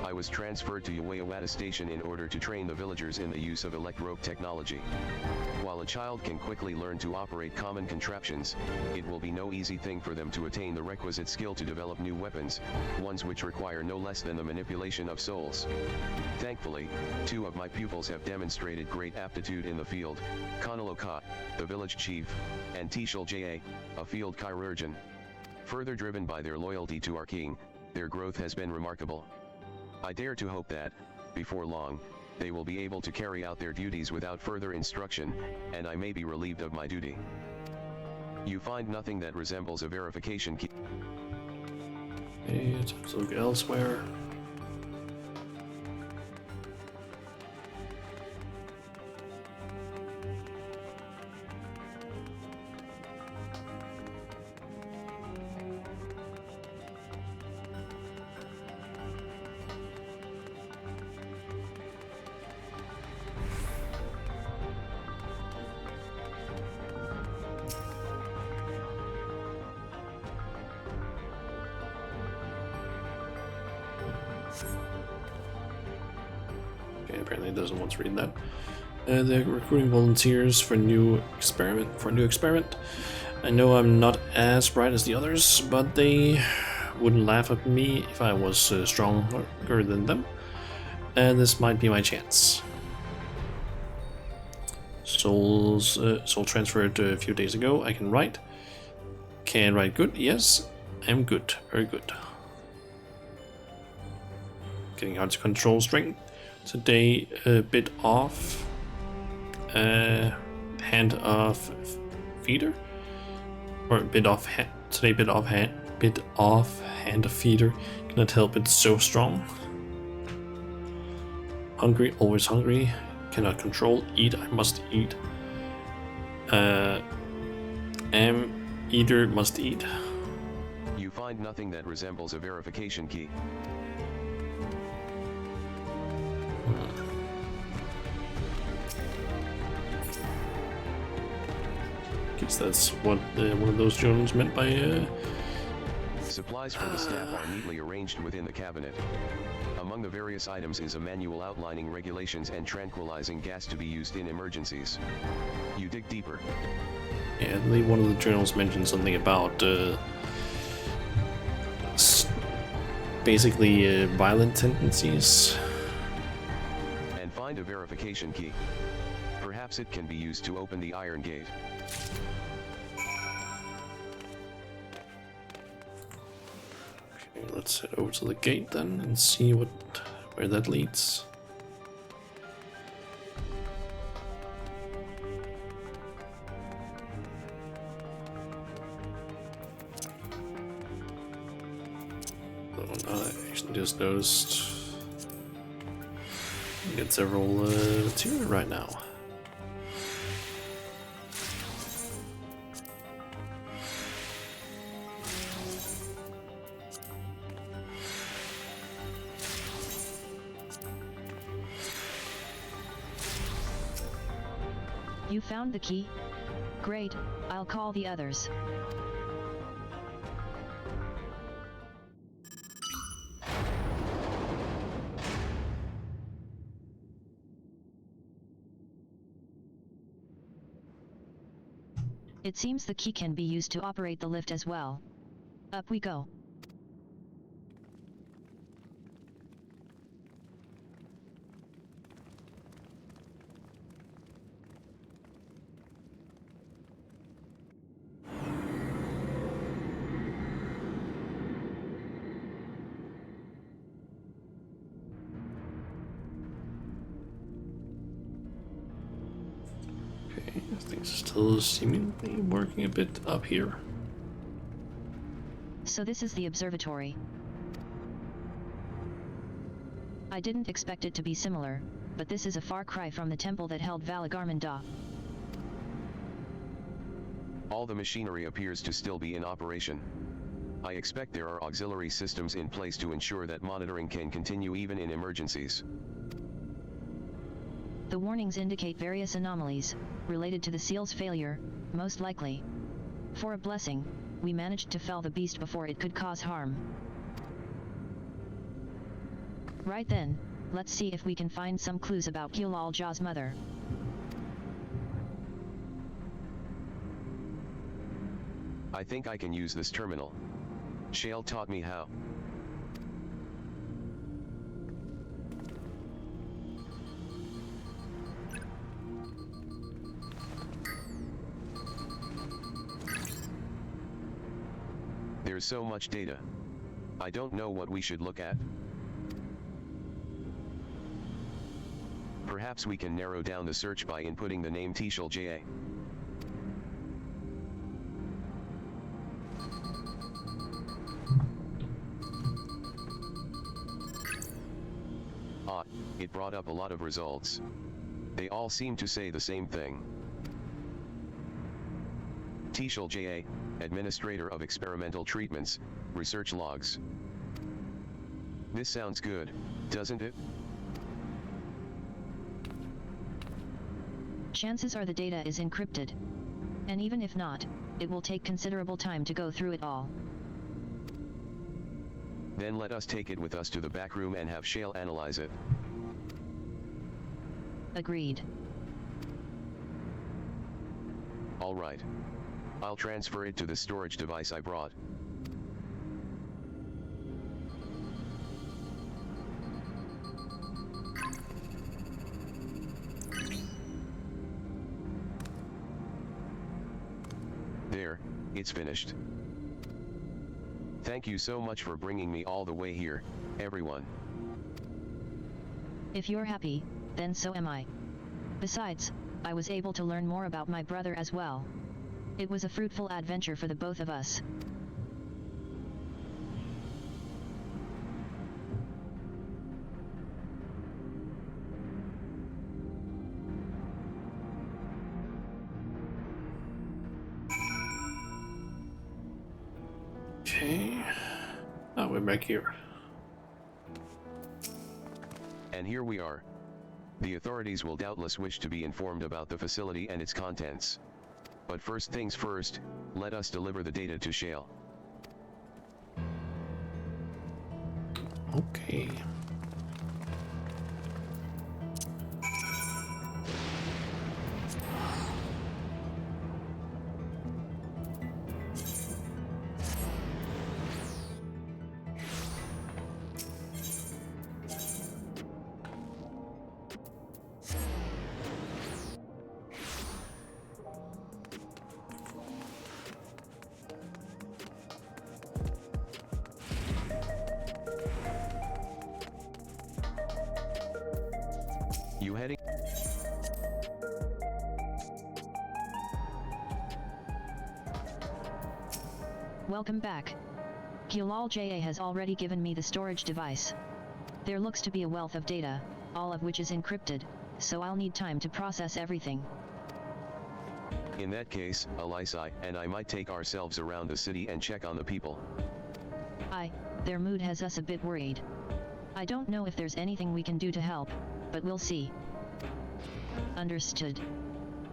I was transferred to Yawayawata Station in order to train the villagers in the use of electro technology. While a child can quickly learn to operate common contraptions, it will be no easy thing for them to attain the requisite skill to develop new weapons, ones which require no less than the manipulation of souls. Thankfully, 2 of my pupils have demonstrated great aptitude in the field, Kanalo Ka, the village chief, and Tishal Ja, a field chirurgeon. Further driven by their loyalty to our king, their growth has been remarkable. I dare to hope that, before long, they will be able to carry out their duties without further instruction, and I may be relieved of my duty. You find nothing that resembles a verification key. Okay, let's look elsewhere. Okay, apparently it doesn't want to read that. They're recruiting volunteers for a new experiment. I know I'm not as bright as the others, but they wouldn't laugh at me if I was stronger than them. And this might be my chance. Soul transferred a few days ago. I can write. Can write good? Yes, I'm good. Very good. Getting hard to control strength. Today a bit off. Hand of feeder, or a bit off. Today bit off hand of feeder. Cannot help it. So strong. Hungry, always hungry. Cannot control. Eat, I must eat. Am eater, must eat. You find nothing that resembles a verification key. Guess that's what one of those journals meant by. Supplies for the staff are neatly arranged within the cabinet. Among the various items is a manual outlining regulations and tranquilizing gas to be used in emergencies. You dig deeper. Yeah, I believe one of the journals mentioned something about basically violent tendencies. And find a verification key. Perhaps it can be used to open the iron gate. Okay, let's head over to the gate then and see where that leads. I actually just noticed I get several material right now. You found the key? Great, I'll call the others. It seems the key can be used to operate the lift as well. Up we go. Things are still seemingly working a bit up here. So this is the observatory. I didn't expect it to be similar, but this is a far cry from the temple that held Valagarmanda. All the machinery appears to still be in operation. I expect there are auxiliary systems in place to ensure that monitoring can continue even in emergencies. The warnings indicate various anomalies, related to the seal's failure, most likely. For a blessing, we managed to fell the beast before it could cause harm. Right then, let's see if we can find some clues about Kyulalja's mother. I think I can use this terminal. Shale taught me how. There's so much data. I don't know what we should look at. Perhaps we can narrow down the search by inputting the name XIV. It brought up a lot of results. They all seem to say the same thing. XIV, Administrator of Experimental Treatments, Research Logs. This sounds good, doesn't it? Chances are the data is encrypted. And even if not, it will take considerable time to go through it all. Then let us take it with us to the back room and have Shale analyze it. Agreed. All right. I'll transfer it to the storage device I brought. There, it's finished. Thank you so much for bringing me all the way here, everyone. If you're happy, then so am I. Besides, I was able to learn more about my brother as well. It was a fruitful adventure for the both of us. Okay. Now we're back here. And here we are. The authorities will doubtless wish to be informed about the facility and its contents. But first things first, let us deliver the data to Shale. Okay. You heading? Welcome back. Kyulalja has already given me the storage device. There looks to be a wealth of data, all of which is encrypted, so I'll need time to process everything. In that case, Alisai and I might take ourselves around the city and check on the people. Their mood has us a bit worried. I don't know if there's anything we can do to help, but we'll see. Understood.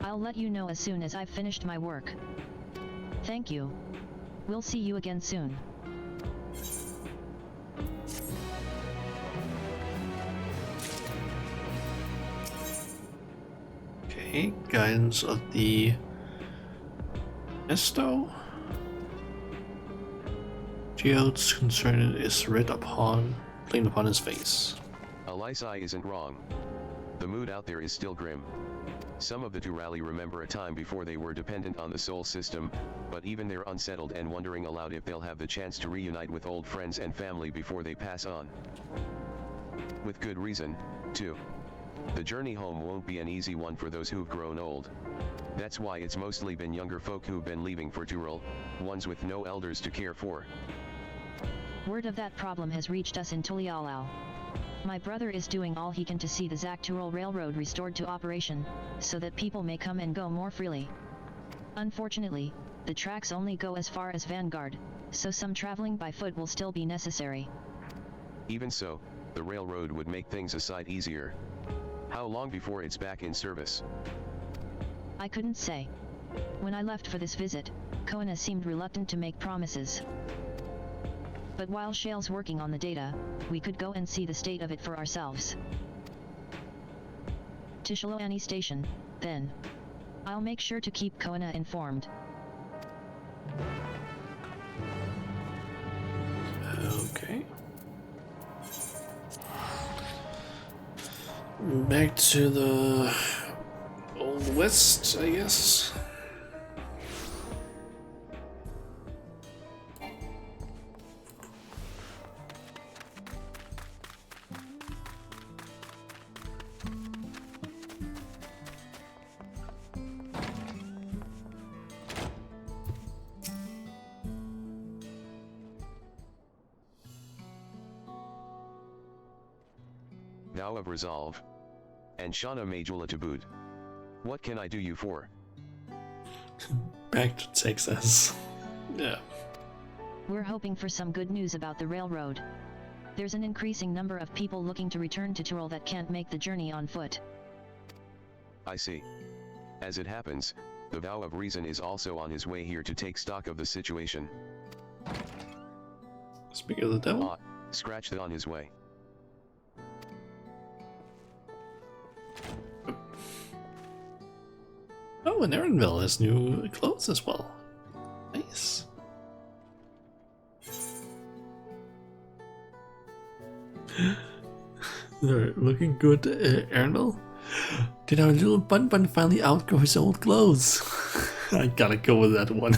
I'll let you know as soon as I've finished my work. Thank you. We'll see you again soon. Okay, guidance of the Esto. Geode's concern is writ upon, plain upon his face. Alisai isn't wrong. The mood out there is still grim. Some of the Turali remember a time before they were dependent on the Sol system, but even they're unsettled and wondering aloud if they'll have the chance to reunite with old friends and family before they pass on. With good reason, too. The journey home won't be an easy one for those who've grown old. That's why it's mostly been younger folk who've been leaving for Tural, ones with no elders to care for. Word of that problem has reached us in Tulialau. My brother is doing all he can to see the Zaktural Railroad restored to operation, so that people may come and go more freely. Unfortunately, the tracks only go as far as Vanguard, so some traveling by foot will still be necessary. Even so, the railroad would make things a sight easier. How long before it's back in service? I couldn't say. When I left for this visit, Koana seemed reluctant to make promises. But while Shale's working on the data, we could go and see the state of it for ourselves. To Shiloani Station, then. I'll make sure to keep Koana informed. Okay. Back to the Old West, I guess. Vow of Resolve. And Shauna Majula to boot. What can I do you for? Back to Texas. Yeah. We're hoping for some good news about the railroad. There's an increasing number of people looking to return to Tyrol that can't make the journey on foot. I see. As it happens, the Vow of Reason is also on his way here to take stock of the situation. Speaking of the devil. Scratch that on his way. Oh, and Erinville has new clothes as well. Nice. They're looking good, Erinville. Did our little Bun Bun finally outgrow his old clothes? I gotta go with that one.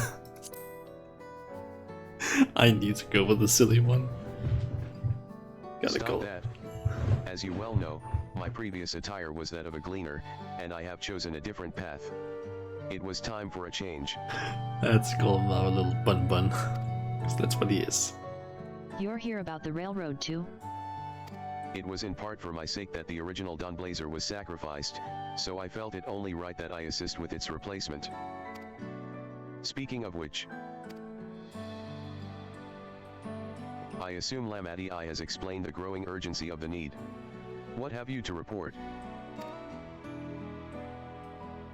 I need to go with the silly one. Gotta Stop go. that. As you well know, my previous attire was that of a gleaner, and I have chosen a different path. It was time for a change. Let's call him our little Bun Bun. 'Cause that's what he is. You're here about the railroad too? It was in part for my sake that the original Dawn Blazer was sacrificed, so I felt it only right that I assist with its replacement. Speaking of which, I assume Lamati I has explained the growing urgency of the need. What have you to report?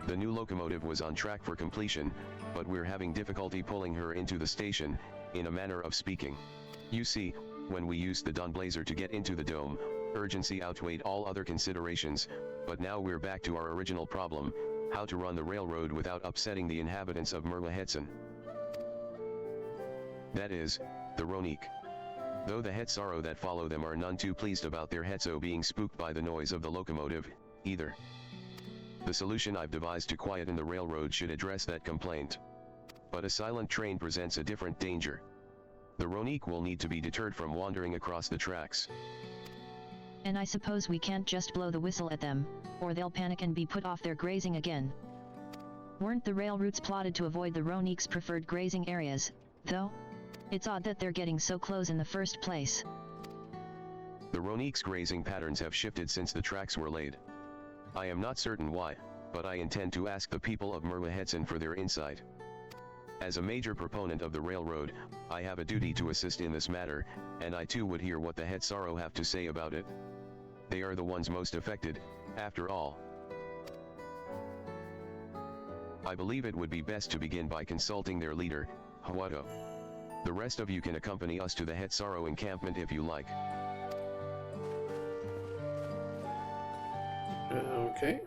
The new locomotive was on track for completion, but we're having difficulty pulling her into the station, in a manner of speaking. You see, when we used the Dawn Blazer to get into the dome, urgency outweighed all other considerations, but now we're back to our original problem, how to run the railroad without upsetting the inhabitants of Merlahetson. That is, the Ronique. Though the Hetsaro that follow them are none too pleased about their Hetso being spooked by the noise of the locomotive, either. The solution I've devised to quieten the railroad should address that complaint. But a silent train presents a different danger. The Ronique will need to be deterred from wandering across the tracks. And I suppose we can't just blow the whistle at them, or they'll panic and be put off their grazing again. Weren't the rail routes plotted to avoid the Ronique's preferred grazing areas, though? It's odd that they're getting so close in the first place. The Ronique's grazing patterns have shifted since the tracks were laid. I am not certain why, but I intend to ask the people of Merlahetson for their insight. As a major proponent of the railroad, I have a duty to assist in this matter, and I too would hear what the Hetsaro have to say about it. They are the ones most affected, after all. I believe it would be best to begin by consulting their leader, Hawato. The rest of you can accompany us to the Hetsaro encampment if you like. Okay.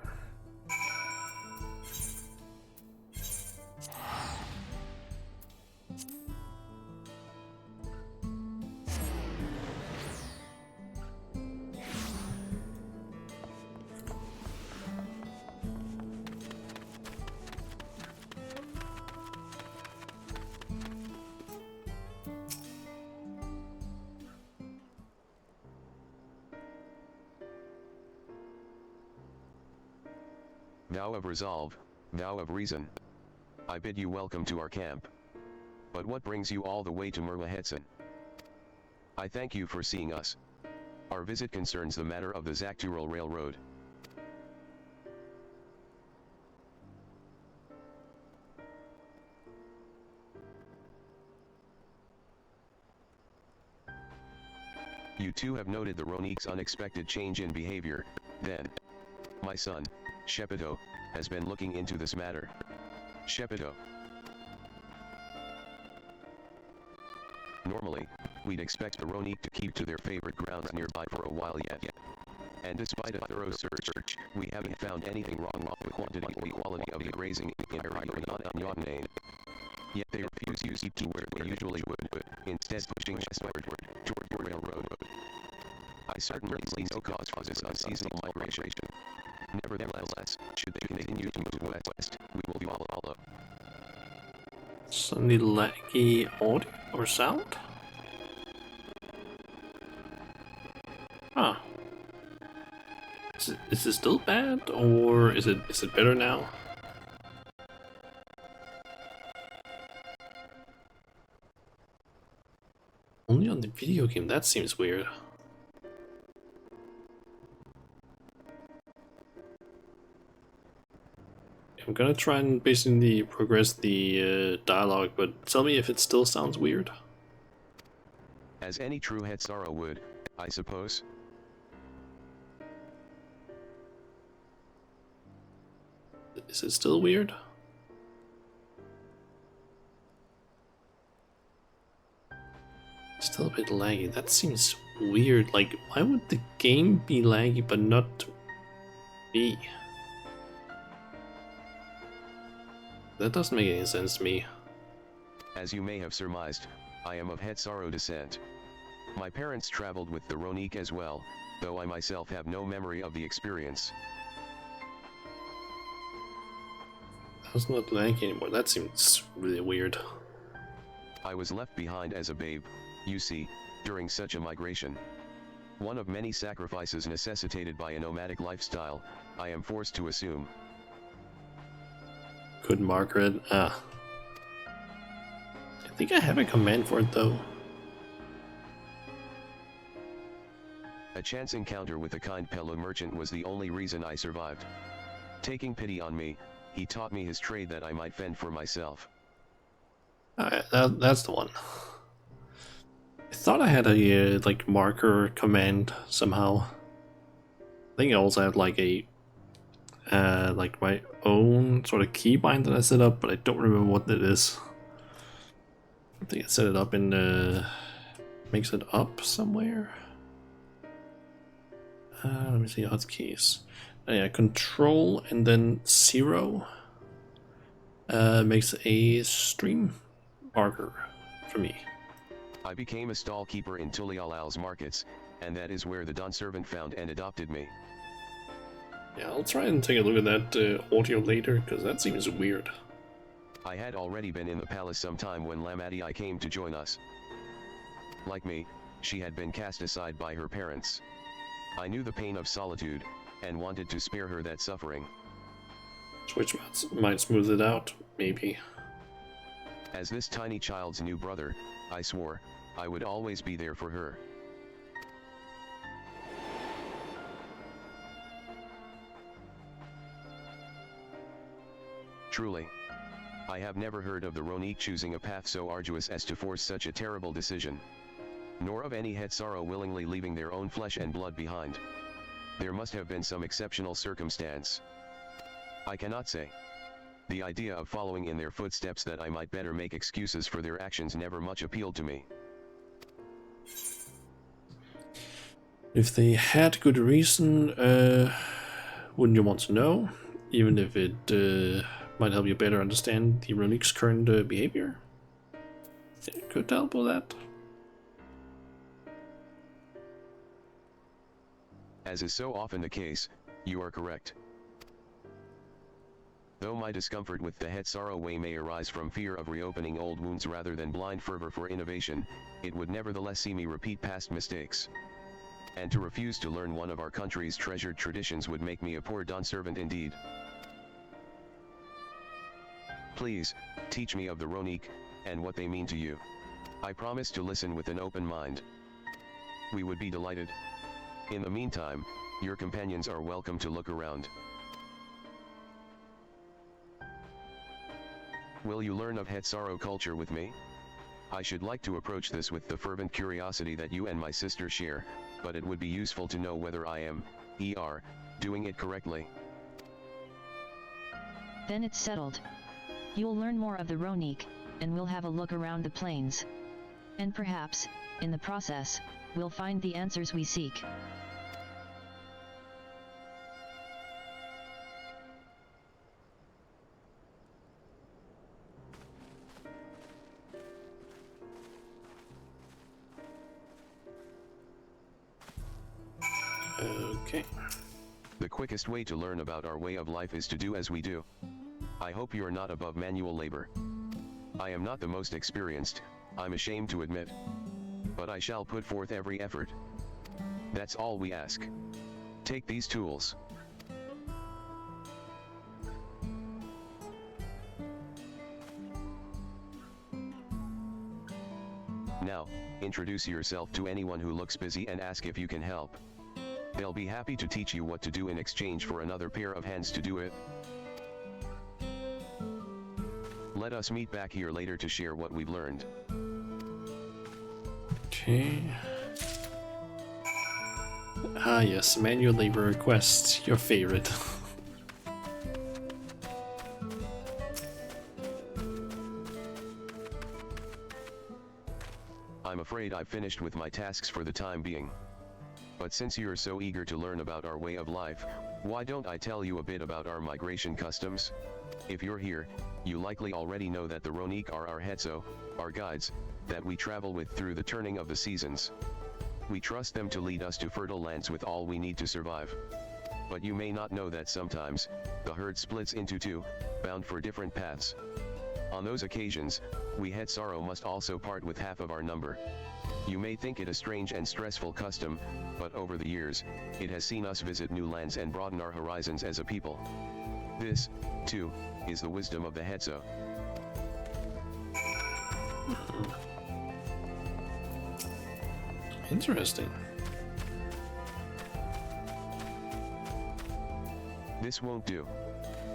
Vow of Resolve, Vow of Reason. I bid you welcome to our camp. But what brings you all the way to Merlahetson? I thank you for seeing us. Our visit concerns the matter of the Zakturul Railroad. You too have noted the Ronique's unexpected change in behavior, then. My son, Shepito, has been looking into this matter. Shepito. Normally, we'd expect the Ronique to keep to their favorite grounds nearby for a while yet. And despite a thorough search, we haven't found anything wrong with the quantity or quality of the grazing in Area. Yet they refuse to keep to where they usually would, instead pushing westward toward the railroad. I certainly see no cause for this unseasonal migration. Nevertheless, should they continue to move west, we will follow. Suddenly laggy audio or sound? Huh. Is it still bad, or is it better now? Only on the video game, that seems weird. I'm gonna try and basically progress the dialogue, but tell me if it still sounds weird. As any true Hetsaro would, I suppose. Is it still weird? Still a bit laggy. That seems weird. Like, why would the game be laggy but not me? That doesn't make any sense to me. As you may have surmised, I am of Hetsaro descent. My parents traveled with the Ronique as well, though I myself have no memory of the experience. That's not laggy anymore. That seems really weird. I was left behind as a babe, you see, during such a migration. One of many sacrifices necessitated by a nomadic lifestyle, I am forced to assume. Good Margaret. I think I have a command for it though. A chance encounter with a kind Pelu merchant was the only reason I survived. Taking pity on me, he taught me his trade that I might fend for myself. That's the one. I thought I had a like marker command somehow. I think I also had like a like my own sort of keybind that I set up, but I don't remember what it is. I think I set it up in makes it up somewhere. Let me see hotkeys. Yeah, control and then 0 makes a stream marker for me. I became a stall keeper in Tulialal's markets, and that is where the Don servant found and adopted me. Yeah, I'll try and take a look at that audio later, because that seems weird. I had already been in the palace some time when Lamadii came to join us. Like me, she had been cast aside by her parents. I knew the pain of solitude, and wanted to spare her that suffering. Which might smooth it out, maybe. As this tiny child's new brother, I swore, I would always be there for her. Truly. I have never heard of the Ronique choosing a path so arduous as to force such a terrible decision. Nor of any Hetsaro willingly leaving their own flesh and blood behind. There must have been some exceptional circumstance. I cannot say. The idea of following in their footsteps that I might better make excuses for their actions never much appealed to me. If they had good reason, wouldn't you want to know? Even if it might help you better understand the Ronique's current behavior? It could help with that. As is so often the case, you are correct. Though my discomfort with the Hetsaro way may arise from fear of reopening old wounds rather than blind fervor for innovation, it would nevertheless see me repeat past mistakes. And to refuse to learn one of our country's treasured traditions would make me a poor Don servant indeed. Please, teach me of the Ronique, and what they mean to you. I promise to listen with an open mind. We would be delighted. In the meantime, your companions are welcome to look around. Will you learn of Hetsaro culture with me? I should like to approach this with the fervent curiosity that you and my sister share, but it would be useful to know whether I am, doing it correctly. Then it's settled. You'll learn more of the Ronique, and we'll have a look around the plains. And perhaps, in the process, we'll find the answers we seek. Okay. The quickest way to learn about our way of life is to do as we do. I hope you're not above manual labor. I am not the most experienced, I'm ashamed to admit. But I shall put forth every effort. That's all we ask. Take these tools. Now, introduce yourself to anyone who looks busy and ask if you can help. They'll be happy to teach you what to do in exchange for another pair of hands to do it. Let us meet back here later to share what we've learned. Okay. Ah yes, manual labor request, your favorite. I'm afraid I've finished with my tasks for the time being. But since you're so eager to learn about our way of life, why don't I tell you a bit about our migration customs? If you're here, you likely already know that the Ronique are our Hetzo, our guides, that we travel with through the turning of the seasons. We trust them to lead us to fertile lands with all we need to survive. But you may not know that sometimes, the herd splits into two, bound for different paths. On those occasions, we Hetsaro must also part with half of our number. You may think it a strange and stressful custom, but over the years, it has seen us visit new lands and broaden our horizons as a people. This, too, is the wisdom of the Hetzo. Interesting. This won't do.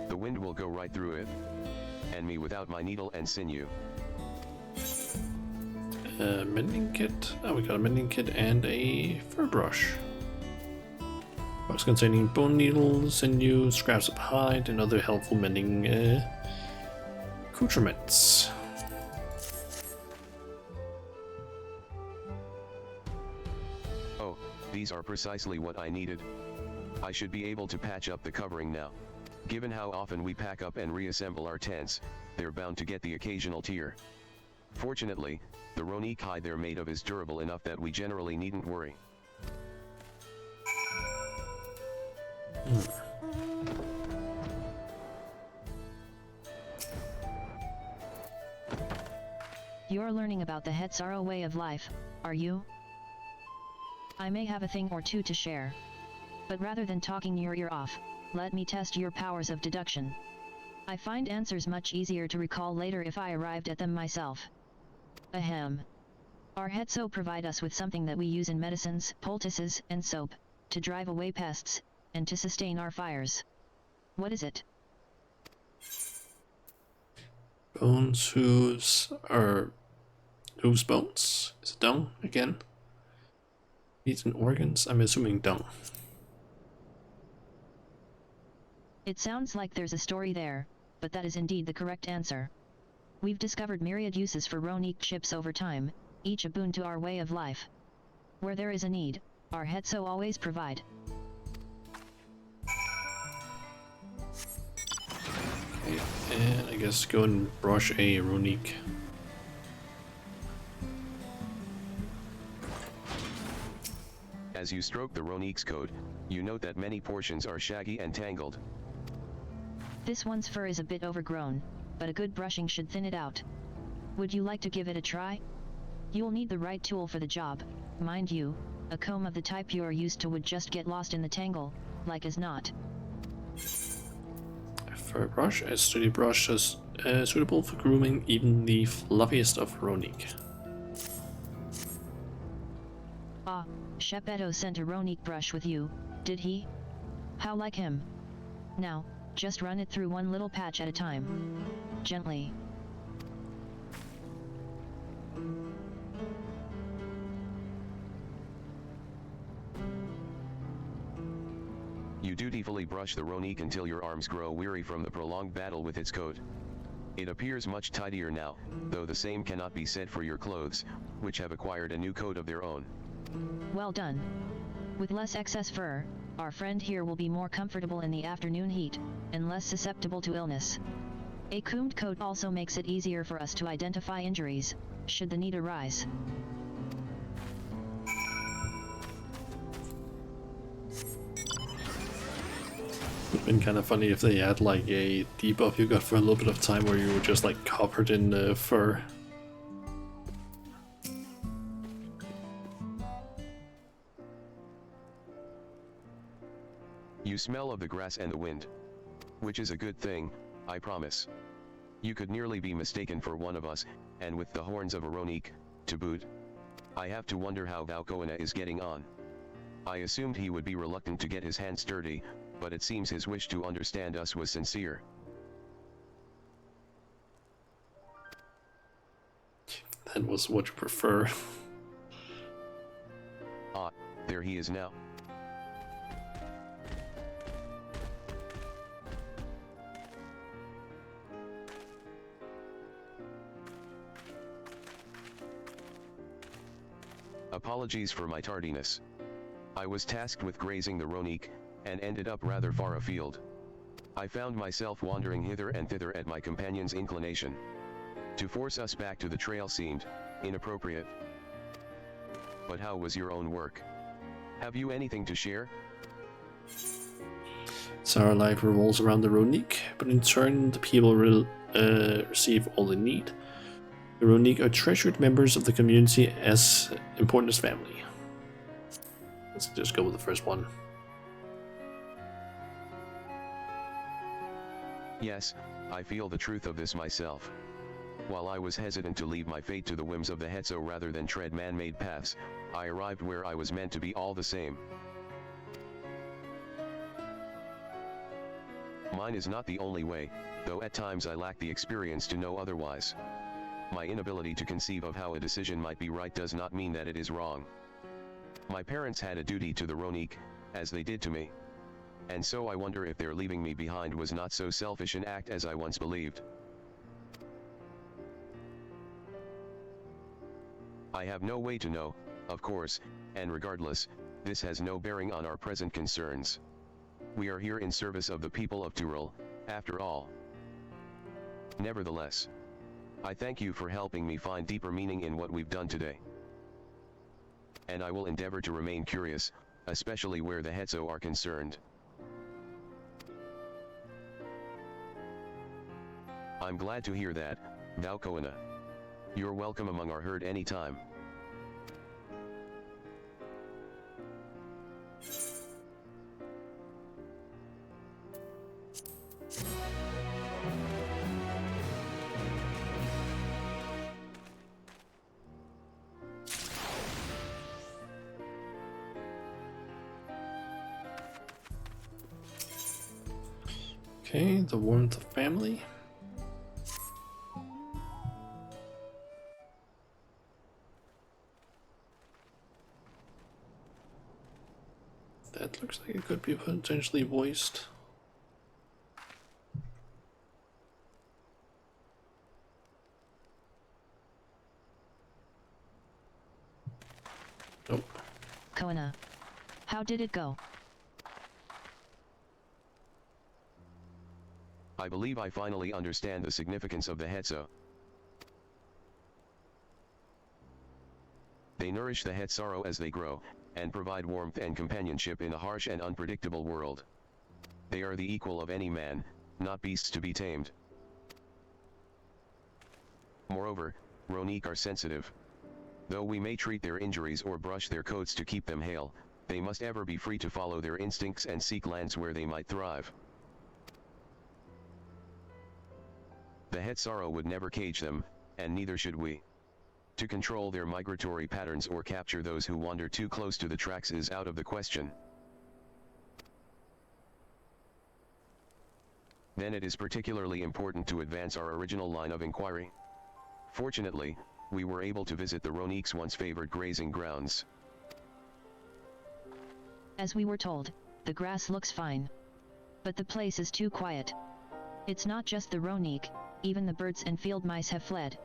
The wind will go right through it. And me without my needle and sinew. Mending kit. Oh, we got a mending kit and a fur brush. Box containing bone needles, sinew, scraps of hide, and other helpful mending accoutrements. Oh, these are precisely what I needed. I should be able to patch up the covering now. Given how often we pack up and reassemble our tents, they're bound to get the occasional tear. Fortunately, the Ronique hide they're made of is durable enough that we generally needn't worry. You're learning about the Hetsaro way of life, are you? I may have a thing or two to share. But rather than talking your ear off, let me test your powers of deduction. I find answers much easier to recall later if I arrived at them myself. Ahem. Our Hetzo provide us with something that we use in medicines, poultices, and soap, to drive away pests, and to sustain our fires. What is it? Bones, hooves, or hooves, bones? Is it dung again? Meat and organs? I'm assuming dung. It sounds like there's a story there, but that is indeed the correct answer. We've discovered myriad uses for Ronique chips over time, each a boon to our way of life. Where there is a need, our Hetzo always provide. Okay, and I guess go and brush a Ronique. As you stroke the Ronique's coat, you note that many portions are shaggy and tangled. This one's fur is a bit overgrown, but a good brushing should thin it out. Would you like to give it a try? You'll need the right tool for the job, mind you. A comb of the type you're used to would just get lost in the tangle, like as not. A fur brush, a sturdy brush is suitable for grooming even the fluffiest of Ronique. Ah, Shepeto sent a Ronique brush with you, did he? How like him? Now, just run it through one little patch at a time. Gently. You dutifully brush the Ronique until your arms grow weary from the prolonged battle with its coat. It appears much tidier now, though the same cannot be said for your clothes, which have acquired a new coat of their own. Well done. With less excess fur, our friend here will be more comfortable in the afternoon heat, and less susceptible to illness. A combed coat also makes it easier for us to identify injuries, should the need arise. Would have been kind of funny if they had like a debuff you got for a little bit of time where you were just like covered in fur. You smell of the grass and the wind. Which is a good thing, I promise. You could nearly be mistaken for one of us, and with the horns of a Ronique, to boot. I have to wonder how Valkoina is getting on. I assumed he would be reluctant to get his hands dirty, but it seems his wish to understand us was sincere. That was what you prefer. Ah, there he is now. Apologies for my tardiness. I was tasked with grazing the Ronique, and ended up rather far afield. I found myself wandering hither and thither at my companion's inclination. To force us back to the trail seemed inappropriate. But how was your own work? Have you anything to share? So our life revolves around the Ronique, but in turn the people receive all they need. The Ronique are treasured members of the community as important as family. Let's just go with the first one. Yes, I feel the truth of this myself. While I was hesitant to leave my fate to the whims of the Hetzo rather than tread man-made paths, I arrived where I was meant to be all the same. Mine is not the only way, though at times I lack the experience to know otherwise. My inability to conceive of how a decision might be right does not mean that it is wrong. My parents had a duty to the Ronique, as they did to me. And so I wonder if their leaving me behind was not so selfish an act as I once believed. I have no way to know, of course, and regardless, this has no bearing on our present concerns. We are here in service of the people of Tyrol, after all. Nevertheless, I thank you for helping me find deeper meaning in what we've done today. And I will endeavor to remain curious, especially where the Hetzo are concerned. I'm glad to hear that, Valkoina. You're welcome among our herd anytime. Okay, the warmth of family. That looks like it could be potentially voiced. Nope. Koina. How did it go? I believe I finally understand the significance of the Hetzo. They nourish the Hetzaro as they grow, and provide warmth and companionship in a harsh and unpredictable world. They are the equal of any man, not beasts to be tamed. Moreover, Ronique are sensitive. Though we may treat their injuries or brush their coats to keep them hale, they must ever be free to follow their instincts and seek lands where they might thrive. The Hetzaro would never cage them, and neither should we. To control their migratory patterns or capture those who wander too close to the tracks is out of the question. Then it is particularly important to advance our original line of inquiry. Fortunately, we were able to visit the Ronique's once favored grazing grounds. As we were told, the grass looks fine. But the place is too quiet. It's not just the Ronique, even the birds and field mice have fled.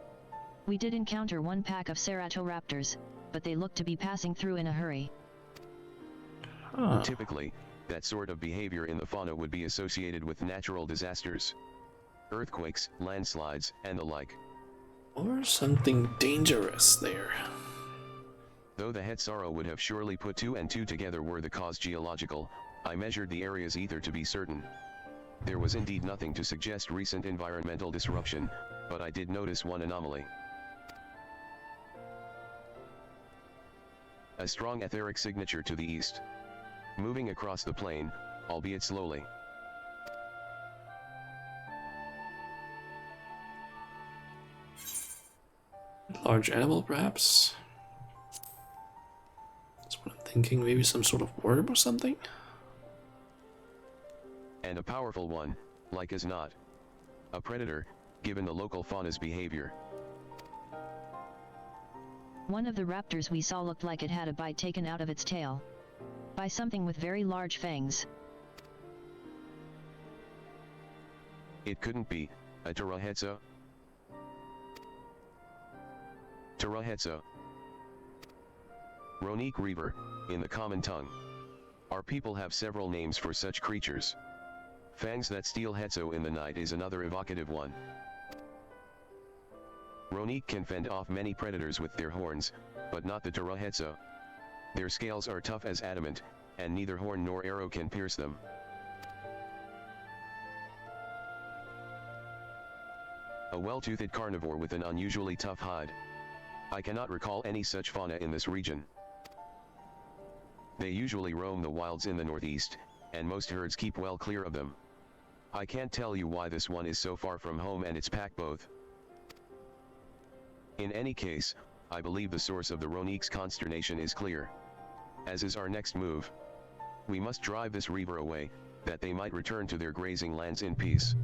We did encounter one pack of Ceratoraptors, but they looked to be passing through in a hurry. Typically, that sort of behavior in the fauna would be associated with natural disasters. Earthquakes, landslides, and the like. Or something dangerous there. Though the Hetsaro would have surely put 2 and 2 together were the cause geological, I measured the area's ether to be certain. There was indeed nothing to suggest recent environmental disruption, but I did notice one anomaly. A strong etheric signature to the east. Moving across the plain, albeit slowly. Large animal, perhaps? That's what I'm thinking. Maybe some sort of worm or something? And a powerful one, like as not. A predator, given the local fauna's behavior. One of the raptors we saw looked like it had a bite taken out of its tail. By something with very large fangs. It couldn't be a Tarahetsa. Tarahetsa. Ronique Reaver, in the common tongue. Our people have several names for such creatures. Fangs that steal Hetzo in the night is another evocative one. Ronique can fend off many predators with their horns, but not the Tarahetsa. Their scales are tough as adamant, and neither horn nor arrow can pierce them. A well-toothed carnivore with an unusually tough hide. I cannot recall any such fauna in this region. They usually roam the wilds in the northeast, and most herds keep well clear of them. I can't tell you why this one is so far from home and its pack both. In any case, I believe the source of the Ronique's consternation is clear. As is our next move. We must drive this reaver away, that they might return to their grazing lands in peace.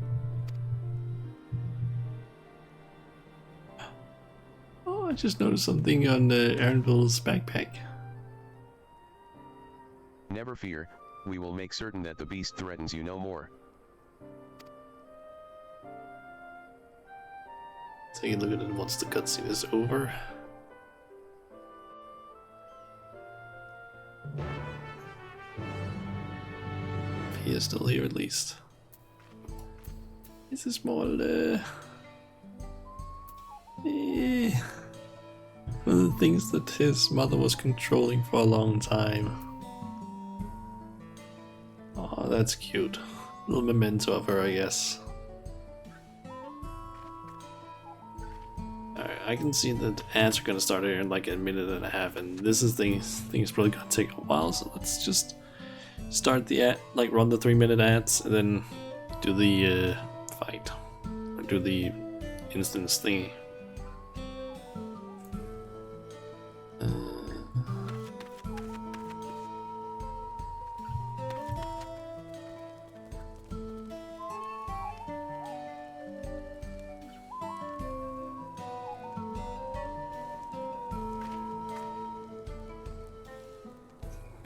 Oh, I just noticed something on Aaronville's backpack. Never fear, we will make certain that the beast threatens you no more. Take a look at it once the cutscene is over. He is still here at least. It's a small one of the things that his mother was controlling for a long time. Oh, that's cute. Little memento of her, I guess. Alright, I can see that ads are gonna start here in like a minute and a half, and this is thing is probably gonna take a while, so let's just start the ad, like run the 3-minute ads, and then do the fight. Or do the instance thingy.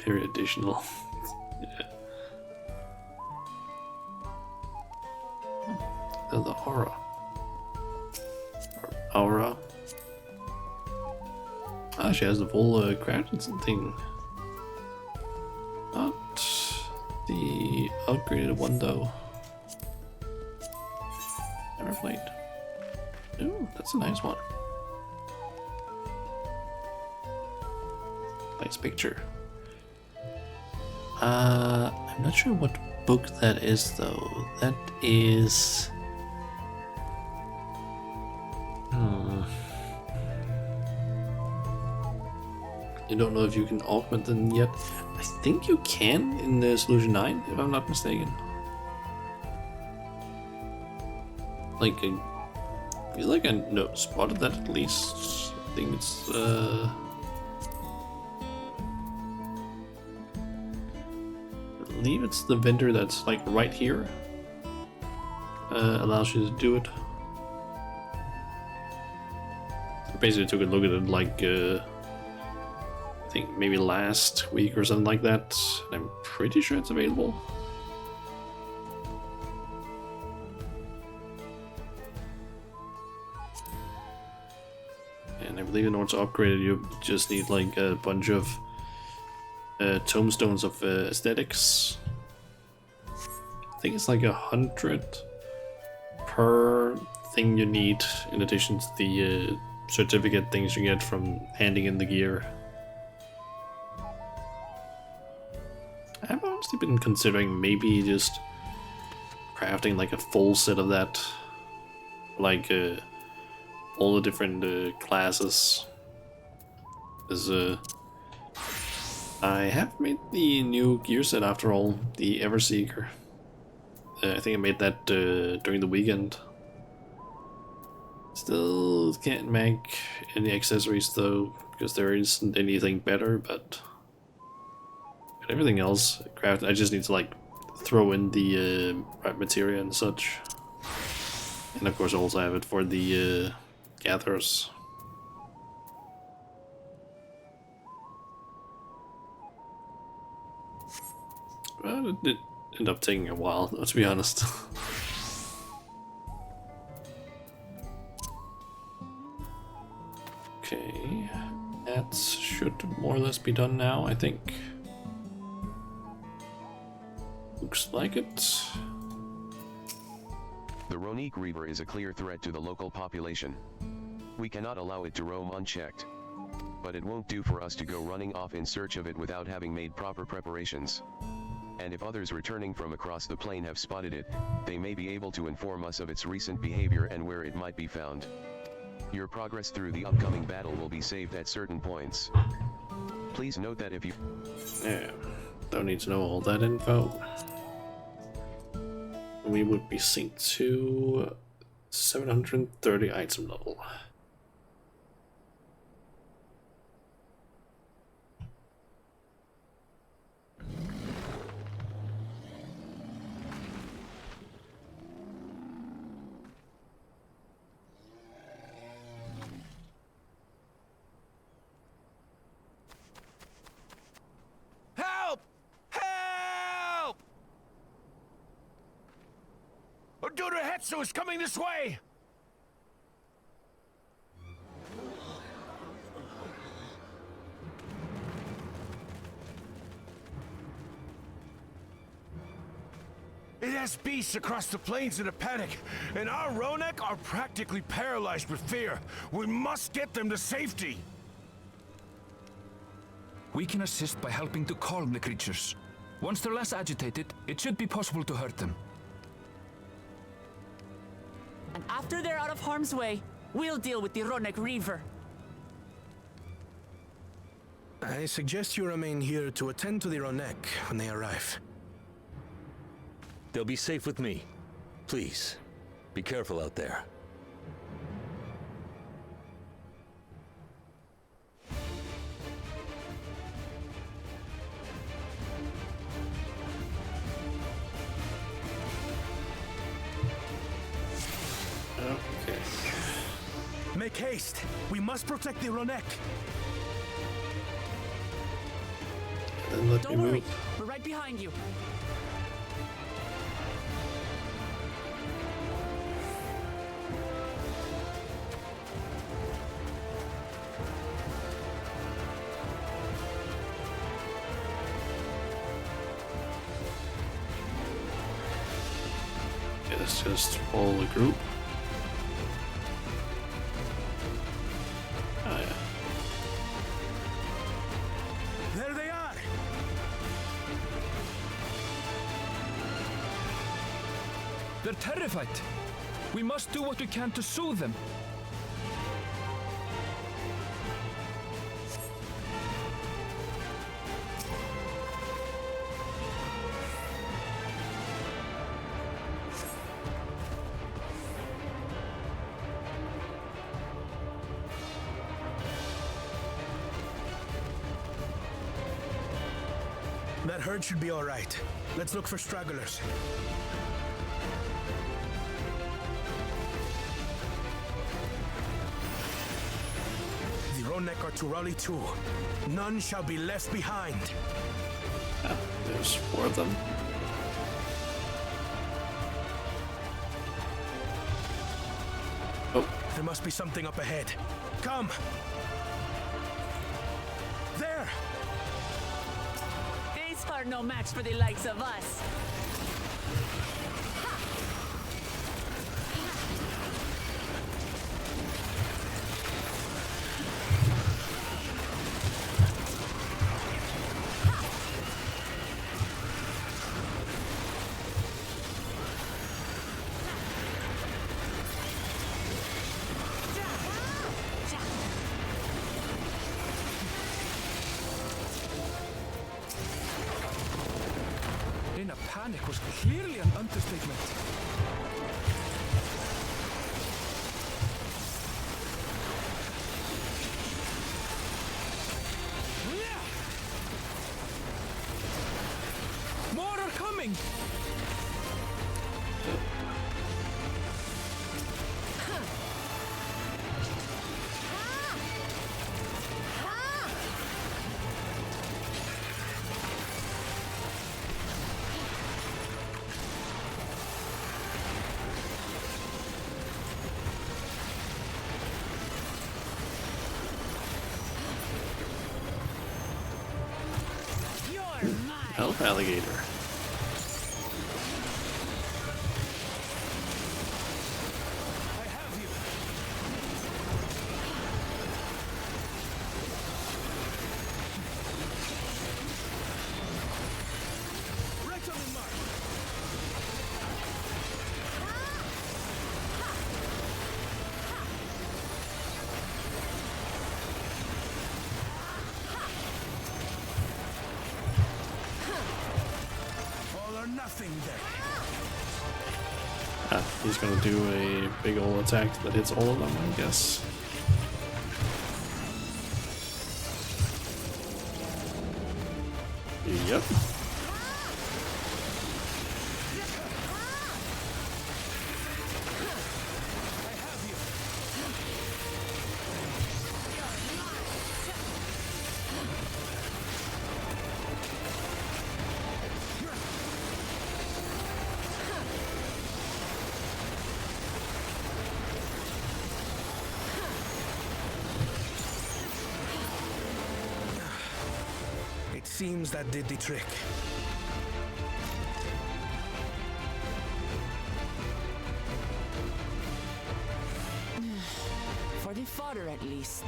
Very additional. Yeah. Oh, the aura. Or aura. Ah, she has the full Crampton thing. Not the upgraded one though. Never played. Ooh, that's a nice one. Nice picture. I'm not sure what book that is though. That is... I don't know if you can augment them yet. I think you can in the Solution 9, if I'm not mistaken. Like, I feel like I spotted that at least. I think it's, I believe it's the vendor that's like right here. Allows you to do it. I'm basically took a look at it like I think maybe last week or something like that, and I'm pretty sure it's available. And I believe in order to upgrade it, you just need like a bunch of tomestones of aesthetics. I think it's like 100 per thing you need, in addition to the certificate things you get from handing in the gear. I've honestly been considering maybe just crafting like a full set of that, like all the different classes. As I have made the new gear set after all, the Everseeker. I think I made that during the weekend. Still can't make any accessories though, because there isn't anything better, but everything else craft, I just need to like throw in the right materia and such. And of course I also have it for the gatherers. Well, it did end up taking a while, to be honest. Okay, that should more or less be done now, I think. Looks like it. The Ronique Reaver is a clear threat to the local population. We cannot allow it to roam unchecked. But it won't do for us to go running off in search of it without having made proper preparations. And if others returning from across the plain have spotted it, they may be able to inform us of its recent behavior and where it might be found. Your progress through the upcoming battle will be saved at certain points. Please note that if you... Yeah, don't need to know all that info. We would be synced to 730 item level. Hetsu is coming this way! It has beasts across the plains in a panic, and our Ronek are practically paralyzed with fear. We must get them to safety! We can assist by helping to calm the creatures. Once they're less agitated, it should be possible to hurt them. And after they're out of harm's way, we'll deal with the Ronique Reaver. I suggest you remain here to attend to the Ronek when they arrive. They'll be safe with me. Please, be careful out there. Okay. Make haste! We must protect the Ronek! Then let Don't me worry, move. we're right behind you. Okay, let's just follow the group. Oh yeah. There they are! They're terrified. We must do what we can to soothe them. That herd should be all right. Let's look for stragglers. Ronek are to rally too. None shall be left behind. Ah, there's 4 of them. Oh. There must be something up ahead. Come! There! These are no match for the likes of us. In a panic was clearly an understatement. More are coming! Elf alligator. I have you! Right on the mark! All or nothing then. Ah, he's gonna do a big ol' attack that hits all of them, I guess. Yep. It seems that did the trick. For the fodder, at least.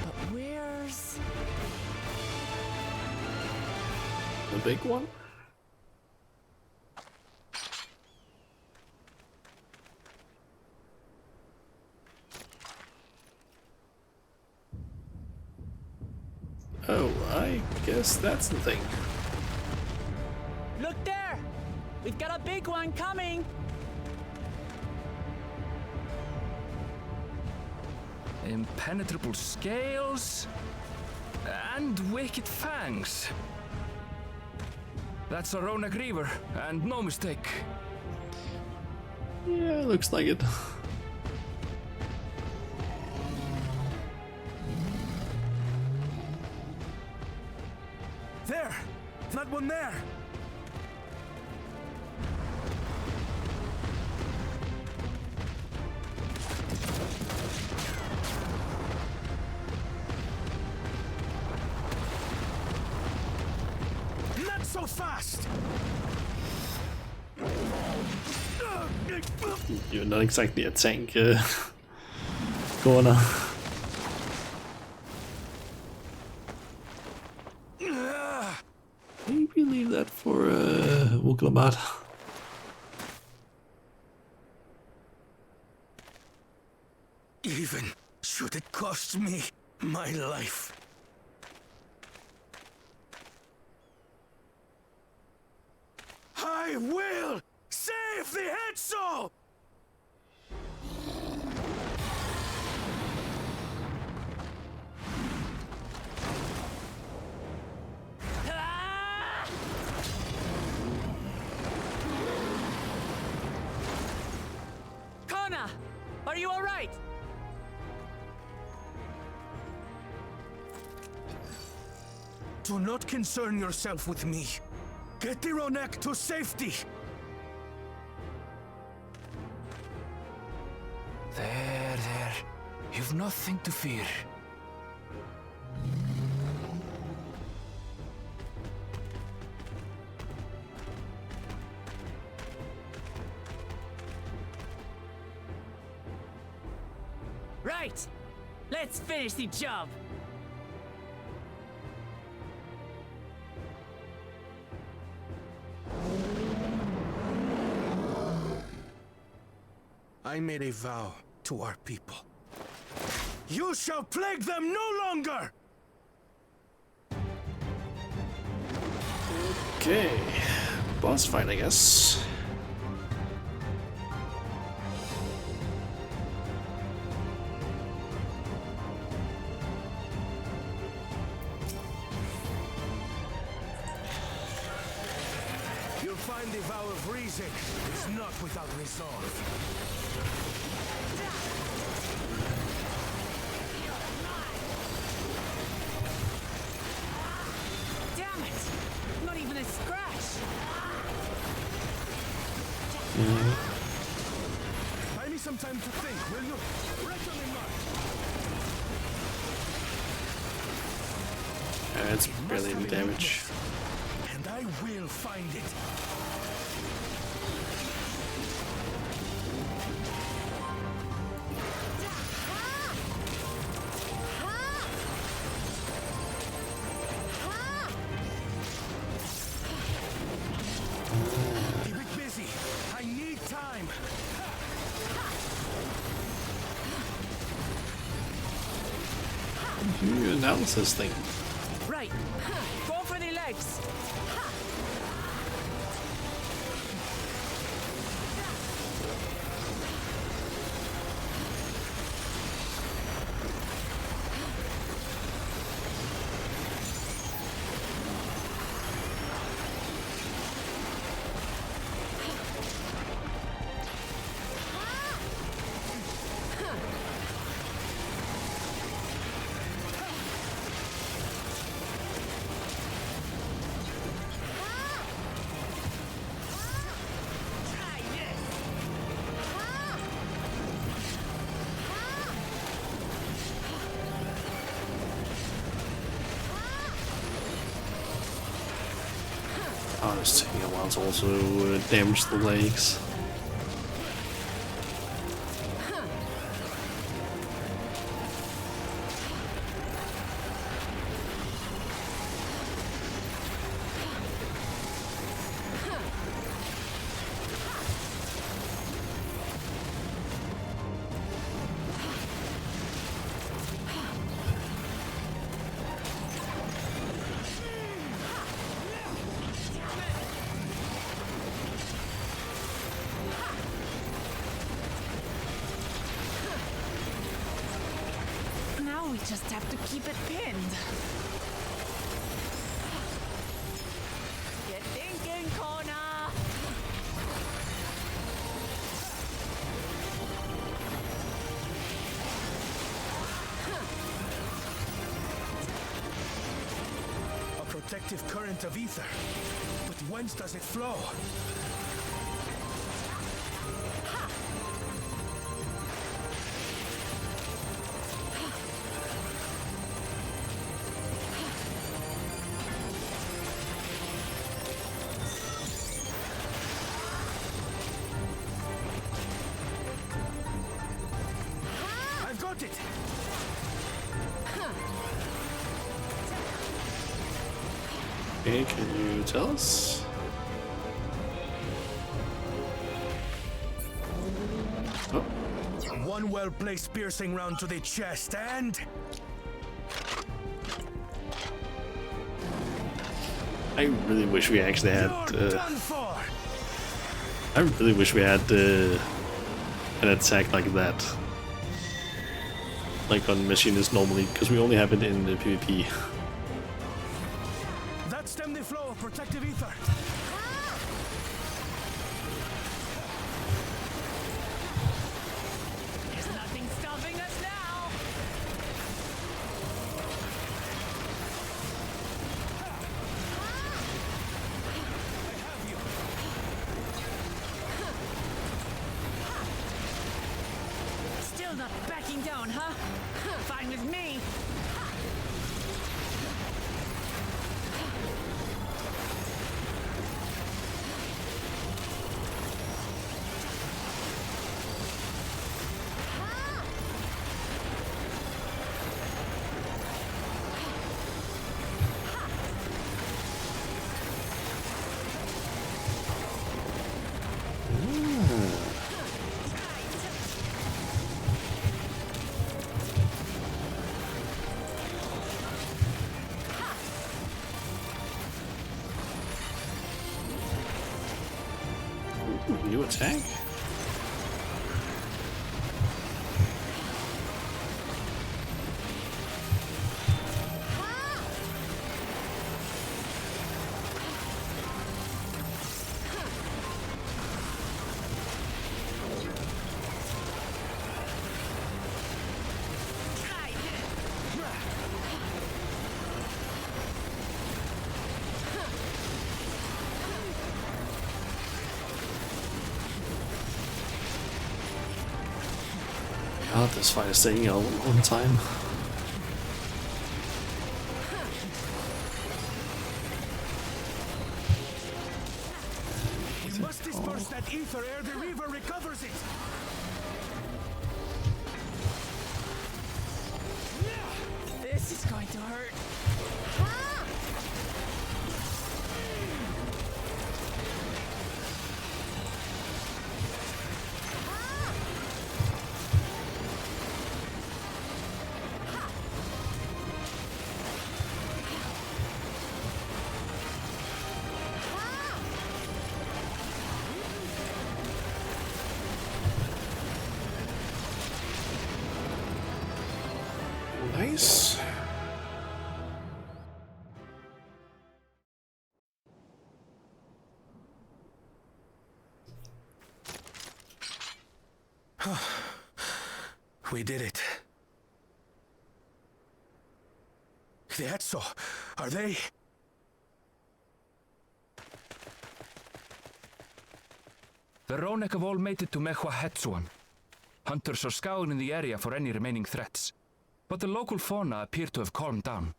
But where's... The big one? Oh, I guess that's the thing. Look there! We've got a big one coming! Impenetrable scales and wicked fangs. That's a Ronak Reaver, and no mistake. Yeah, looks like it. There! That one there! Not so fast! You're not exactly a tank, corner. Maybe leave that for Wuklabat. Even should it cost me my life. I will save the Hetzo! Kona! Are you alright? Do not concern yourself with me. Get the Ronek to safety! There. You've nothing to fear. Right! Let's finish the job! I made a vow to our people. You shall plague them no longer! Okay, boss fight, I guess. You'll find the vow of reason is not without resolve. Damn it! Not even a scratch! Buy me some time to think, will you? Reckon in mind. It's barely any damage. And I will find it. Keep it busy. I need time. New analysis thing. Right! Go for the legs! Oh, it's taking a while to also damage the legs. Now we just have to keep it pinned. Get thinking, Connor! A protective current of ether. But whence does it flow? I've got it! Okay, can you tell us? Oh, One well-placed piercing round to the chest and... I really wish we actually had. You're done for! I really wish we had an attack like that, like on Machinist normally, because we only have it in the PvP. That stemmed the flow of protective ether. There's nothing stopping us now! backing down, huh? Fine with me. New attack? God, this fight is taking a long time. We must disperse that ether ere the river recovers it. This is going to hurt. Nice. We did it. The Etso, are they? The Ronek have all made it to Mehua Hetsuan. Hunters are scouring the area for any remaining threats, but the local fauna appear to have calmed down.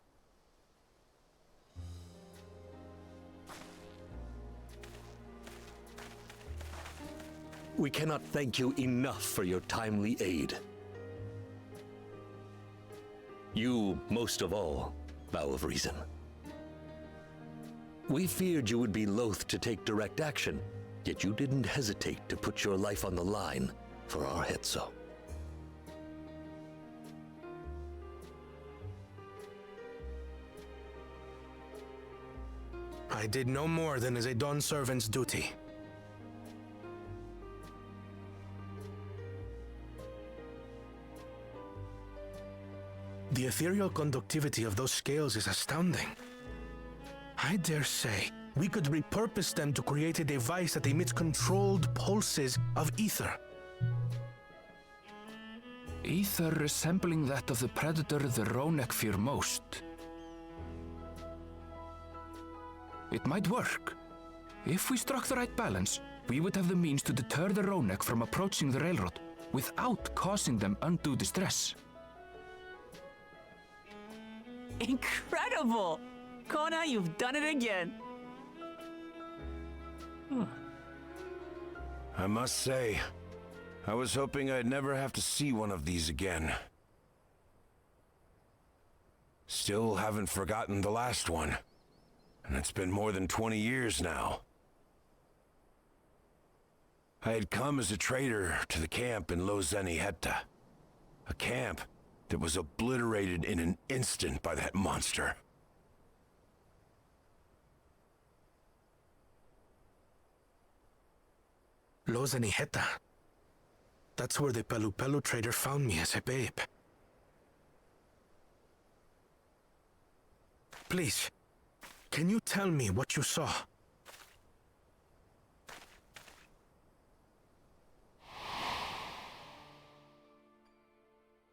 We cannot thank you enough for your timely aid. You, most of all, Bow of Reason. We feared you would be loath to take direct action, yet you didn't hesitate to put your life on the line for our Hetso. I did no more than is a Dawn servant's duty. The ethereal conductivity of those scales is astounding. I dare say we could repurpose them to create a device that emits controlled pulses of ether. Ether resembling that of the predator the Ronek fear most. It might work. If we struck the right balance, we would have the means to deter the Ronek from approaching the railroad without causing them undue distress. Incredible! Kona, you've done it again. I must say, I was hoping I'd never have to see one of these again. Still haven't forgotten the last one. And it's been more than 20 years now. I had come as a trader to the camp in Lozeniheta. A camp that was obliterated in an instant by that monster. Lozeniheta. That's where the Pelu trader found me as a babe. Please, can you tell me what you saw?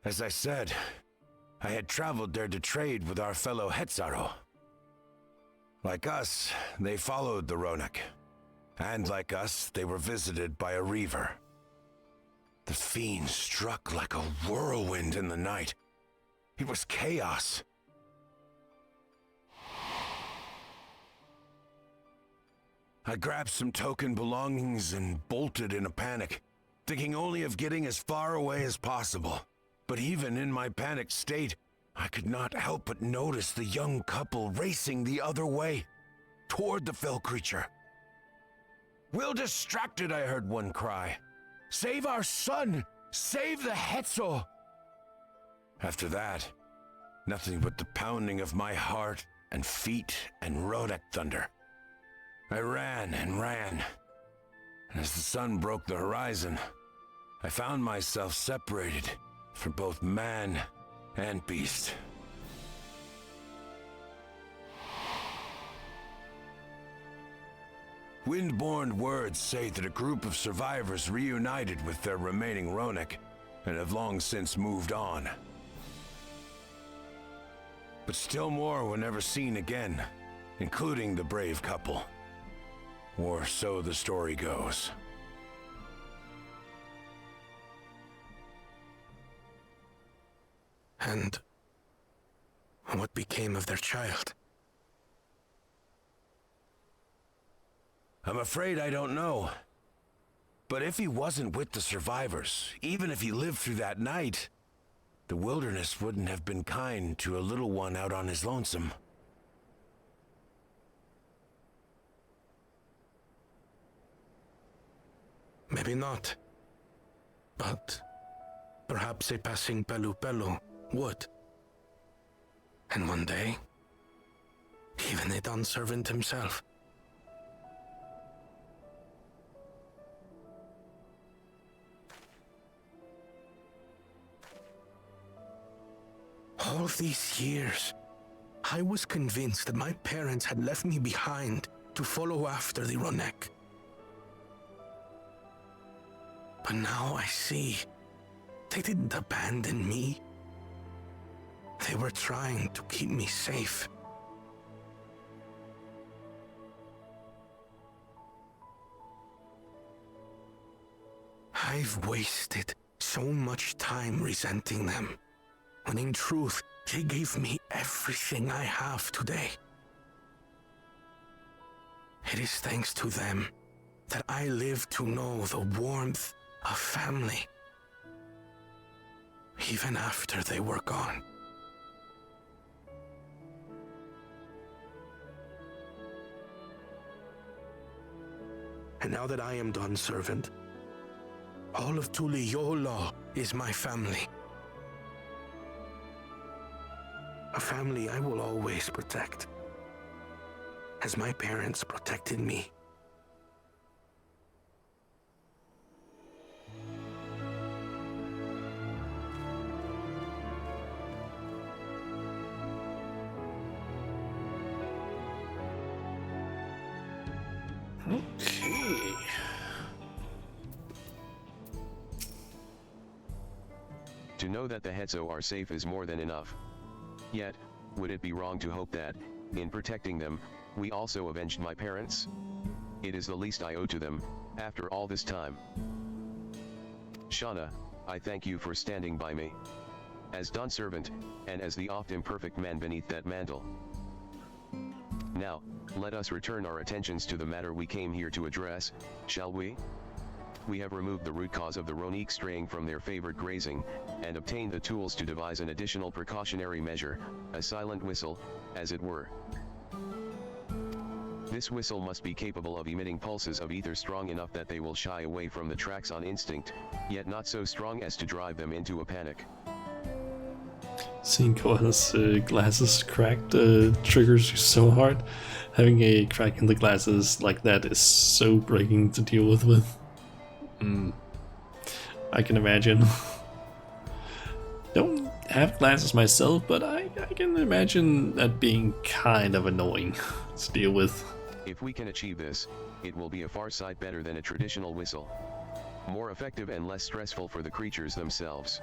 As I said, I had traveled there to trade with our fellow Hetzaro. Like us, they followed the Ronek. And like us, they were visited by a reaver. The fiend struck like a whirlwind in the night. It was chaos. I grabbed some token belongings and bolted in a panic, thinking only of getting as far away as possible. But even in my panicked state, I could not help but notice the young couple racing the other way, toward the fell creature. "We're distracted," I heard one cry. "Save our son! Save the Hetzo!" After that, nothing but the pounding of my heart and feet and Rodak thunder. I ran and ran, and as the sun broke the horizon, I found myself separated from both man and beast. Windborne words say that a group of survivors reunited with their remaining Ronek and have long since moved on. But still more were never seen again, including the brave couple. Or so the story goes. And what became of their child? I'm afraid I don't know. But if he wasn't with the survivors, even if he lived through that night, the wilderness wouldn't have been kind to a little one out on his lonesome. Maybe not. But perhaps a passing Pelu Pelu would. And one day, even a Don servant himself. All these years, I was convinced that my parents had left me behind to follow after the Ronek. But now I see, they didn't abandon me. They were trying to keep me safe. I've wasted so much time resenting them, when in truth, they gave me everything I have today. It is thanks to them that I live to know the warmth of family, even after they were gone. And now that I am done servant, all of Tuliyola is my family. A family I will always protect, as my parents protected me. Okay. To know that the Hetzo are safe is more than enough. Yet, would it be wrong to hope that, in protecting them, we also avenged my parents? It is the least I owe to them, after all this time. Shauna, I thank you for standing by me. As Don servant, and as the oft-imperfect man beneath that mantle. Now, let us return our attentions to the matter we came here to address, shall we? We have removed the root cause of the Ronik straying from their favored grazing, and obtained the tools to devise an additional precautionary measure, a silent whistle, as it were. This whistle must be capable of emitting pulses of ether strong enough that they will shy away from the tracks on instinct, yet not so strong as to drive them into a panic. Seeing Koala's glasses cracked triggers you so hard. Having a crack in the glasses like that is so breaking to deal with. I can imagine. Don't have glasses myself, but I can imagine that being kind of annoying to deal with. If we can achieve this, it will be a far sight better than a traditional whistle. More effective and less stressful for the creatures themselves.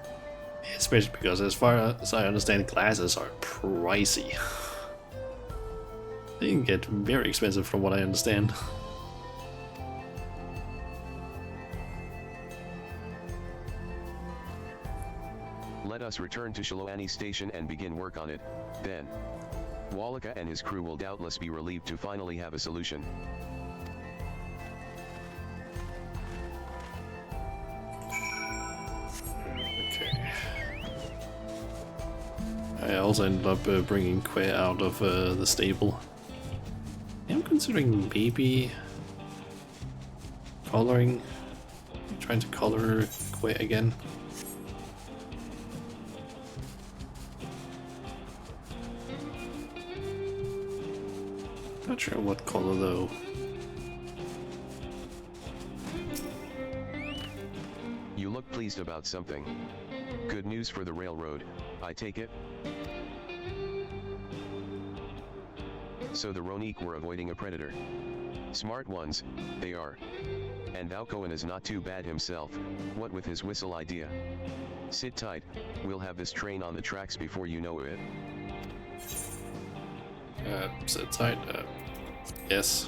Especially because, as far as I understand, glasses are pricey. They can get very expensive from what I understand. Let us return to Shiloani Station and begin work on it. Then, Wallaka and his crew will doubtless be relieved to finally have a solution. Okay. I also ended up bringing Quay out of the stable. I'm considering maybe trying to color Quay again. Not sure what color though. You look pleased about something. Good news for the railroad, I take it? So the Ronique were avoiding a predator. Smart ones, they are. And Valkoan is not too bad himself, what with his whistle idea. Sit tight, we'll have this train on the tracks before you know it. Sit tight, yes.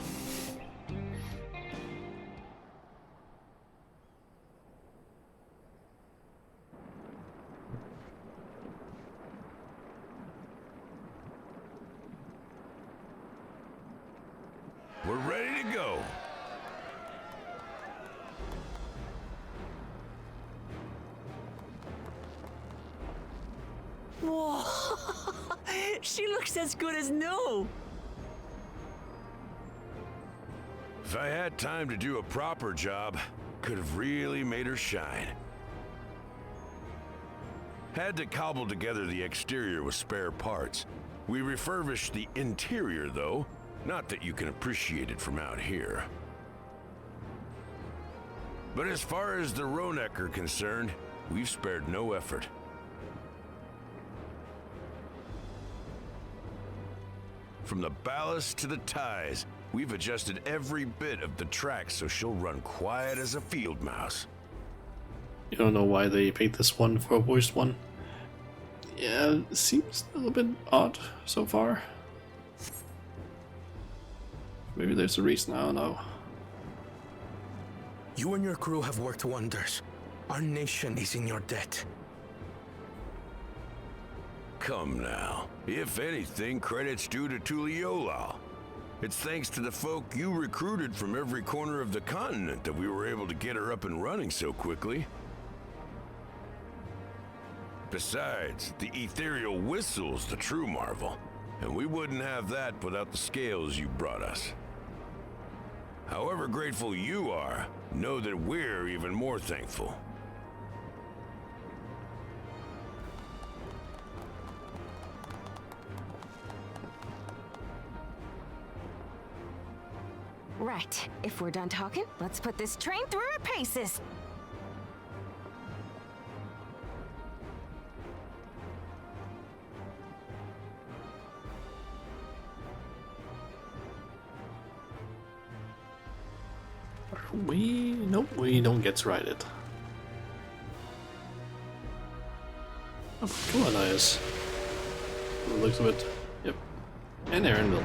We're ready to go. Whoa! She looks as good as new! If I had time to do a proper job, could have really made her shine. Had to cobble together the exterior with spare parts. We refurbished the interior though, not that you can appreciate it from out here. But as far as the Ronek are concerned, we've spared no effort. From the ballast to the ties, we've adjusted every bit of the track so she'll run quiet as a field mouse. You don't know why they picked this one for a voiced one? Yeah, it seems a little bit odd so far. Maybe there's a reason, I don't know. You and your crew have worked wonders. Our nation is in your debt. Come now. If anything, credit's due to Tuliolal. It's thanks to the folk you recruited from every corner of the continent that we were able to get her up and running so quickly. Besides, the ethereal whistle's the true marvel, and we wouldn't have that without the scales you brought us. However grateful you are, know that we're even more thankful. Right, if we're done talking, let's put this train through her paces. Nope, we don't get to ride it. Oh, come on, Nias. From the looks of it. Yep. And Aaron will.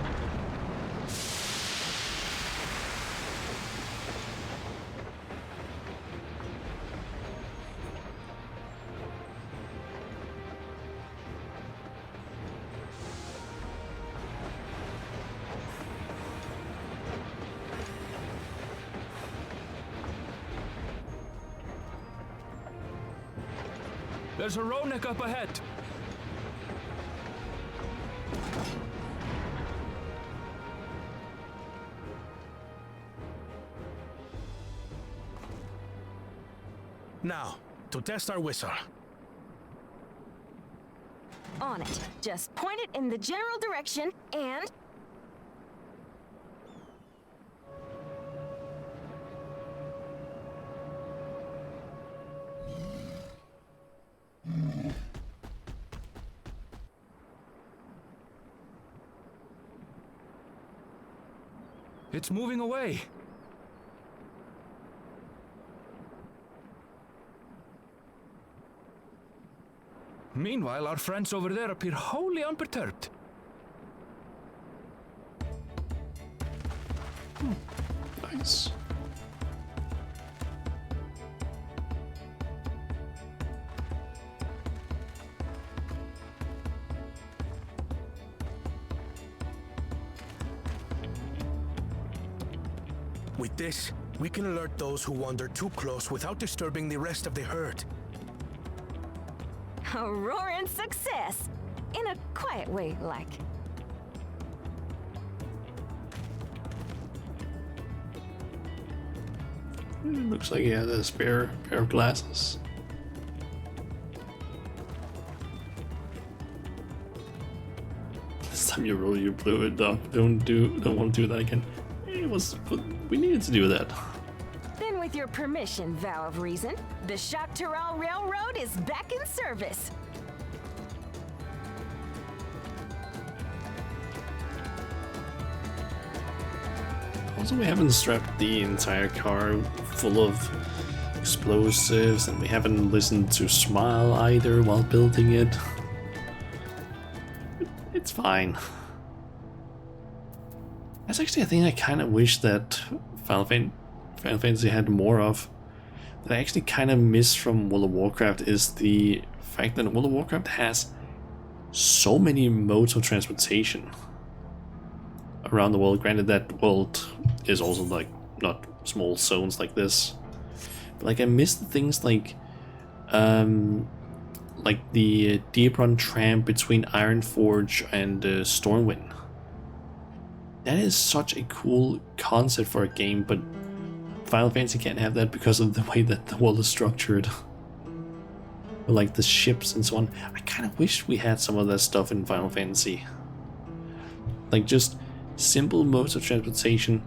There's a Ronek up ahead. Now, to test our whistle. On it. Just point it in the general direction and... It's moving away. Meanwhile, our friends over there appear wholly unperturbed. Nice. With this, we can alert those who wander too close without disturbing the rest of the herd. A roaring success! In a quiet way, like. Looks like he has a spare pair of glasses. This time you roll, you blew it up. Don't want to do that again. We needed to do that. Then with your permission, Vow of Reason, the Shock Tural Railroad is back in service. Also, we haven't strapped the entire car full of explosives, and we haven't listened to Smile either while building it. It's fine. That's actually a thing I kind of wish that Final Fantasy had more of. That I actually kind of miss from World of Warcraft is the fact that World of Warcraft has so many modes of transportation around the world. Granted, that world is also like not small zones like this, but like I miss the things like the Deepron tram between Ironforge and Stormwind. That is such a cool concept for a game, but Final Fantasy can't have that because of the way that the world is structured. Like the ships and so on. I kind of wish we had some of that stuff in Final Fantasy. Like just simple modes of transportation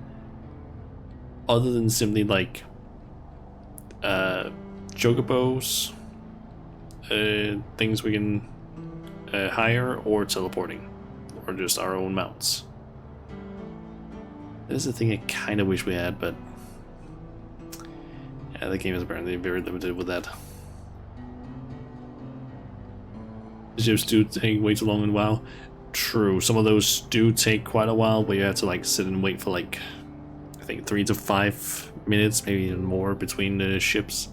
other than simply like chocobos, things we can hire, or teleporting, or just our own mounts. That is the thing I kind of wish we had, but yeah, the game is apparently very limited with that. The ships do take way too long in WoW. True, some of those do take quite a while, where you have to like sit and wait for like I think 3 to 5 minutes, maybe even more, between the ships.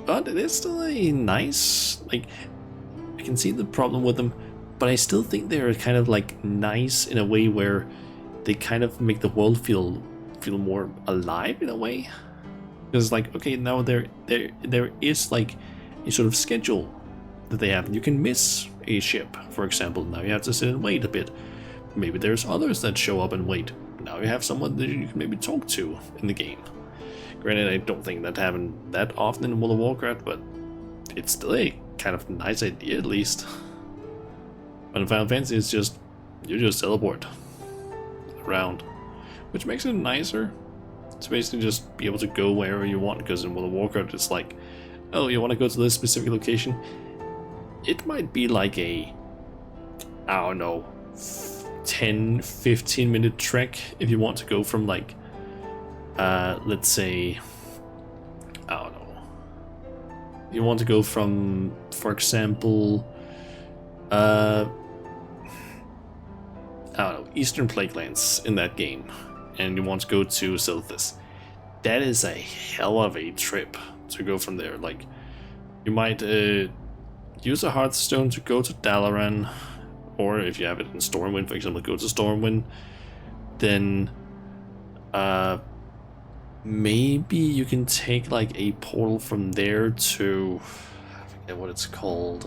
But it is still a nice, like, I can see the problem with them, but I still think they're kind of like nice in a way where they kind of make the world feel more alive in a way. Because like, okay, now there is like a sort of schedule that they have. You can miss a ship, for example. Now you have to sit and wait a bit. Maybe there's others that show up and wait. Now you have someone that you can maybe talk to in the game. Granted, I don't think that happened that often in World of Warcraft, but it's still a kind of nice idea at least. But in Final Fantasy, it's just, you just teleport around, which makes it nicer. It's basically just be able to go wherever you want, because in World of Warcraft it's like, oh, you want to go to this specific location? It might be like a, I don't know, 10-15 minute trek if you want to go from like let's say, I don't know, you want to go from, for example, I don't know, Eastern Plaguelands in that game, and you want to go to Silithus. That is a hell of a trip to go from there. Like, you might use a Hearthstone to go to Dalaran, or if you have it in Stormwind, for example, go to Stormwind. Then maybe you can take like a portal from there to, I forget what it's called,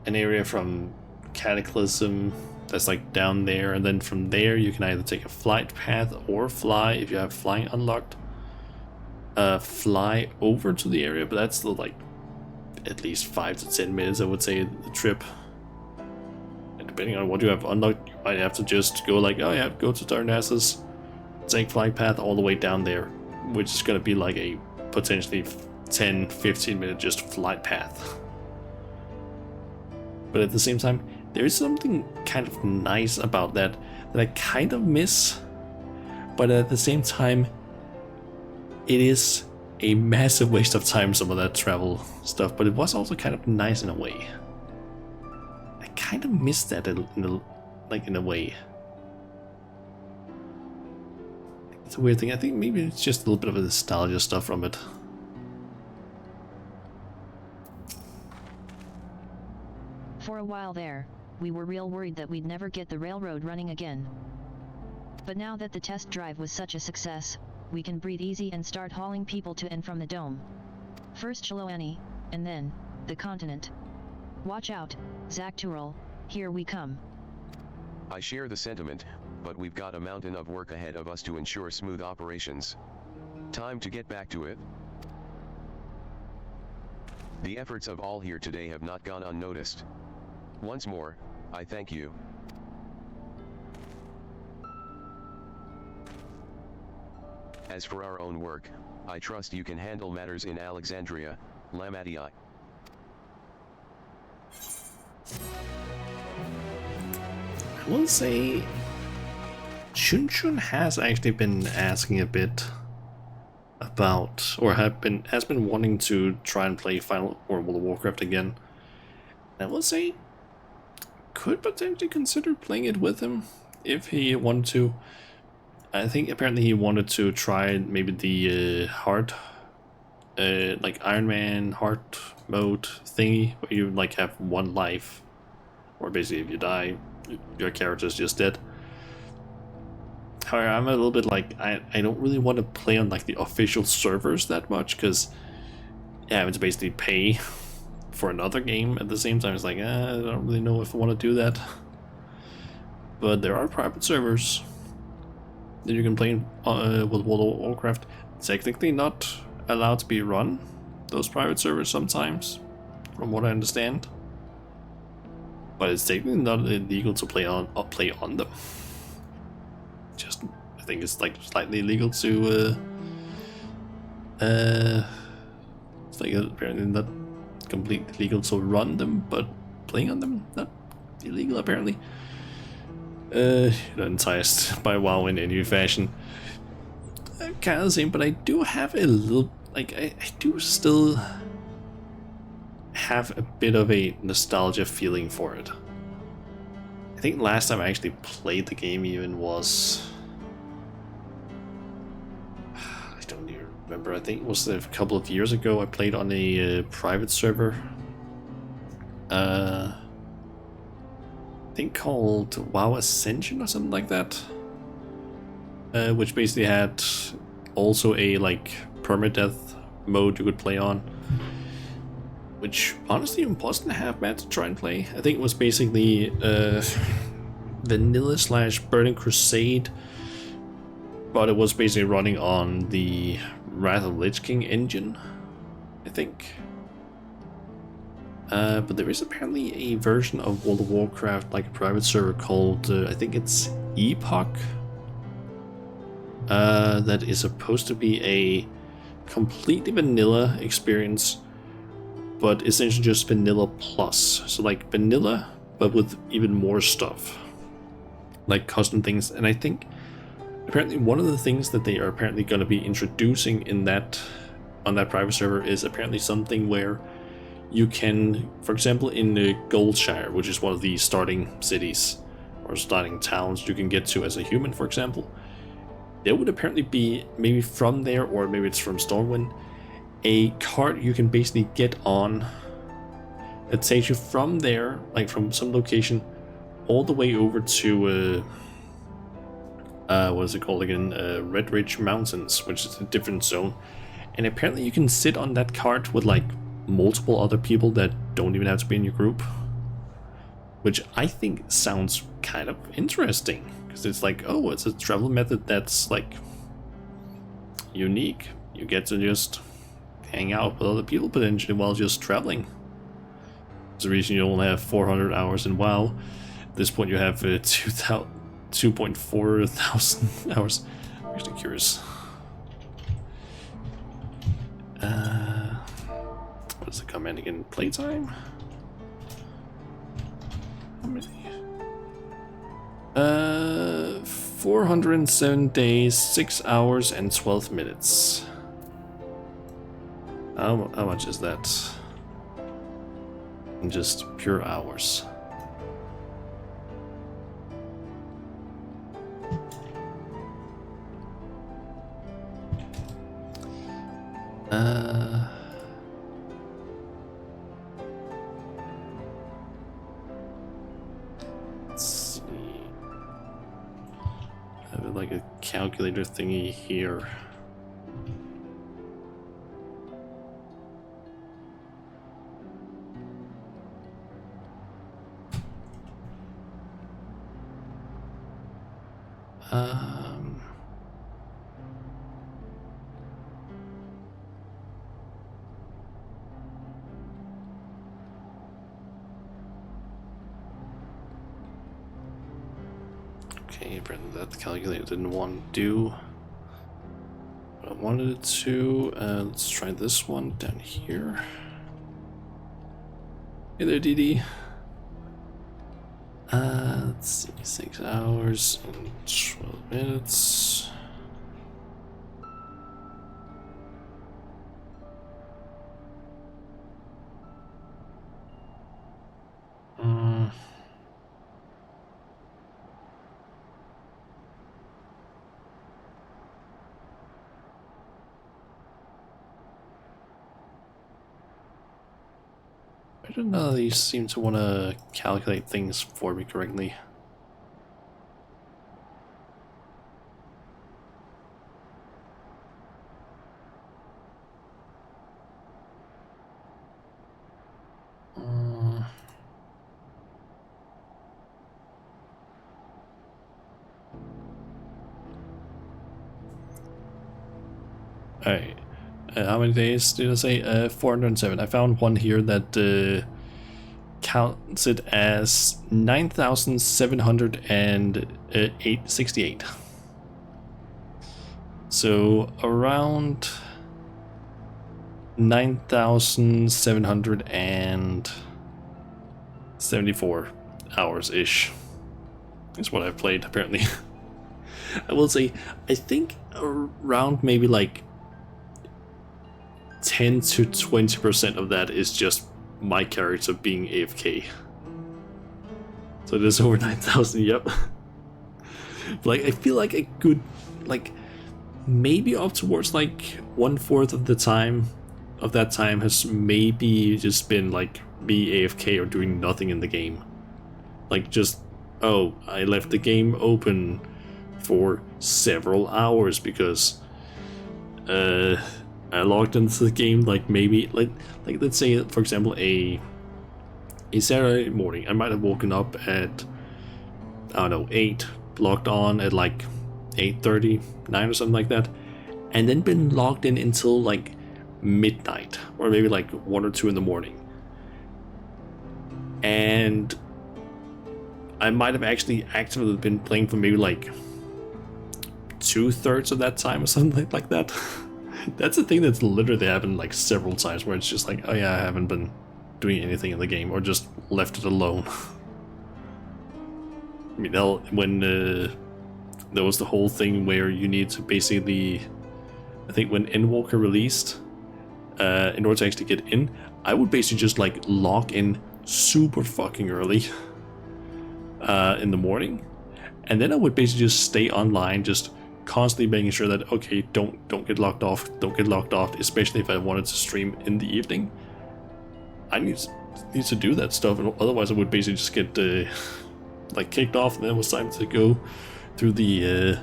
an area from Cataclysm that's like down there, and then from there you can either take a flight path or fly, if you have flying unlocked, fly over to the area, but that's still like at least 5 to 10 minutes, I would say, the trip. And depending on what you have unlocked, you might have to just go like, oh yeah, go to Darnassus, take flight path all the way down there, which is going to be like a potentially 10-15 minute just flight path. But at the same time, there is something kind of nice about that I kind of miss, but at the same time it is a massive waste of time, some of that travel stuff, but it was also kind of nice in a way. I kind of miss that in a way. It's a weird thing. I think maybe it's just a little bit of a nostalgia stuff from it. For a while there, we were real worried that we'd never get the railroad running again. But now that the test drive was such a success, we can breathe easy and start hauling people to and from the dome. First Shaloani, and then, the continent. Watch out, Zaktural, here we come. I share the sentiment, but we've got a mountain of work ahead of us to ensure smooth operations. Time to get back to it. The efforts of all here today have not gone unnoticed. Once more, I thank you. As for our own work, I trust you can handle matters in Alexandria, Lamatii. I will say Chun has actually been asking a bit about, or has been wanting to try and play Final or World of Warcraft again. And I will say could potentially consider playing it with him if he wanted to. I think apparently he wanted to try maybe the hard, like Iron Man hard mode thingy, where you like have one life, or basically if you die, your character's just dead. However, I'm a little bit like, I don't really want to play on like the official servers that much, because yeah, it's basically pay for another game at the same time. It's like, I don't really know if I want to do that. But there are private servers that you can play with World of Warcraft. Technically not allowed to be run, those private servers sometimes, from what I understand. But it's technically not illegal to play on them. Just, I think it's like slightly illegal to it's like apparently not completely legal to run them, but playing on them not illegal apparently. Not enticed by WoW in any fashion. Kind of the same, but I do have a little, like, I do still have a bit of a nostalgia feeling for it. I think last time I actually played the game even was, I don't even remember, I think it was a couple of years ago. I played on a private server, I think called WoW Ascension or something like that, which basically had also a like permadeath mode you could play on, which honestly wasn't half bad to try and play. I think it was basically vanilla slash Burning Crusade, but it was basically running on the Wrath of Lich King engine, I think. But there is apparently a version of World of Warcraft, like a private server called, I think it's Epoch, that is supposed to be a completely vanilla experience, but essentially just vanilla plus. So like vanilla, but with even more stuff, like custom things. And I think apparently one of the things that they are apparently going to be introducing in that, on that private server, is apparently something where you can, for example, in the Goldshire, which is one of the starting cities or starting towns you can get to as a human, for example, there would apparently be, maybe from there, or maybe it's from Stormwind, a cart you can basically get on that takes you from there, like from some location, all the way over to what is it called again? Red Ridge Mountains, which is a different zone. And apparently you can sit on that cart with like multiple other people that don't even have to be in your group, which I think sounds kind of interesting, because it's like, oh, it's a travel method that's like unique. You get to just hang out with other people potentially while just traveling. There's a reason you only have 400 hours in WoW. At this point you have 2.4 thousand hours. I'm actually curious. What is the command again? Playtime? How many? 407 days, 6 hours and 12 minutes. How much is that? In just pure hours. Let's see. I have it like calculator thingy here. Okay, apparently that calculator didn't want to do what I wanted it to. Let's try this one down here. Hey there, DD. Let's see, 6 hours and 12 minutes. I don't know, these seem to want to calculate things for me correctly. Alright, how many days did I say? 407. I found one here that counts it as 9,768. So around 9,774 hours-ish is what I've played, apparently. I will say, I think around maybe like 10 to 20% of that is just my character being AFK. So it is over 9,000, yep. Like, I feel like a good, like, maybe up towards like 1/4 of the time of that time has maybe just been like me AFK or doing nothing in the game. Like just, oh, I left the game open for several hours because I logged into the game like maybe like let's say for example a Saturday morning. I might have woken up at, I don't know, 8, logged on at like 8:30, 9 or something like that, and then been logged in until like midnight or maybe like 1 or 2 in the morning. And I might have actually actively been playing for maybe like 2/3 of that time or something like that. That's the thing that's literally happened like several times where it's just like, oh yeah, I haven't been doing anything in the game or just left it alone. I mean, when there was the whole thing where you need to basically, I think when Endwalker released, in order to actually get in, I would basically just like log in super fucking early in the morning, and then I would basically just stay online, just constantly making sure that, okay, don't get locked off, especially if I wanted to stream in the evening. I need to do that stuff, and otherwise I would basically just get like kicked off, and then it was time to go through the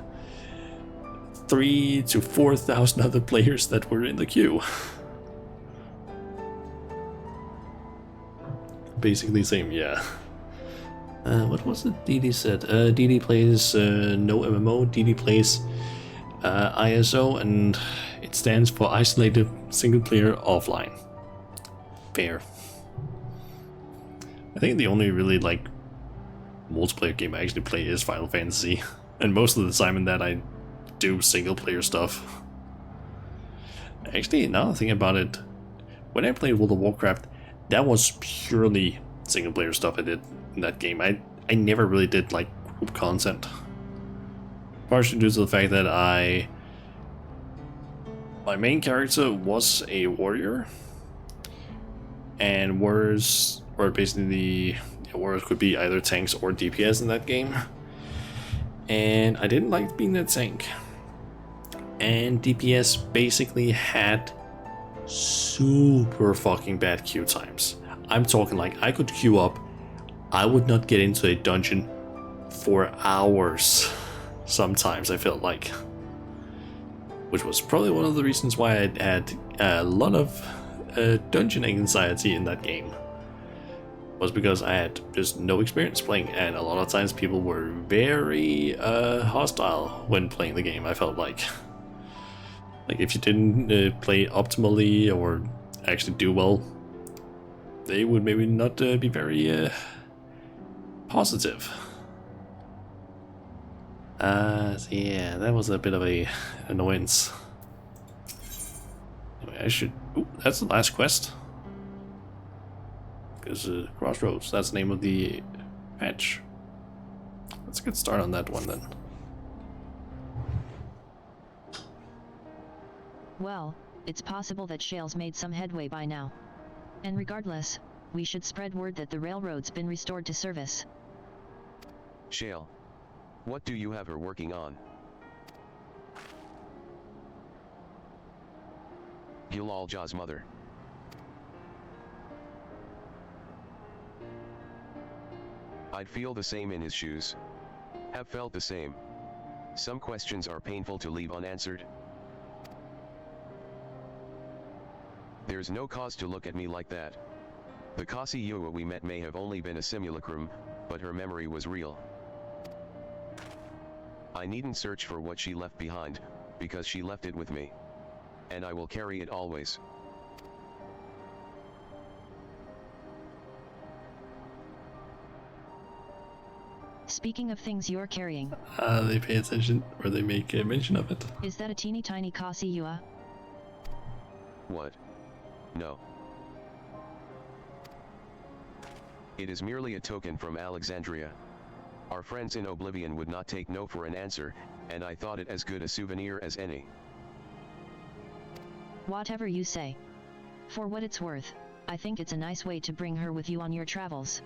3,000 to 4,000 other players that were in the queue. Basically same, yeah. What was it DD said? DD plays no MMO, DD plays ISO, and it stands for Isolated Single Player Offline. Fair. I think the only really like multiplayer game I actually play is Final Fantasy, and most of the time in that I do single player stuff. Actually, now that I think about it, when I played World of Warcraft, that was purely single player stuff I did in that game. I never really did like group content. Partially due to the fact that my main character was a warrior, and warriors, or basically warriors could be either tanks or DPS in that game. And I didn't like being that tank. And DPS basically had super fucking bad queue times. I'm talking like I could queue up, I would not get into a dungeon for hours. sometimes I felt like. Which was probably one of the reasons why I had a lot of dungeon anxiety in that game. Was because I had just no experience playing, and a lot of times people were very hostile when playing the game. I felt like if you didn't play optimally or actually do well, they would maybe not be very positive. So yeah, that was a bit of a annoyance. Anyway, I should. Ooh, that's the last quest. Because Crossroads, that's the name of the patch. Let's get started on that one then. Well, it's possible that Shale's made some headway by now. And regardless, we should spread word that the railroad's been restored to service. Shale, what do you have her working on? Gilalja's mother. I'd feel the same in his shoes. Have felt the same. Some questions are painful to leave unanswered. There's no cause to look at me like that. The Kasi Yua we met may have only been a simulacrum, but her memory was real. I needn't search for what she left behind, because she left it with me. And I will carry it always. Speaking of things you're carrying. They pay attention, or they make a mention of it. Is that a teeny tiny Kasi Yua? What? No. It is merely a token from Alexandria. Our friends in Oblivion would not take no for an answer, and I thought it as good a souvenir as any. Whatever you say. For what it's worth, I think it's a nice way to bring her with you on your travels.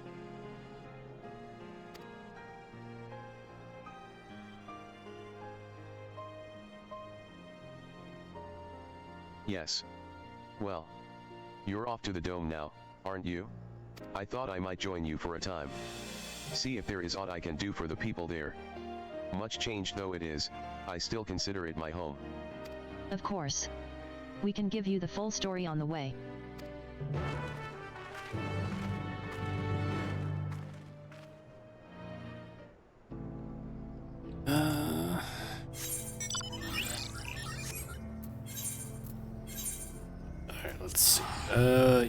Yes. Well, you're off to the dome now, aren't you? I thought I might join you for a time. See if there is aught I can do for the people there. Much changed though it is, I still consider it my home. Of course. We can give you the full story on the way. Let's see.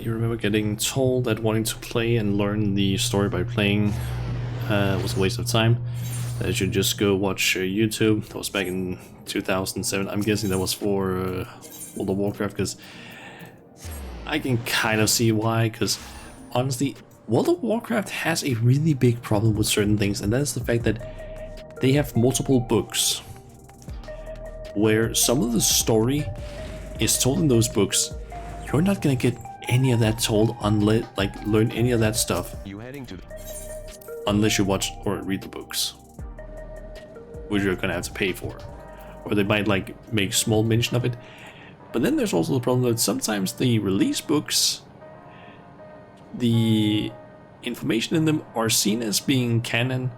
You remember getting told that wanting to play and learn the story by playing was a waste of time? That you should just go watch YouTube. That was back in 2007. I'm guessing that was for World of Warcraft, because I can kind of see why. Because honestly, World of Warcraft has a really big problem with certain things, and that's the fact that they have multiple books where some of the story is told in those books. You're not gonna get any of that told unless, learn any of that stuff. You heading to unless you watch or read the books, which you're gonna have to pay for, or they might make small mention of it. But then there's also the problem that sometimes the release books, the information in them are seen as being canon,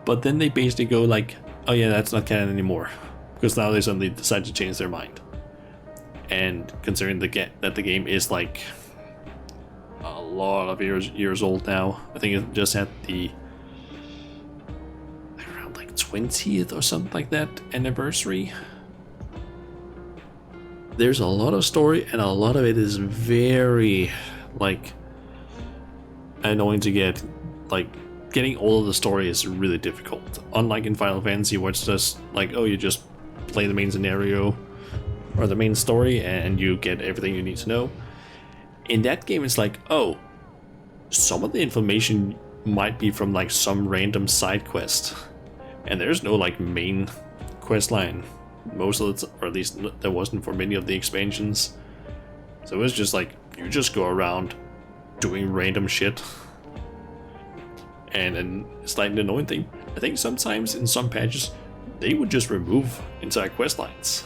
but then they basically go like, oh yeah, that's not canon anymore, because now they suddenly decide to change their mind. And considering that the game is like a lot of years old now, I think it just had the around 20th or something like that anniversary. There's a lot of story, and a lot of it is very annoying to get. Getting all of the story is really difficult. Unlike in Final Fantasy, where it's just oh, you just play the main scenario or the main story and you get everything you need to know. In that game, it's oh, some of the information might be from some random side quest, and there's no main quest line most of the or at least there wasn't for many of the expansions. So it was just you just go around doing random shit, and it's an annoying thing. I think sometimes in some patches they would just remove entire quest lines,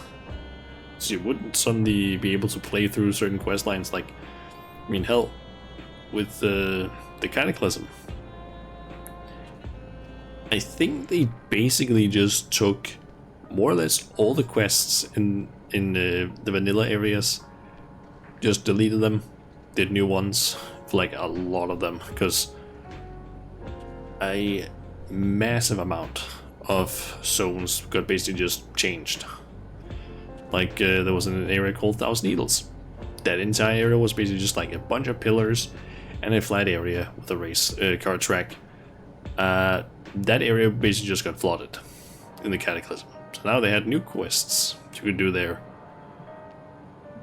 so you wouldn't suddenly be able to play through certain quest lines. I mean, hell, with the Cataclysm, I think they basically just took more or less all the quests in the vanilla areas, just deleted them, did new ones for like a lot of them, because a massive amount of zones got basically just changed. Like there was an area called 1,000 Needles. That entire area was basically just like a bunch of pillars and a flat area with a race car track. That area basically just got flooded in the Cataclysm. So now they had new quests you could do there.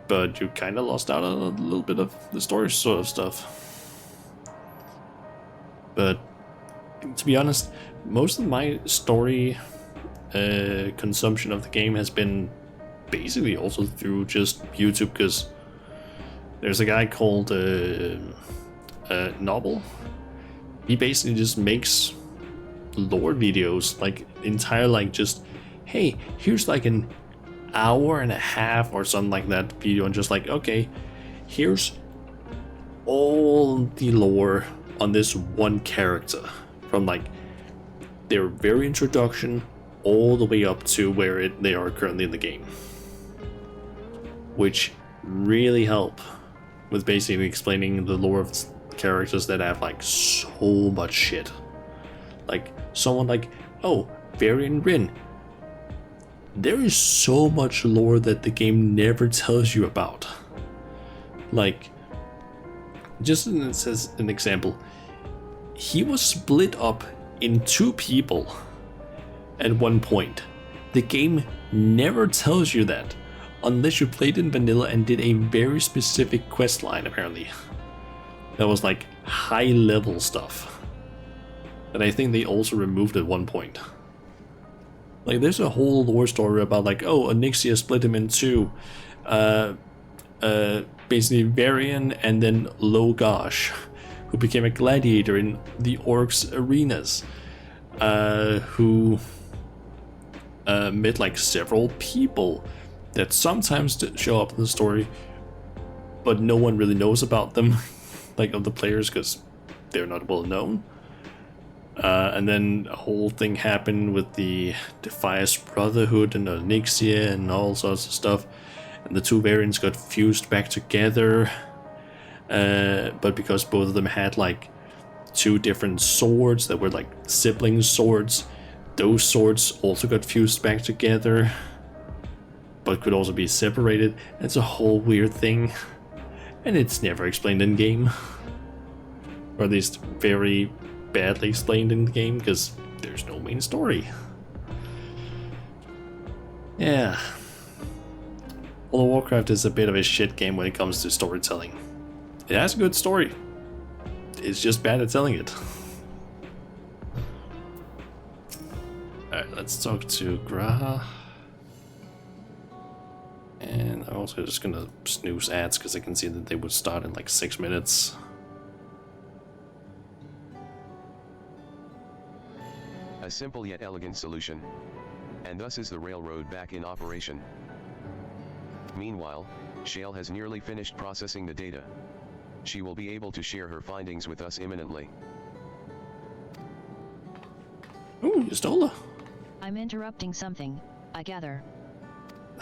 But you kind of lost out on a little bit of the story sort of stuff. But to be honest, most of my story consumption of the game has been basically also through just YouTube, because there's a guy called Novel. He basically just makes lore videos, like entire, like just, hey, here's like an hour and a half or something like that video, and just like, okay, here's all the lore on this one character from like their very introduction all the way up to where they are currently in the game, which really help with basically explaining the lore of characters that have like so much shit. Like someone like, oh, Varian Rin. There is so much lore that the game never tells you about. Like, just as an example, he was split up in 2 people at one point. The game never tells you that, unless you played in vanilla and did a very specific quest line, apparently. That was like high level stuff. And I think they also removed at one point. Like there's a whole lore story about like, oh, Onyxia split him in 2. Basically Varian and then Logosh, who became a gladiator in the Orcs arenas, who met like several people that sometimes show up in the story, but no one really knows about them, like of the players, because they're not well known. And then a whole thing happened with the Defias Brotherhood and Onyxia and all sorts of stuff, and the 2 variants got fused back together, but because both of them had like 2 different swords that were like sibling swords, those swords also got fused back together, but could also be separated. It's a whole weird thing, and it's never explained in game, or at least very badly explained in the game, because there's no main story. Yeah, World of Warcraft is a bit of a shit game when it comes to storytelling. It has a good story, it's just bad at telling it. Alright, let's talk to Graha. And I'm also just gonna snooze ads because I can see that they would start in like 6 minutes. A simple yet elegant solution. And thus is the railroad back in operation. Meanwhile, Shale has nearly finished processing the data. She will be able to share her findings with us imminently. Ooh, you stole her. I'm interrupting something, I gather.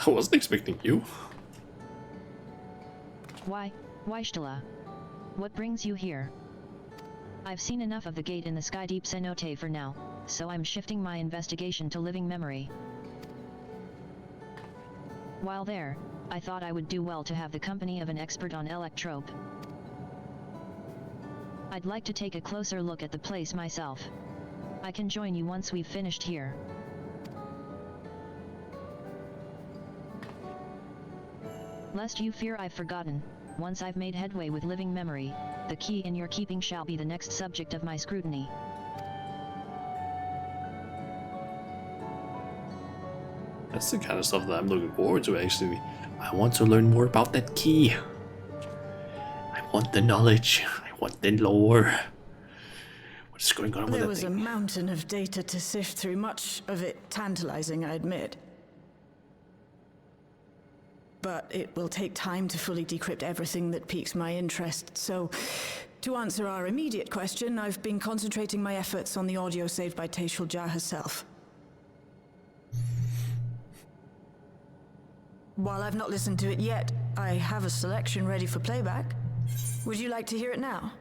I wasn't expecting you. Why, Stella? What brings you here? I've seen enough of the gate in the Sky Deep cenote for now, so I'm shifting my investigation to living memory. While there, I thought I would do well to have the company of an expert on electrope. I'd like to take a closer look at the place myself. I can join you once we've finished here. Lest you fear I've forgotten, once I've made headway with living memory, the key in your keeping shall be the next subject of my scrutiny. That's the kind of stuff that I'm looking forward to, actually. I want to learn more about that key. I want the knowledge. I want the lore. What's going on with that thing? There was a mountain of data to sift through, much of it tantalizing, I admit. But it will take time to fully decrypt everything that piques my interest, so To answer our immediate question, I've been concentrating my efforts on the audio saved by Taishulja herself. While I've not listened to it yet, I have a selection ready for playback. Would you like to hear it now?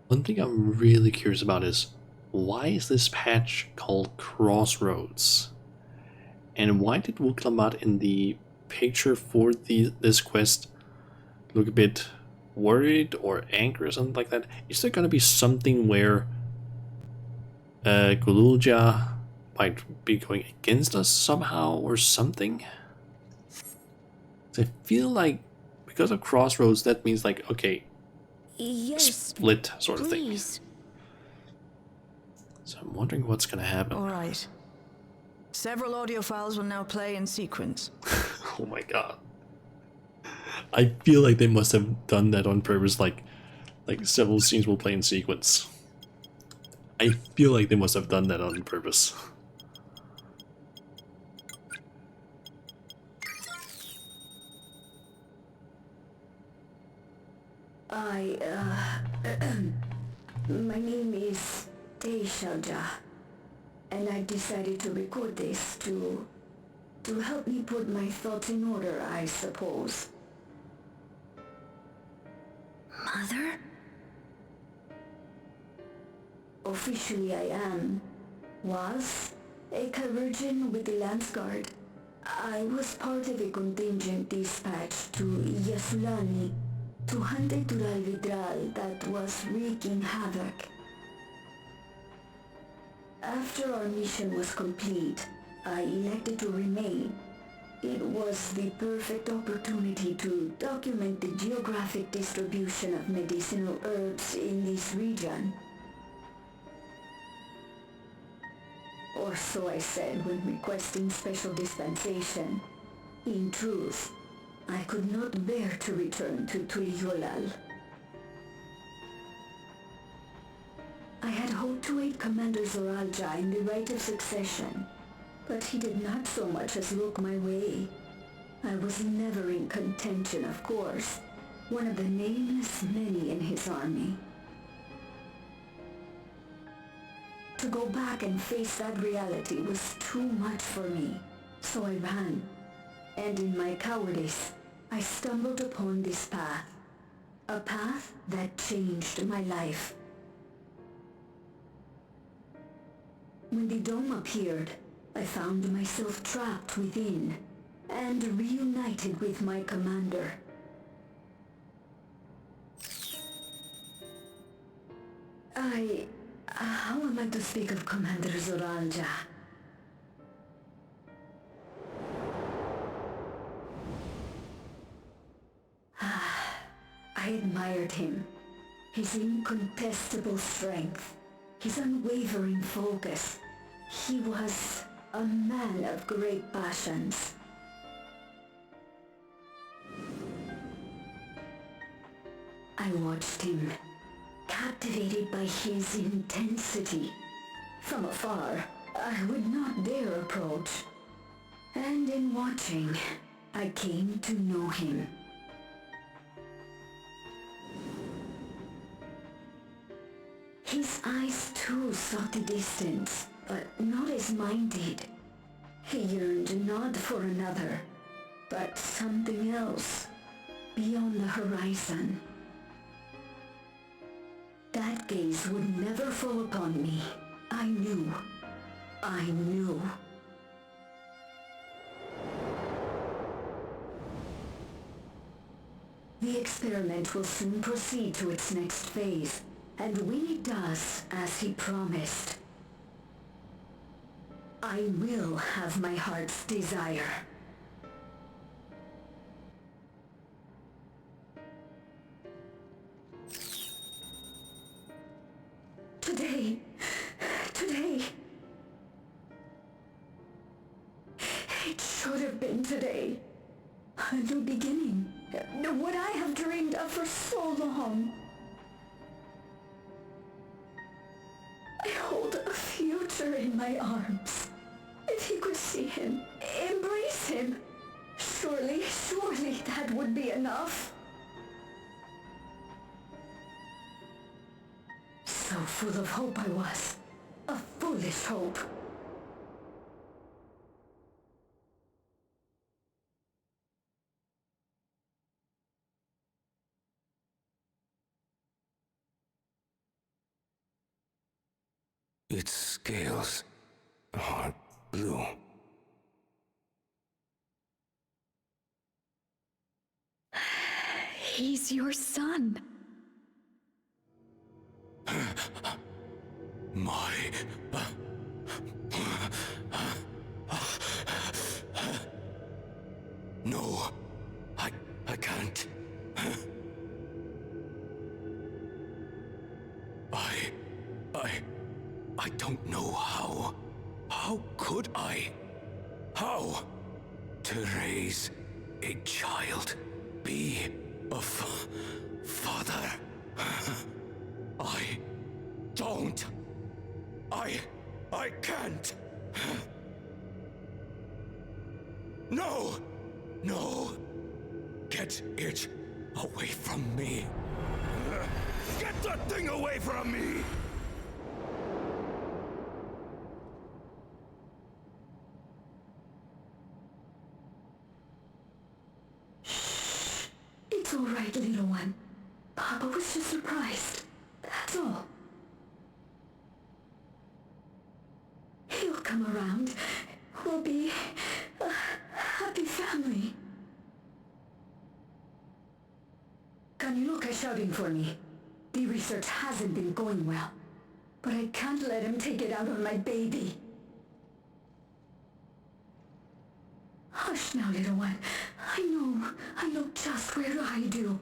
One thing I'm really curious about is, why is this patch called Crossroads? And why did Wuklamat in the picture for this quest look a bit worried or angry or something like that? Is there going to be something where Gululja might be going against us somehow or something? I feel like because of Crossroads, that means like, okay, yes, split sort of thing. please. So I'm wondering what's going to happen. All right. Several audio files will now play in sequence. Oh my god. I feel like they must have done that on purpose, like several scenes will play in sequence. I feel like they must have done that on purpose. My name is Taishulja, and I decided to record this to help me put my thoughts in order, I suppose. Mother? Officially I was a Virgin with the Lance Guard. I was part of a contingent dispatched to Yasulani to hunt a Tural Vidral that was wreaking havoc. After our mission was complete, I elected to remain. It was the perfect opportunity to document the geographic distribution of medicinal herbs in this region. Or so I said when requesting special dispensation. In truth, I could not bear to return to Tuliolal. I had hoped to aid Commander Zoralja in the right of succession, but he did not so much as look my way. I was never in contention, of course, one of the nameless many in his army. To go back and face that reality was too much for me, so I ran. And in my cowardice, I stumbled upon this path. A path that changed my life. When the dome appeared, I found myself trapped within, and reunited with my commander. How am I to speak of Commander Zoralja? I admired him. His incontestable strength, his unwavering focus. He was a man of great passions. I watched him, captivated by his intensity. From afar, I would not dare approach. And in watching, I came to know him. His eyes too sought the distance, but not as mine did. He yearned not for another, but something else, beyond the horizon. That gaze would never fall upon me. I knew. The experiment will soon proceed to its next phase, and when it does, as he promised, I will have my heart's desire. Today. It should have been today. The beginning. What I have dreamed of for so long. I hold a future in my arms. If he could see him, embrace him, surely that would be enough. full of hope I was. A foolish hope. Its scales are blue. He's your son. My... No, I can't. I don't know how. How could I? How? To raise a child, be a father. I don't. I can't. No! No! Get it away from me! Get that thing away from me! It's all right, little one. Papa was just surprised. That's all. He'll come around. We'll be a happy family. Kaniluka is shouting for me. The research hasn't been going well, but I can't let him take it out on my baby. Hush now, little one. I know just where I do.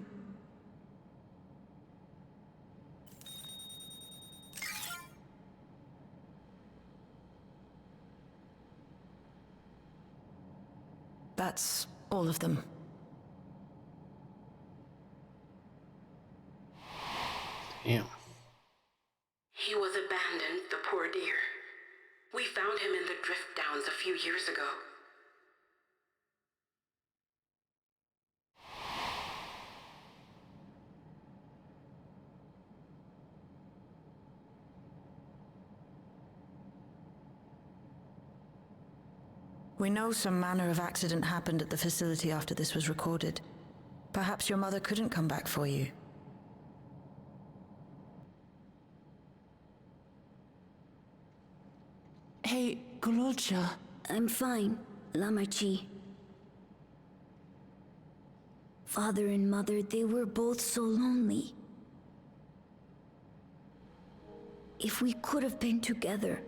That's all of them. Damn. He was abandoned, the poor dear. We found him in the drift downs a few years ago. We know some manner of accident happened at the facility after this was recorded. Perhaps your mother couldn't come back for you. Hey, Gololcha. I'm fine, Lamachi. Father and mother, they were both so lonely. If we could have been together,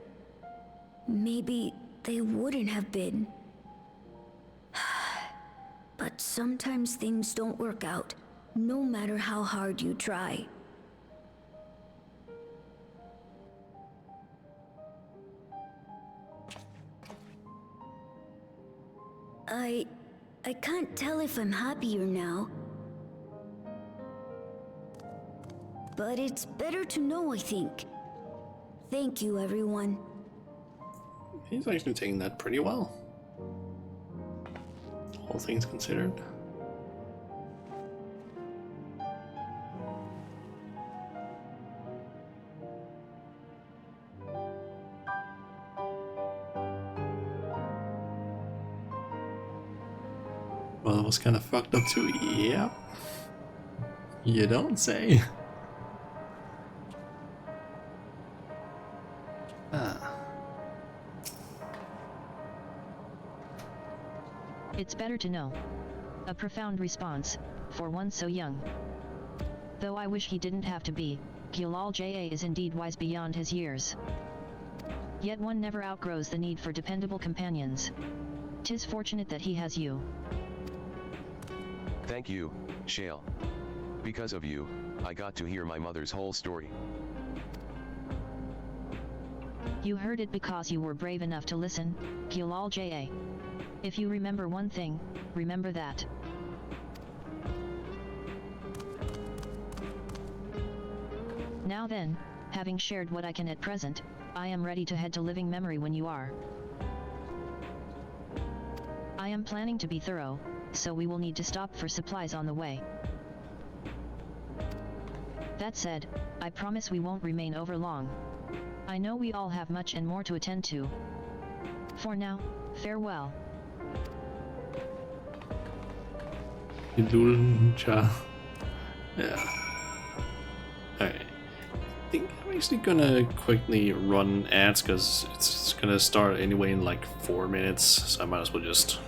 maybe they wouldn't have been. But sometimes things don't work out, no matter how hard you try. I can't tell if I'm happier now. But it's better to know, I think. Thank you, everyone. He's actually taking that pretty well. All things considered. Well, that was kind of fucked up too. Yep. You don't say. It's better to know. A profound response, for one so young. Though I wish he didn't have to be, Gilal Ja is indeed wise beyond his years. Yet one never outgrows the need for dependable companions. 'Tis fortunate that he has you. Thank you, Shale. Because of you, I got to hear my mother's whole story. You heard it because you were brave enough to listen, Gilal Ja. If you remember one thing, remember that. Now then, having shared what I can at present, I am ready to head to living memory when you are. I am planning to be thorough, so we will need to stop for supplies on the way. That said, I promise we won't remain over long. I know we all have much and more to attend to. For now, farewell. Yeah. Alright. I think I'm actually gonna quickly run ads because it's gonna start anyway in like 4 minutes, so I might as well just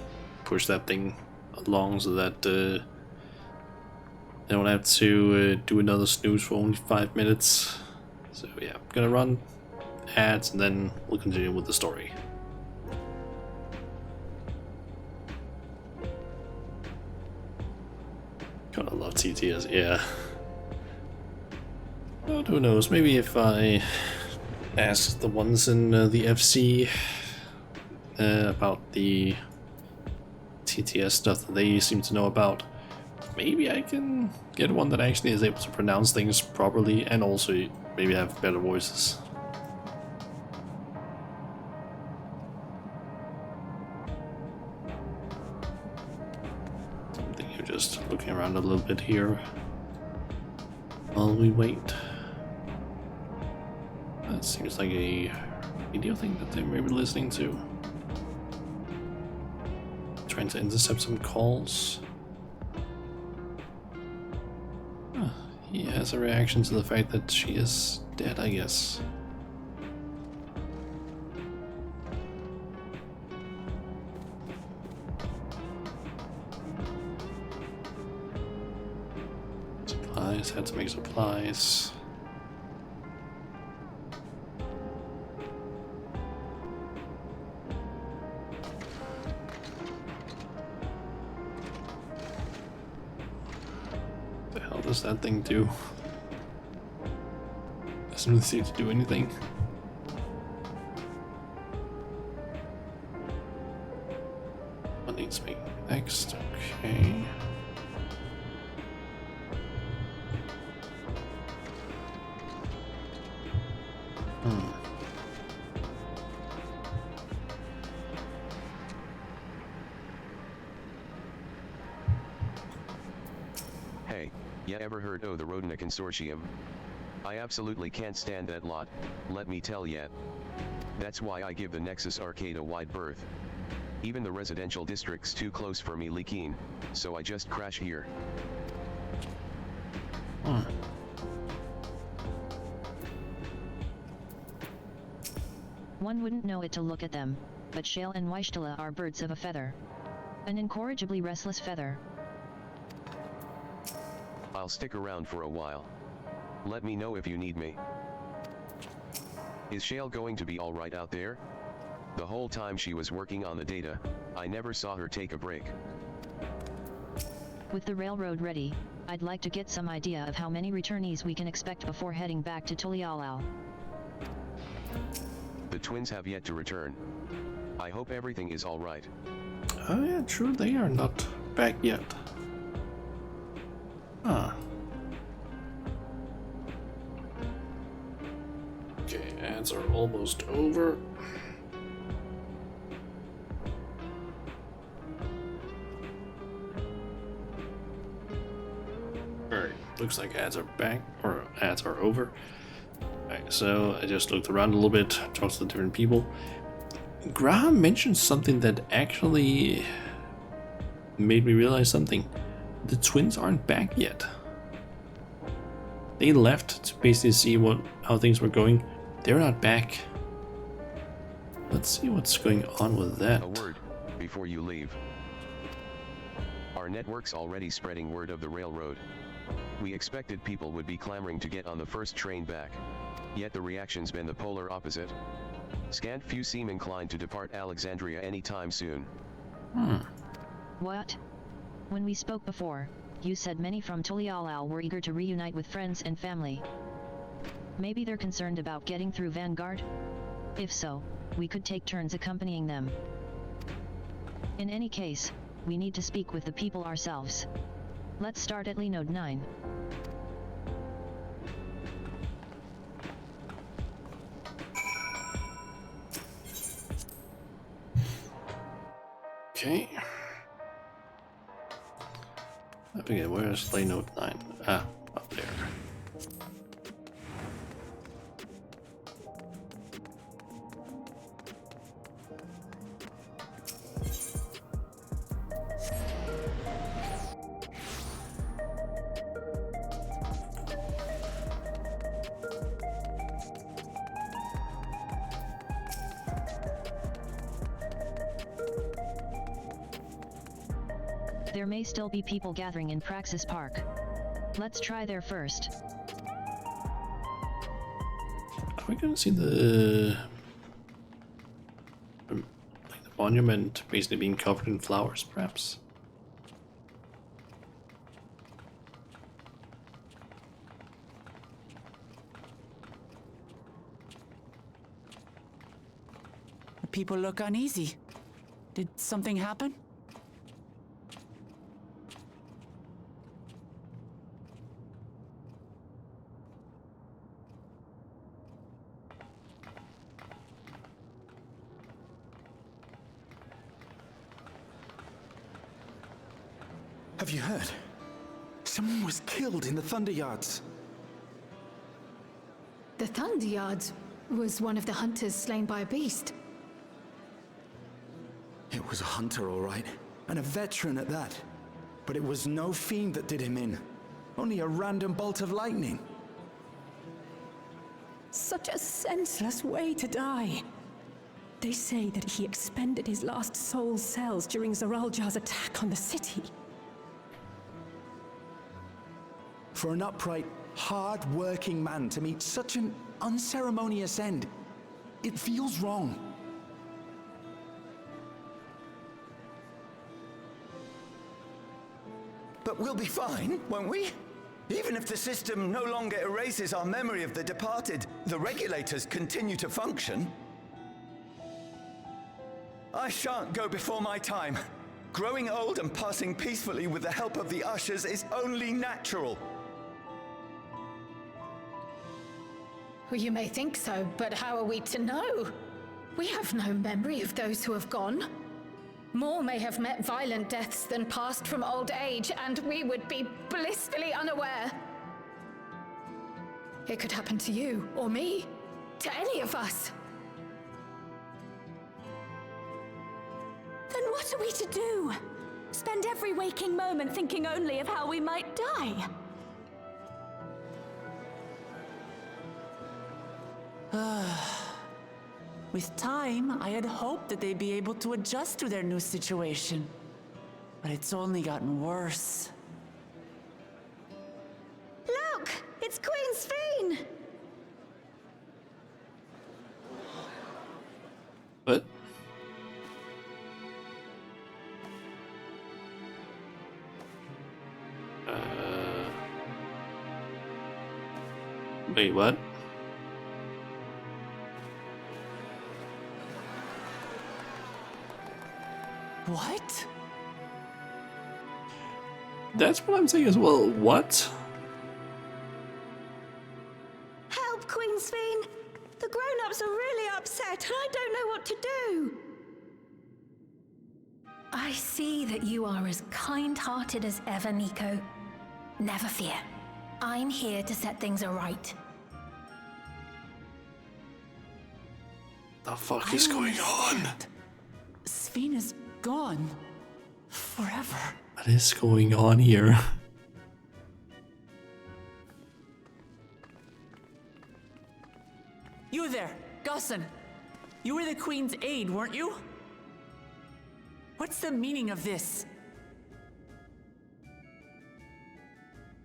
push that thing along so that I don't have to do another snooze for only 5 minutes. So yeah, I'm gonna run ads and then we'll continue with the story. Gotta love TTS, yeah. But who knows, maybe if I ask the ones in the FC about the TTS stuff that they seem to know about, maybe I can get one that actually is able to pronounce things properly and also maybe have better voices. I think you're just looking around a little bit here while we wait. That seems like a video thing that they may be listening to. Trying to intercept some calls. He has a reaction to the fact that she is dead, I guess. Supplies, had to make supplies. What the hell does that thing do? Doesn't really seem to do anything. What needs to be next? Okay. Hey, ya ever heard o' the Rodina Consortium? I absolutely can't stand that lot, let me tell ya. That's why I give the Nexus Arcade a wide berth. Even the residential district's too close for me leaking, so I just crash here. One wouldn't know it to look at them, but Shale and Weishtala are birds of a feather. An incorrigibly restless feather. I'll stick around for a while. Let me know if you need me. Is Shale going to be alright out there? The whole time she was working on the data, I never saw her take a break. With the railroad ready, I'd like to get some idea of how many returnees we can expect before heading back to Tulialal. The twins have yet to return. I hope everything is alright. Oh yeah, true, they are not back yet. Okay, ads are almost over. Alright, looks like ads are back, or ads are over. Alright, so I just looked around a little bit, talked to the different people. Graham mentioned something that actually made me realize something. The twins aren't back yet. They left to basically see how things were going. They're not back. Let's see what's going on with that. A word, before you leave. Our network's already spreading word of the railroad. We expected people would be clamoring to get on the first train back. Yet the reaction's been the polar opposite. Scant few seem inclined to depart Alexandria anytime soon. What? When we spoke before, you said many from Tulialal were eager to reunite with friends and family. Maybe they're concerned about getting through Vanguard? If so, we could take turns accompanying them. In any case, we need to speak with the people ourselves. Let's start at Node 9. Okay. I forget, where's Node 9? Ah, up there. There may still be people gathering in Praxis Park. Let's try there first. Are we gonna see the monument basically being covered in flowers, perhaps? The people look uneasy. Did something happen? Have you heard? Someone was killed in the Thunder Yards. The Thunder Yards was one of the hunters slain by a beast. It was a hunter, all right, and a veteran at that. But it was no fiend that did him in. Only a random bolt of lightning. Such a senseless way to die. They say that he expended his last soul cells during Zoraljar's attack on the city. For an upright, hard-working man to meet such an unceremonious end, it feels wrong. But we'll be fine, won't we? Even if the system no longer erases our memory of the departed, the regulators continue to function. I shan't go before my time. Growing old and passing peacefully with the help of the ushers is only natural. Well, you may think so, but how are we to know? We have no memory of those who have gone. More may have met violent deaths than passed from old age, and we would be blissfully unaware. It could happen to you, or me, to any of us. Then what are we to do? Spend every waking moment thinking only of how we might die? With time, I had hoped that they'd be able to adjust to their new situation. But it's only gotten worse. Look! It's Queen Sphene! What? Wait, what? What? That's what I'm saying as well. What? Help, Queen Sphene! The grown-ups are really upset, and I don't know what to do! I see that you are as kind-hearted as ever, Nico. Never fear. I'm here to set things right. The fuck is going on? Sphene is gone. Forever. What is going on here? You there, Gusson. You were the Queen's aide, weren't you? What's the meaning of this?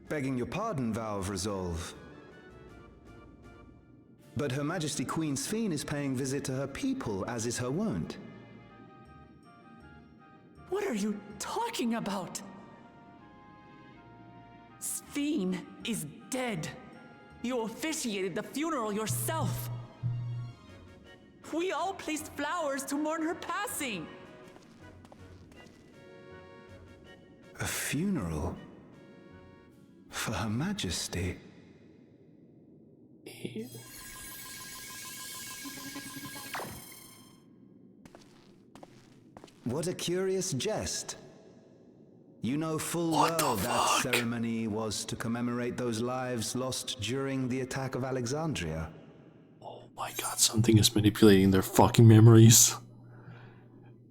Begging your pardon, Vow of Resolve. But Her Majesty Queen Sphene is paying visit to her people, as is her wont. What are you talking about? Sphene is dead. You officiated the funeral yourself. We all placed flowers to mourn her passing. A funeral? For Her Majesty? What a curious jest. You know full well that ceremony was to commemorate those lives lost during the attack of Alexandria. Oh my god, something is manipulating their fucking memories.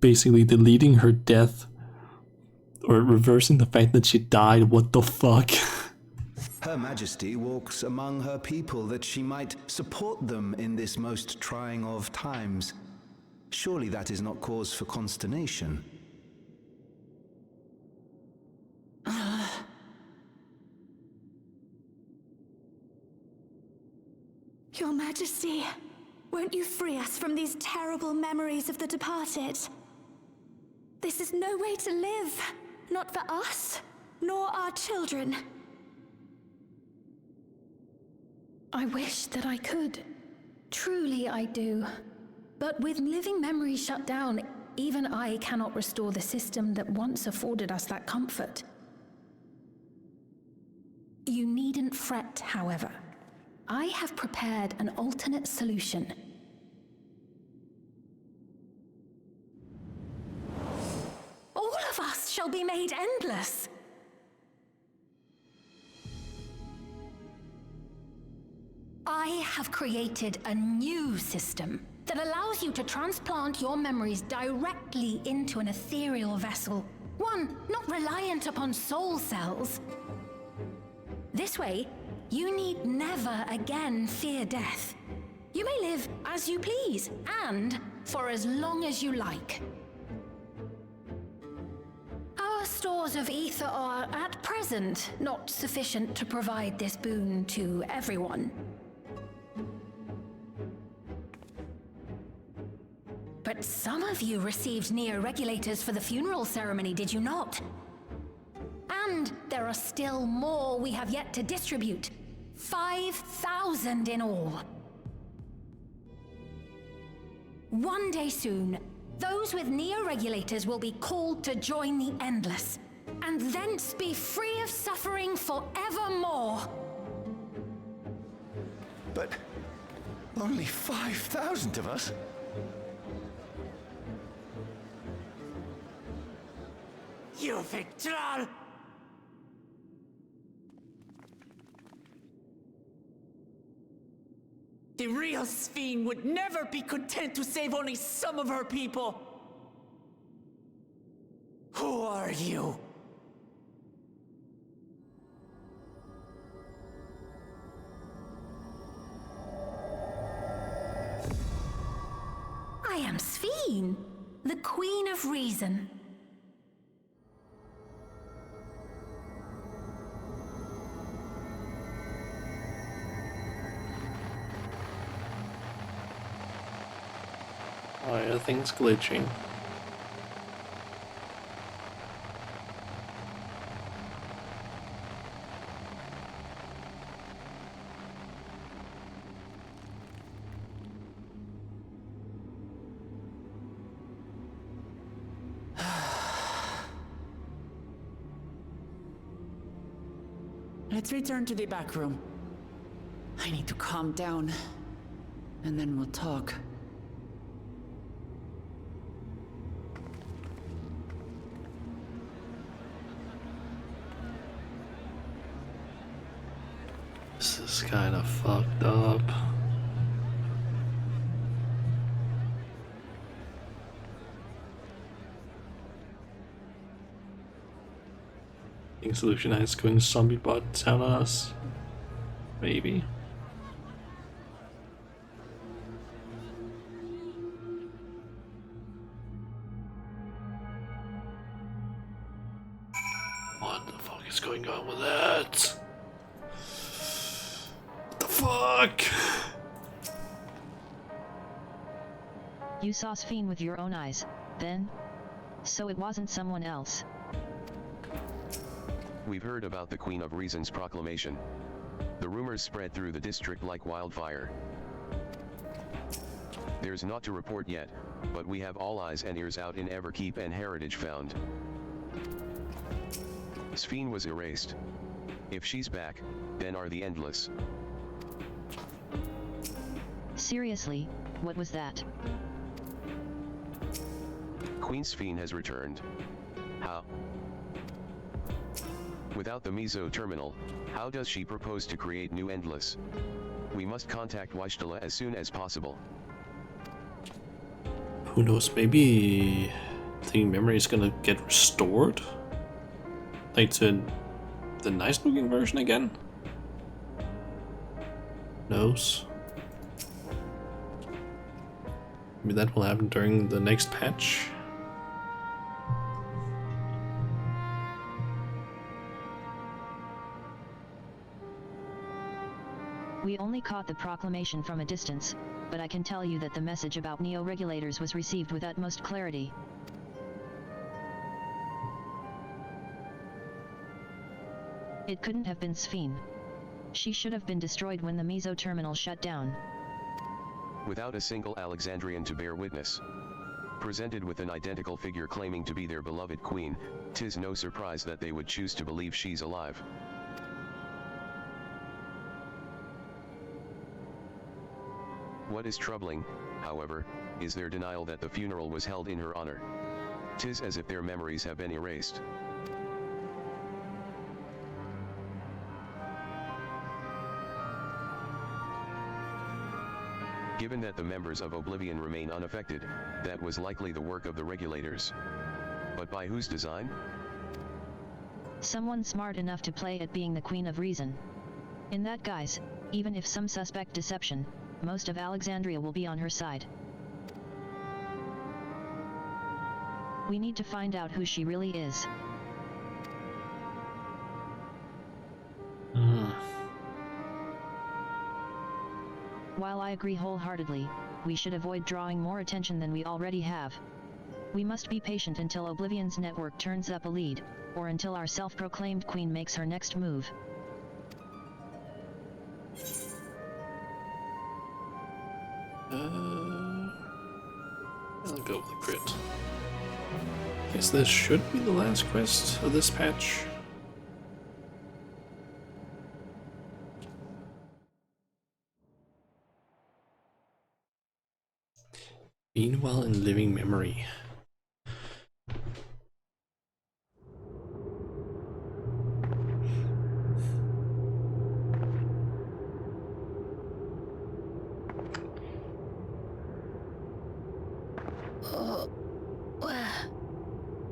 Basically deleting her death. Or reversing the fact that she died, what the fuck? Her Majesty walks among her people that she might support them in this most trying of times. Surely that is not cause for consternation. Your Majesty, won't you free us from these terrible memories of the departed? This is no way to live, not for us, nor our children. I wish that I could. Truly I do. But with living memories shut down, even I cannot restore the system that once afforded us that comfort. You needn't fret, however. I have prepared an alternate solution. All of us shall be made endless. I have created a new system that allows you to transplant your memories directly into an ethereal vessel, one not reliant upon soul cells. This way, you need never again fear death. You may live as you please, and for as long as you like. Our stores of ether are, at present, not sufficient to provide this boon to everyone. But some of you received neo-regulators for the funeral ceremony, did you not? And there are still more we have yet to distribute. 5,000 in all. One day soon, those with neo-regulators will be called to join the Endless, and thence be free of suffering forevermore. But only 5,000 of us? You Victral! The real Sphene would never be content to save only some of her people. Who are you? I am Sphene, the Queen of Reason. Oh yeah, thing's glitching. Let's return to the back room. I need to calm down, and then we'll talk. This is kind of fucked up. I think Solution 9 is going zombie bot down on us. Maybe. What the fuck is going on with that? What the fuck? You saw Sphene with your own eyes, then? So it wasn't someone else. We've heard about the Queen of Reason's proclamation. The rumors spread through the district like wildfire. There's not to report yet, but we have all eyes and ears out in Everkeep and Heritage found. Sphene was erased. If she's back, then are the Endless. Seriously, what was that? Queen Sphene has returned. How? Without the Meso terminal, how does she propose to create new Endless? We must contact Wishtala as soon as possible. Who knows, maybe the memory is gonna get restored? Like to the nice looking version again? Knows? Maybe that will happen during the next patch? We only caught the proclamation from a distance, but I can tell you that the message about neo-regulators was received with utmost clarity. It couldn't have been Sphene. She should have been destroyed when the Meso terminal shut down. Without a single Alexandrian to bear witness. Presented with an identical figure claiming to be their beloved queen, 'tis no surprise that they would choose to believe she's alive. What is troubling, however, is their denial that the funeral was held in her honor. 'Tis as if their memories have been erased. Given that the members of Oblivion remain unaffected, that was likely the work of the regulators. But by whose design? Someone smart enough to play at being the Queen of Reason. In that guise, even if some suspect deception, most of Alexandria will be on her side. We need to find out who she really is. While I agree wholeheartedly, we should avoid drawing more attention than we already have. We must be patient until Oblivion's network turns up a lead, or until our self-proclaimed queen makes her next move. I'll go with the crit. Guess this should be the last quest of this patch. Meanwhile, in living memory. Oh, where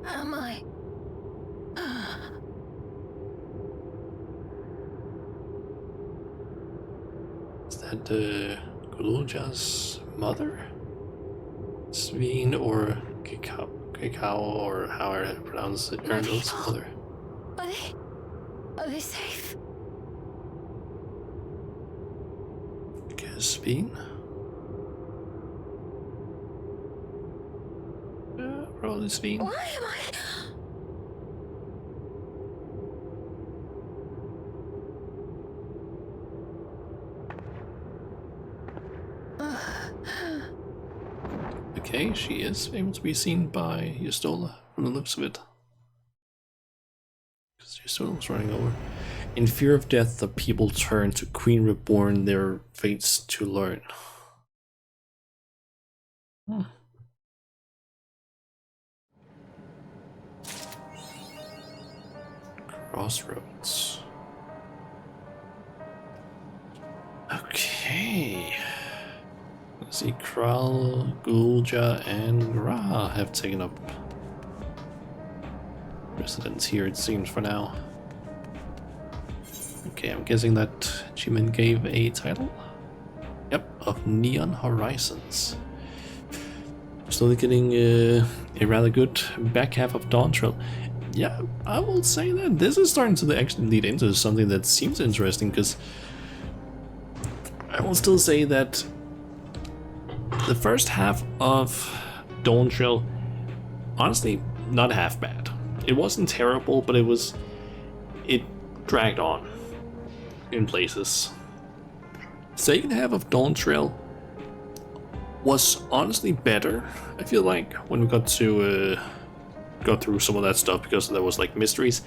am I? Is that Gulja's mother? Sphene or Kikao, or how I pronounce it, Ernal's mother. Are they safe? Guess Sphene? Probably Sphene. Why am I? Okay, she is able to be seen by Yustola from the looks of it. Because Yustola's running over. In fear of death, the people turn to Queen Reborn, their fates to learn. Crossroads. Okay. Let's see, Kral, Gulja, and Ra have taken up residence here, it seems, for now. Okay, I'm guessing that Jimin gave a title? Yep, of Neon Horizons. Slowly getting a rather good back half of Dawn Trail. Yeah, I will say that this is starting to actually lead into something that seems interesting, because I will still say that the first half of Dawn Trail, honestly, not half bad. It wasn't terrible, but it dragged on in places. Second half of Dawn Trail was honestly better, I feel like, when we got to go through some of that stuff, because there was like mysteries.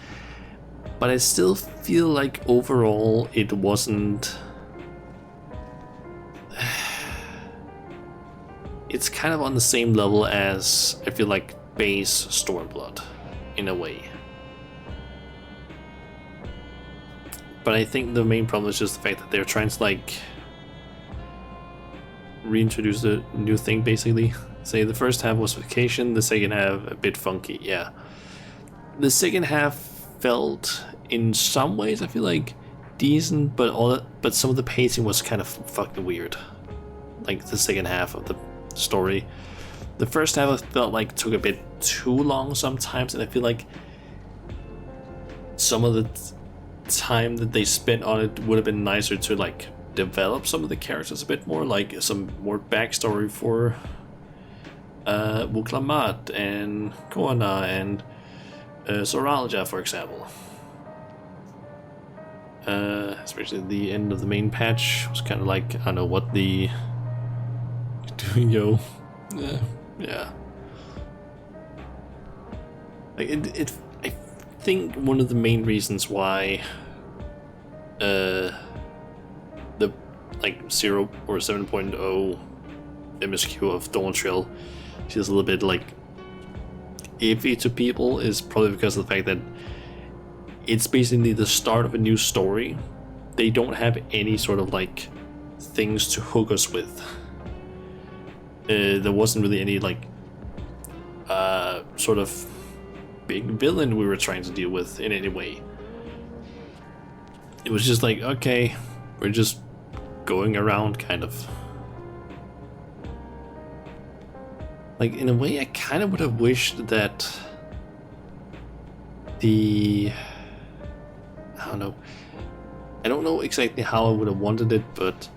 But I still feel like overall it wasn't. It's kind of on the same level as, I feel like, base Stormblood, in a way. But I think the main problem is just the fact that they're trying to, like, reintroduce the new thing, basically. Say the first half was vacation, the second half a bit funky, yeah. The second half felt, in some ways, I feel like, decent, but some of the pacing was kind of fucking weird. Like, the second half of the story. The first half I felt like took a bit too long sometimes, and I feel like some of the time that they spent on it would have been nicer to like develop some of the characters a bit more, like some more backstory for Wuklamat and Koana and Soralja, for example. Especially the end of the main patch was kind of like, I don't know what the doing, yo. Yeah. Like I think one of the main reasons why the like 0 or 7.0 MSQ of Dawn Trail feels a little bit like iffy to people is probably because of the fact that it's basically the start of a new story. They don't have any sort of like things to hook us with. There wasn't really any like sort of big villain we were trying to deal with in any way. It was just like, okay, we're just going around, kind of. Like, in a way, I kind of would have wished that I don't know exactly how I would have wanted it, but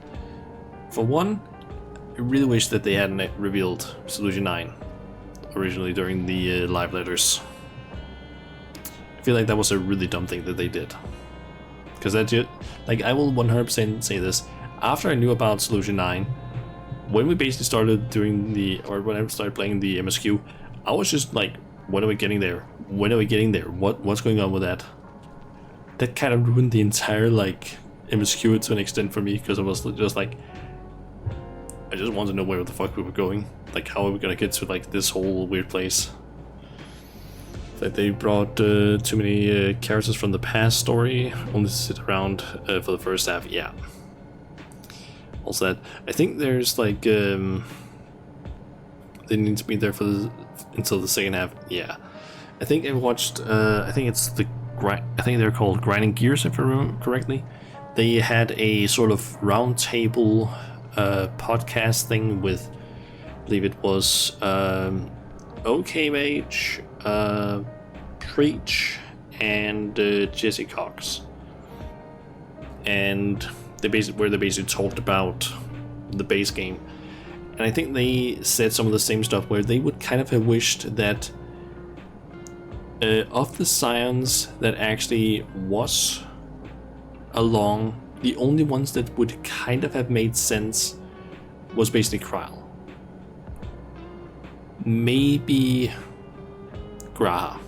for one, I really wish that they hadn't revealed Solution 9 originally during the live letters. I feel like that was a really dumb thing that they did. Because that just, like, I will 100% say this, after I knew about Solution 9, when we basically started doing when I started playing the MSQ, I was just like, when are we getting there? When are we getting there? What's going on with that? That kind of ruined the entire, like, MSQ to an extent for me, because I was just like, I just want to know where the fuck we were going. Like, how are we gonna get to, like, this whole weird place? Like, they brought too many characters from the past story, only to sit around for the first half, yeah. Also that, I think there's, like, they need to be there for until the second half, yeah. I think I watched, I think they're called Grinding Gears, if I remember correctly. They had a sort of round table podcast thing with, I believe it was OKMH, Preach, and Jesse Cox, and they basically talked about the base game, and I think they said some of the same stuff where they would kind of have wished that of the scions that actually was along, the only ones that would kind of have made sense was basically Krile. Maybe Graha,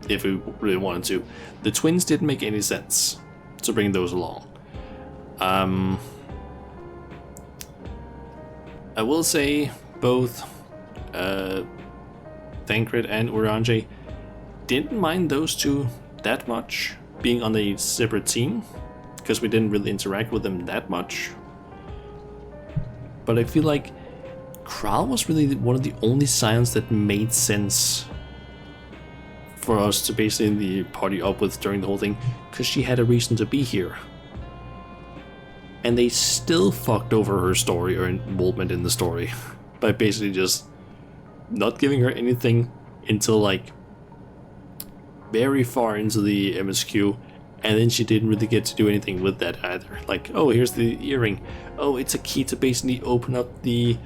if we really wanted to. The twins didn't make any sense to bring those along. I will say both Thancred and Oranje didn't mind those two that much being on a separate team, because we didn't really interact with them that much. But I feel like Kral was really one of the only scions that made sense for us to basically party up with during the whole thing, because she had a reason to be here. And they still fucked over her story or involvement in the story by basically just not giving her anything until like very far into the MSQ, and then she didn't really get to do anything with that either. Like, oh, here's the earring. Oh, it's a key to basically open up the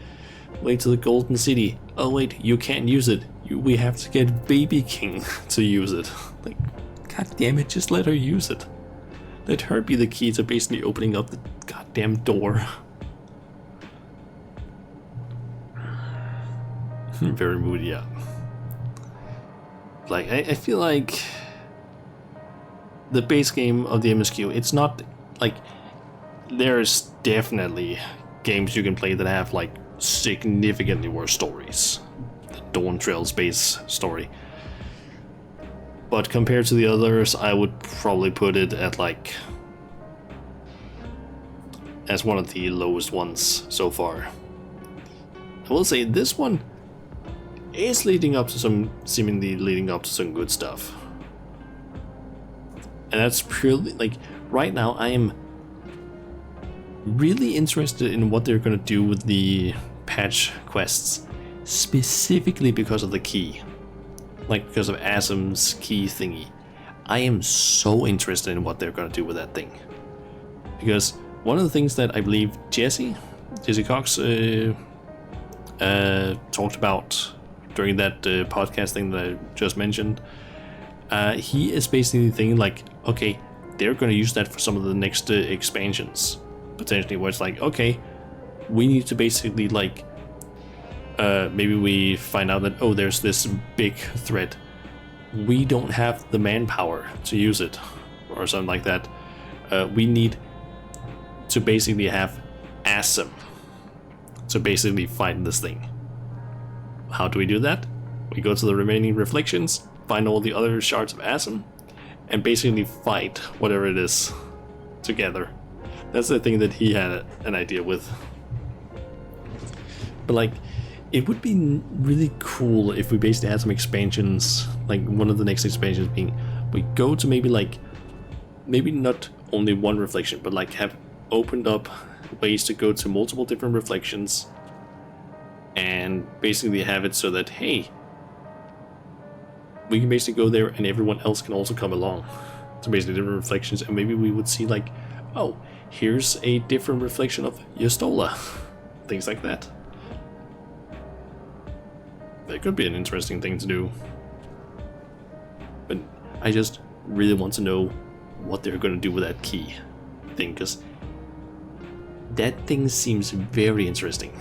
way to the Golden City. Oh wait, you can't use it. We have to get Baby King to use it. Like, god damn it, just let her use it. Let her be the key to basically opening up the goddamn door. Very moody, yeah. Like, I feel like the base game of the MSQ, it's not like, there's definitely games you can play that have like significantly worse stories than Dawn Trail's base story. But compared to the others, I would probably put it at like as one of the lowest ones so far. I will say this one is seemingly leading up to some good stuff. And that's purely, like, right now I am really interested in what they're gonna do with the patch quests, specifically because of the key. Like, because of Asim's key thingy. I am so interested in what they're gonna do with that thing. Because one of the things that I believe Jesse Cox talked about during that podcast thing that I just mentioned, he is basically thinking like, okay, they're going to use that for some of the next expansions, potentially, where it's like, okay, we need to basically like, maybe we find out that, oh, there's this big threat. We don't have the manpower to use it, or something like that. We need to basically have ASM to basically fight this thing. How do we do that? We go to the remaining reflections, find all the other shards of ASM, and basically fight whatever it is together. That's the thing that he had an idea with. But like, it would be really cool if we basically had some expansions, like one of the next expansions being, we go to maybe like, maybe not only one reflection, but like have opened up ways to go to multiple different reflections, and basically have it so that, hey, we can basically go there and everyone else can also come along to basically different reflections, and maybe we would see like, oh, here's a different reflection of Yastola, things like that. That could be an interesting thing to do. But I just really want to know what they're going to do with that key thing, because that thing seems very interesting.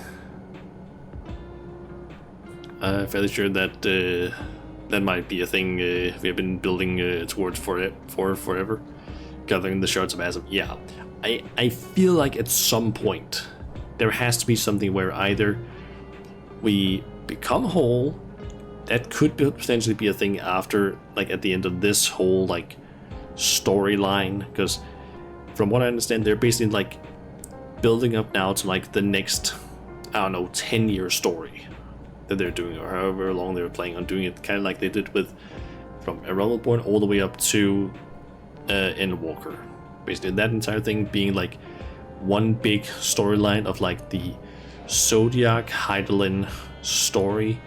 Fairly sure that that might be a thing we have been building towards for forever. Gathering the shards of ASM. Yeah, I feel like at some point there has to be something where either we become whole. That could potentially be a thing after, like at the end of this whole like storyline, because from what I understand, they're basically like building up now to like the next, I don't know, 10-year story that they're doing, or however long they were planning on doing it, kind of like they did with from A Realm Reborn all the way up to Endwalker. Basically, that entire thing being like one big storyline of like the Zodiac Hydaelyn story.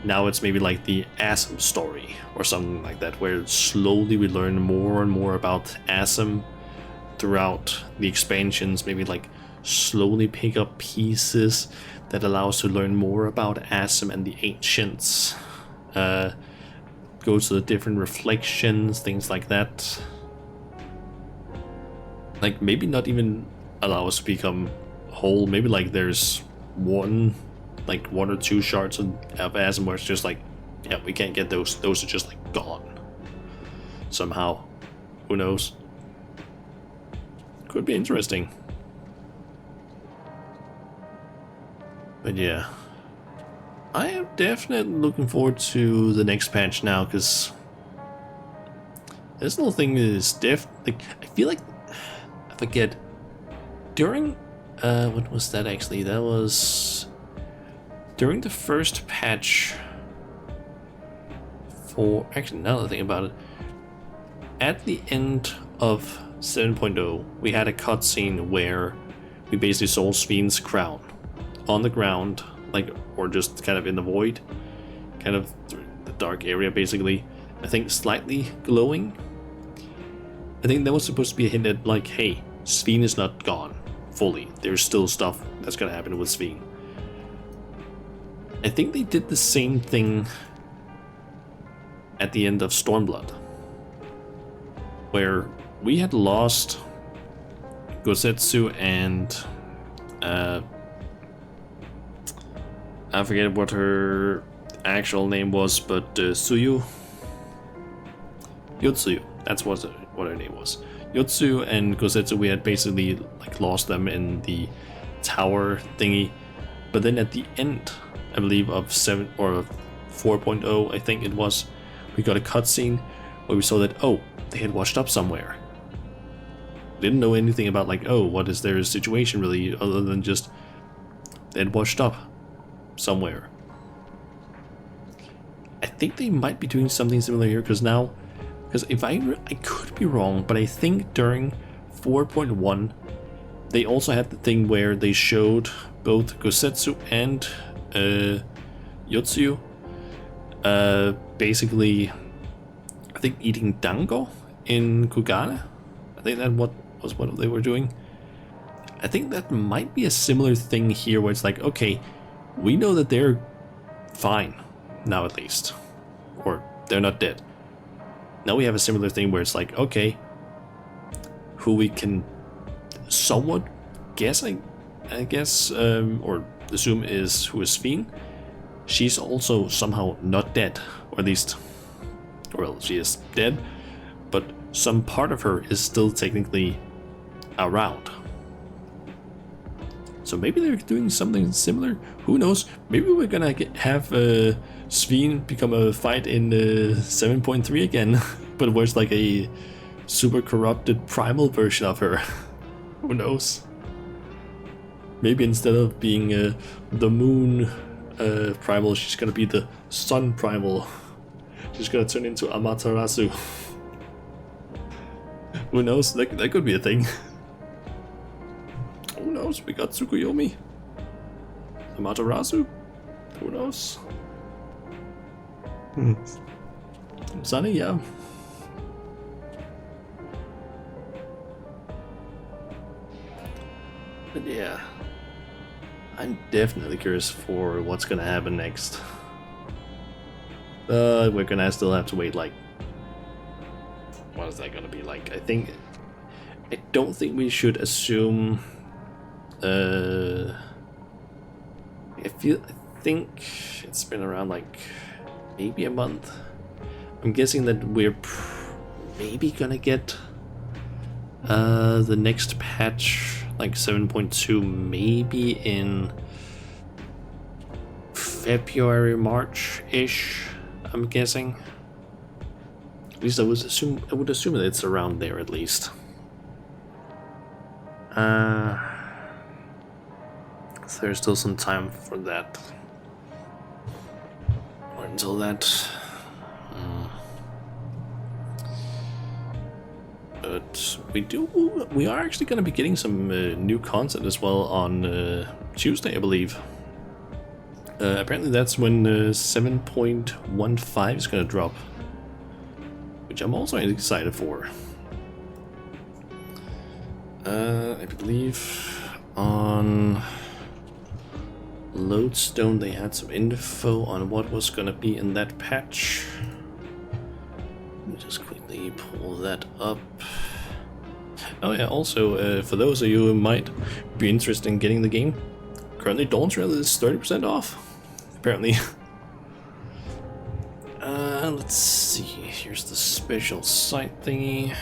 Now it's maybe like the ASM story or something like that, where slowly we learn more and more about ASM throughout the expansions, maybe like slowly pick up pieces that allow us to learn more about ASM and the Ancients, go to the different reflections, things like that. Like maybe not even allow us to become whole, maybe like there's one or two shards of ASM where it's just like, yeah, we can't get those are just like gone somehow. Who knows? Could be interesting. But yeah, I am definitely looking forward to the next patch now, because this little thing is like, I feel like, I forget, during what was that actually? That was during the first patch for, actually now that I think about it, at the end of 7.0 we had a cutscene where we basically saw Sven's crown on the ground, like, or just kind of in the void, kind of the dark area basically, I think slightly glowing. I think that was supposed to be a hint at like, hey, Sven is not gone fully, there's still stuff that's gonna happen with Sven. I think they did the same thing at the end of Stormblood, where we had lost Gosetsu and I forget what her actual name was, but Yotsuyu, that's what her name was. Yotsu and Gosetsu, we had basically like lost them in the tower thingy, but then at the end, I believe, of 7 or 4.0, I think it was, we got a cutscene where we saw that, oh, they had washed up somewhere. Didn't know anything about like, oh, what is their situation really, other than just they had washed up somewhere. I think they might be doing something similar here, because if I could be wrong, but I think during 4.1 they also had the thing where they showed both Gosetsu and Yotsuyu basically, I think, eating dango in Kugane. I think that was what they were doing. I think that might be a similar thing here where it's like, okay, we know that they're fine now at least, or they're not dead. Now we have a similar thing where it's like, okay, who we can somewhat guess, I guess, or assume is who is Sphene. She's also somehow not dead, or at least, well, she is dead, but some part of her is still technically around. So maybe they're doing something similar. Who knows? Maybe we're gonna have Sphene become a fight in 7.3 again, but where it's like a super corrupted primal version of her. Who knows? Maybe instead of being the moon primal, she's gonna be the sun primal. She's gonna turn into Amaterasu. Who knows? That could be a thing. Who knows? We got Tsukuyomi. Amaterasu? Who knows? Sunny, yeah. But yeah, I'm definitely curious for what's gonna happen next. We're gonna still have to wait, like, what is that gonna be like? I don't think we should assume. I think it's been around like maybe a month. I'm guessing that we're maybe gonna get the next patch, like 7.2, maybe in February, March-ish, I'm guessing. At least I would assume that it's around there at least. So there's still some time for that. Or until that. But we are actually going to be getting some new content as well on Tuesday, I believe. Apparently that's when 7.15 is going to drop, which I'm also excited for. I believe on Lodestone they had some info on what was going to be in that patch. Let me just quickly pull that up. Oh yeah, also for those of you who might be interested in getting the game, currently Dawn's Rail is 30% off, apparently. Let's see, here's the special site thingy.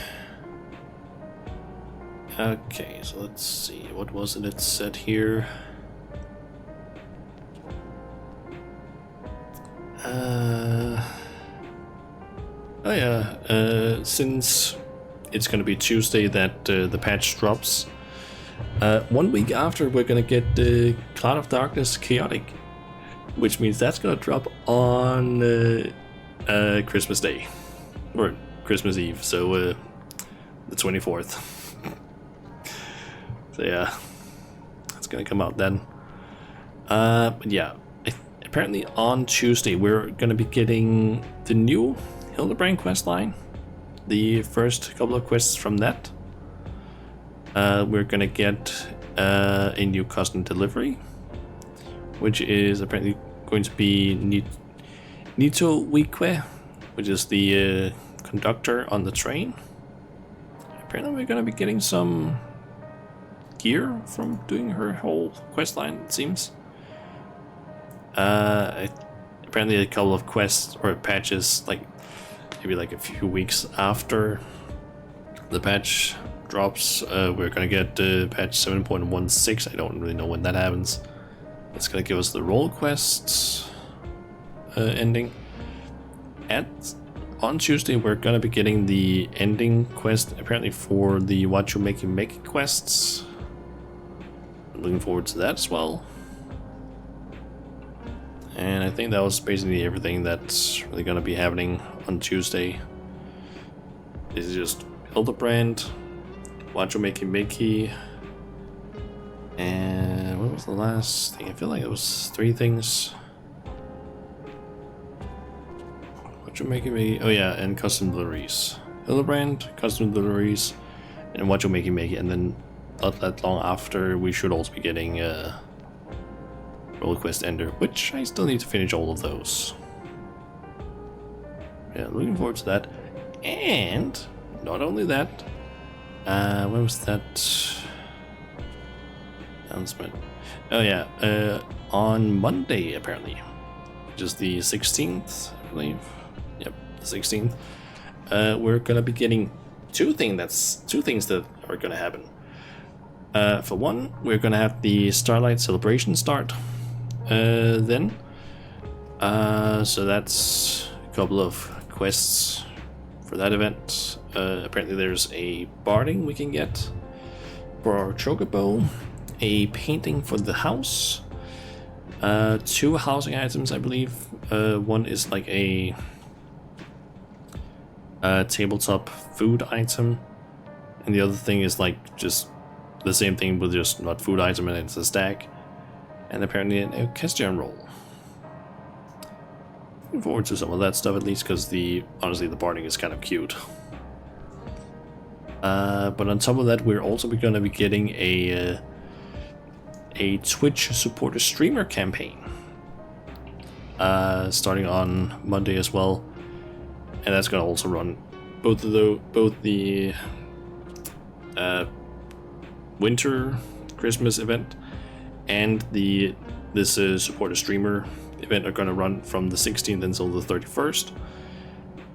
Okay, so let's see, what was it said here? Oh yeah, since it's gonna be Tuesday that the patch drops, 1 week after we're gonna get the Cloud of Darkness Chaotic, which means that's gonna drop on Christmas Day, or Christmas Eve, so the 24th. So yeah, that's gonna come out then. But yeah, apparently on Tuesday we're gonna be getting the new Hildebrand quest line, the first couple of quests from that. We're gonna get a new custom delivery, which is apparently going to be Nito Wikwe, which is the conductor on the train. Apparently we're gonna be getting some gear from doing her whole quest line, it seems. Apparently a couple of quests or patches, like maybe like a few weeks after the patch drops, we're gonna get patch 7.16. I don't really know when that happens. That's gonna give us the role quests ending. On Tuesday we're gonna be getting the ending quest apparently for the Wachumeki quests. I'm looking forward to that as well. And I think that was basically everything that's really gonna be happening on Tuesday. This is just Hildebrand, Wachumeki, and what was the last thing? I feel like it was 3 things. Wachumeki, oh yeah, and custom deliveries. Hildebrand, custom deliveries, and Wachumeki, and then not that long after, we should also be getting Roll Quest Ender, which I still need to finish all of those. Yeah, looking forward to that. And not only that, when was that announcement? Oh yeah, on Monday apparently, which is the 16th, I believe. Yep, the 16th. We're gonna be getting two things that are gonna happen. For one, we're gonna have the Starlight Celebration start. Then, so that's a couple of quests for that event. Apparently, there's a barding we can get for our chocobo, a painting for the house, 2 housing items, I believe. One is like a tabletop food item, and the other thing is like just the same thing with just not food item, and it's a stack, and apparently an equestrian roll. Looking forward to some of that stuff at least, because honestly the barding is kind of cute. But on top of that, we're also going to be getting a Twitch supporter streamer campaign starting on Monday as well, and that's going to also run both the winter Christmas event and this supporter streamer event are going to run from the 16th until the 31st.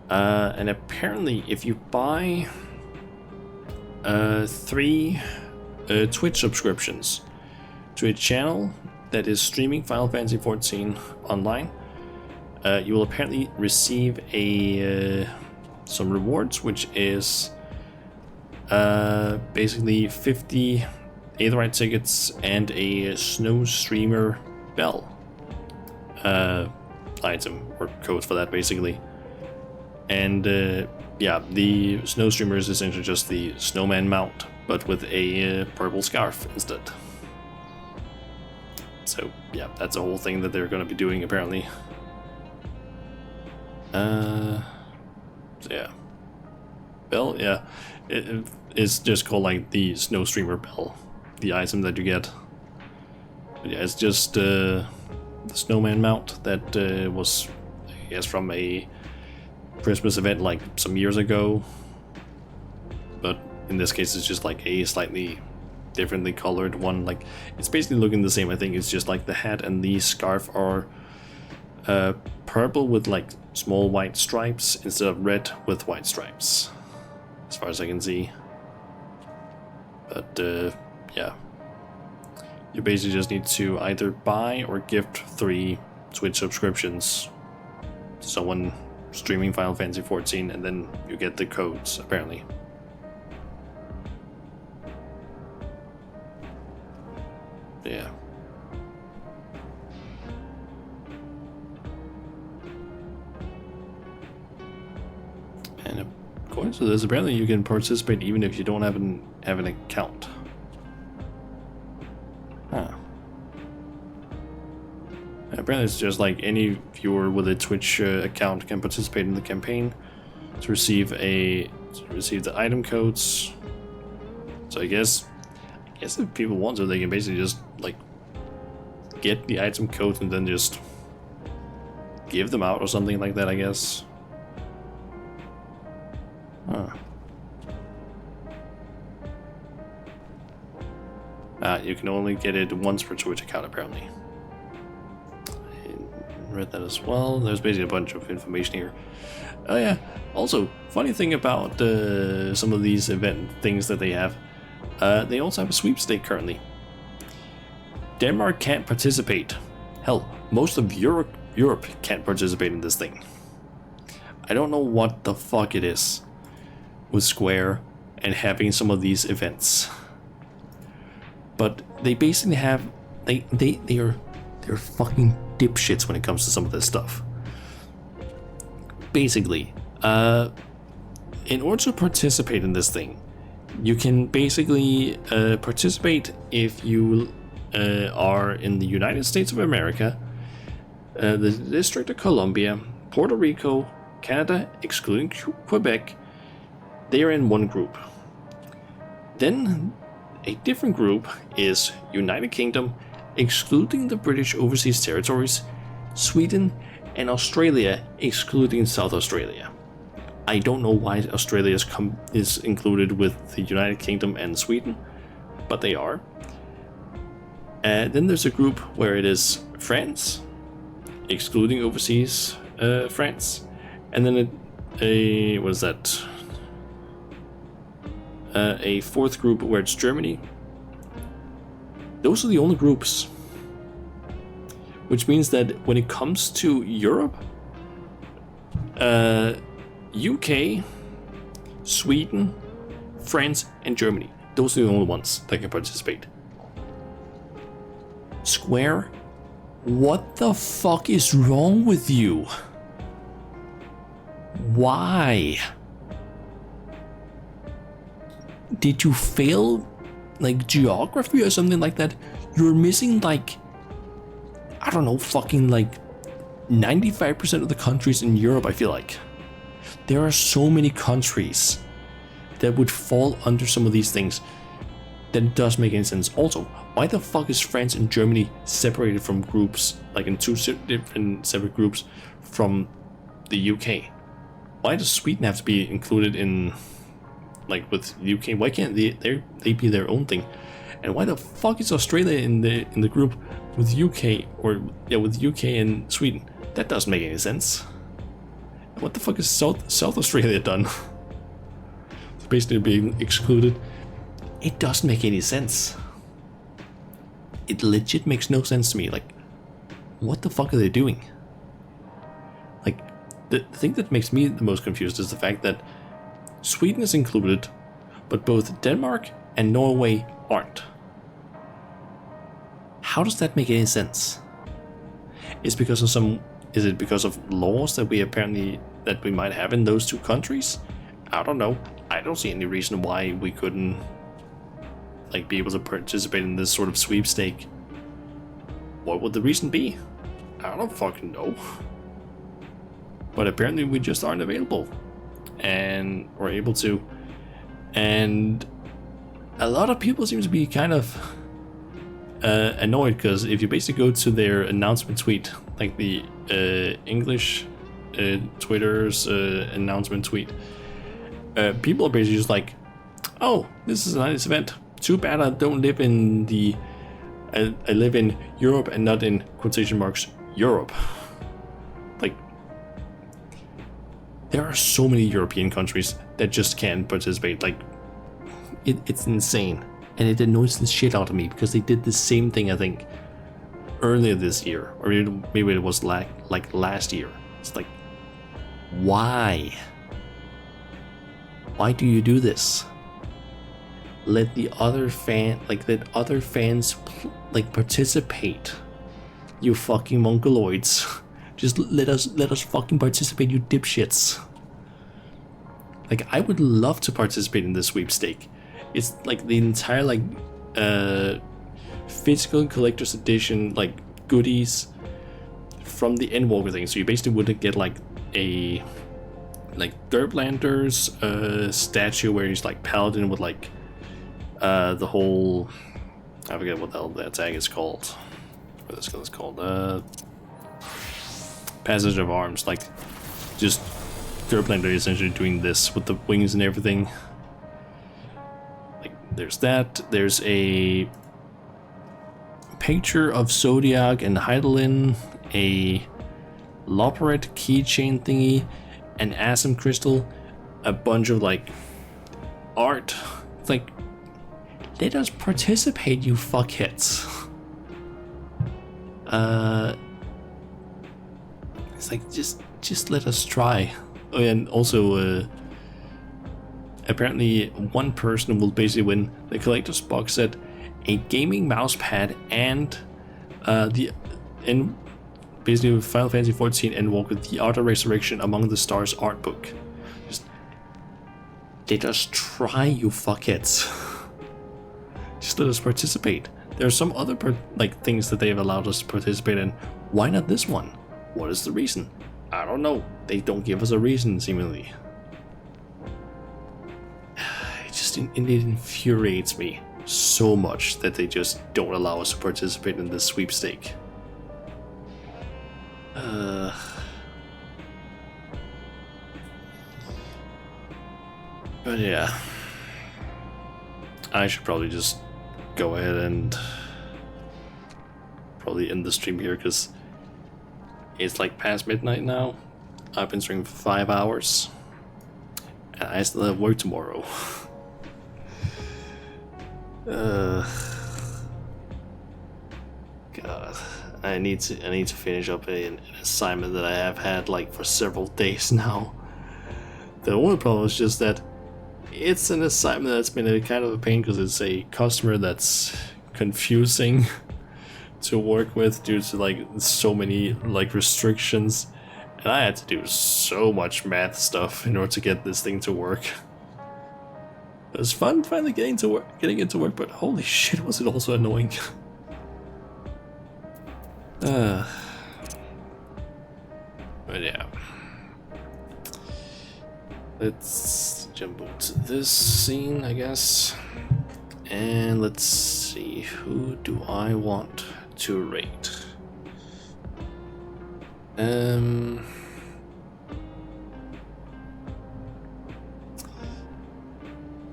And apparently, if you buy 3 Twitch subscriptions to a channel that is streaming Final Fantasy XIV online, you will apparently receive some rewards, which is basically 50 Aetheryte tickets and a Snow Streamer bell item, or code for that basically. And yeah, the Snow Streamer is essentially just the snowman mount, but with a purple scarf instead. So yeah, that's a whole thing that they're going to be doing apparently. So yeah, bell, yeah, it's just called like the Snow Streamer bell, the item that you get. But yeah, it's just the snowman mount that was, I guess, from a Christmas event like some years ago, but in this case it's just like a slightly differently colored one. Like, it's basically looking the same. I think it's just like the hat and the scarf are purple with like small white stripes instead of red with white stripes, as far as I can see. But yeah, you basically just need to either buy or gift 3 Twitch subscriptions to someone streaming Final Fantasy XIV, and then you get the codes apparently. Yeah. And according to this, apparently you can participate even if you don't have an account. Huh. Apparently it's just like any viewer with a Twitch account can participate in the campaign to receive the item codes. So I guess if people want to, they can basically just like get the item codes and then just give them out or something like that, I guess. Huh. You can only get it once per Twitch account apparently. I read that as well. There's basically a bunch of information here. Oh yeah, also, funny thing about some of these event things that they have, they also have a sweepstake currently. Denmark can't participate. Hell, most of Europe can't participate in this thing. I don't know what the fuck it is with Square and having some of these events, but they basically have they're fucking dipshits when it comes to some of this stuff. Basically, in order to participate in this thing, you can basically participate if you are in the United States of America, the District of Columbia, Puerto Rico, Canada, excluding Quebec. They are in one group. Then A different group is United Kingdom, excluding the British overseas territories, Sweden, and Australia, excluding South Australia. I don't know why Australia is included with the United Kingdom and Sweden, but they are. Then there's a group where it is France, excluding overseas France, and then what is that? A fourth group where it's Germany. Those are the only groups. Which means that when it comes to Europe, UK, Sweden, France, and Germany, those are the only ones that can participate. Square, what the fuck is wrong with you? Why? Did you fail like geography or something like that? You're missing like, I don't know, fucking like 95% of the countries in Europe, I feel like. There are so many countries that would fall under some of these things that it does make any sense. Also, why the fuck is France and Germany separated from groups, like in two different separate groups from the UK? Why does Sweden have to be included in, like, with the UK? Why can't they be their own thing? And why the fuck is Australia in the group with UK, or yeah, with UK and Sweden? That doesn't make any sense. What the fuck is South Australia done? Basically being excluded. It doesn't make any sense. It legit makes no sense to me. Like, what the fuck are they doing? Like, the thing that makes me the most confused is the fact that Sweden is included, but both Denmark and Norway aren't. How does that make any sense? Is it because of laws that we might have in those two countries? I don't know. I don't see any reason why we couldn't like be able to participate in this sort of sweepstake. What would the reason be? I don't fucking know. But apparently we just aren't available and or able to. And a lot of people seem to be kind of annoyed, because if you basically go to their announcement tweet, like the English Twitter's announcement tweet, people are basically just like, oh, this is a nice event. Too bad I don't live in I live in Europe and not in quotation marks Europe. Like, there are so many European countries that just can't participate. Like, it's insane. And it annoys the shit out of me, because they did the same thing, I think, earlier this year, or maybe it was like last year. It's like, why? Why do you do this? Let the other fans participate. You fucking mongoloids. Just let us fucking participate, you dipshits. Like, I would love to participate in this sweepstake. It's like the entire physical collector's edition like goodies from the Endwalker thing. So you basically would get like a Thurblander's statue where he's like paladin with like the whole, I forget what the hell that tag is called. What this is called? Passage of Arms. Like, just Thurblander essentially doing this with the wings and everything. Like, there's that. There's a picture of Zodiac and Heidelin, a Loperette keychain thingy, an Asm crystal, a bunch of like art. It's like, let us participate, you fuckheads. It's like, just let us try. Oh, and also apparently one person will basically win the collector's box set, a gaming mouse pad, and basically with Final Fantasy XIV Endwalker, the Art of Resurrection Among the Stars art book. Just let us try, you fuckheads. Just let us participate. There are some other things that they have allowed us to participate in. Why not this one? What is the reason? I don't know. They don't give us a reason, seemingly. It infuriates me so much that they just don't allow us to participate in this sweepstake. But yeah, I should probably just go ahead and probably end the stream here, because it's like past midnight now. I've been streaming for 5 hours and I still have work tomorrow. God, I need to finish up an assignment that I have had like for several days now. The only problem is just that it's an assignment that's been a kind of a pain, because it's a customer that's confusing to work with due to like so many like restrictions, and I had to do so much math stuff in order to get this thing to work. It was fun finally getting it to work, but holy shit, was it also annoying. But yeah, let's jump over to this scene, I guess, and let's see, who do I want to rate?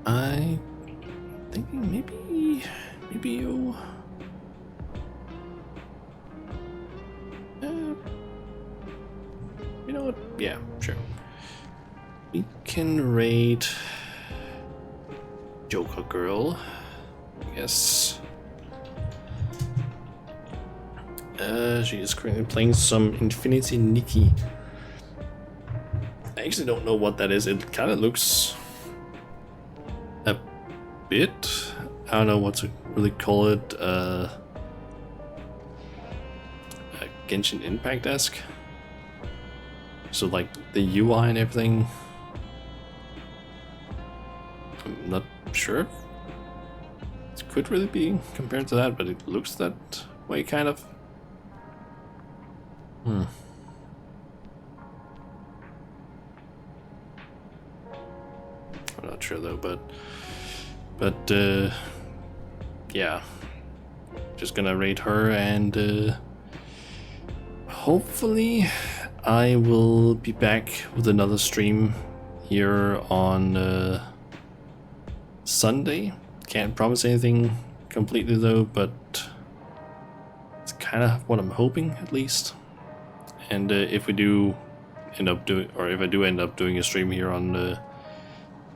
I thinking maybe you. You know what? Yeah, sure. We can rate Joker Girl, I guess. She is currently playing some Infinity Nikki. I actually don't know what that is. It kind of looks a bit, I don't know what to really call it, a Genshin Impact-esque. So like the UI and everything, I'm not sure it could really be compared to that, but it looks that way kind of. I'm not sure though, but yeah, just gonna rate her, and hopefully I will be back with another stream here on Sunday. Can't promise anything completely though, but it's kind of what I'm hoping, at least. And if we do end up doing, or if I do end up doing a stream here on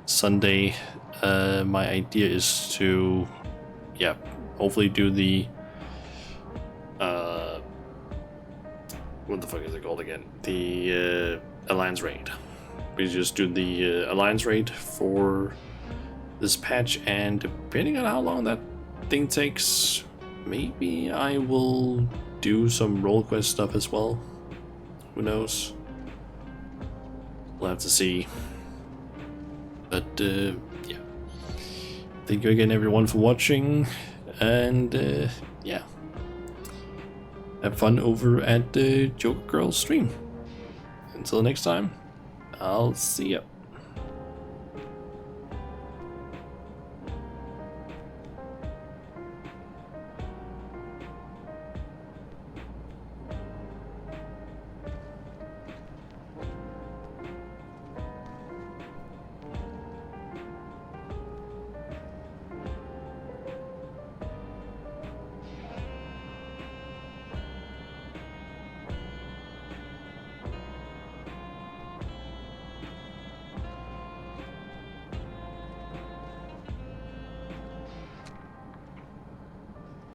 Sunday, my idea is to, yeah, hopefully do the what the fuck is it called again? The Alliance raid. We just do the Alliance raid for this patch, and depending on how long that thing takes, maybe I will do some role quest stuff as well. Who knows? We'll have to see. But yeah. Thank you again everyone for watching, and yeah. Have fun over at the Joker Girl stream. Until next time, I'll see ya.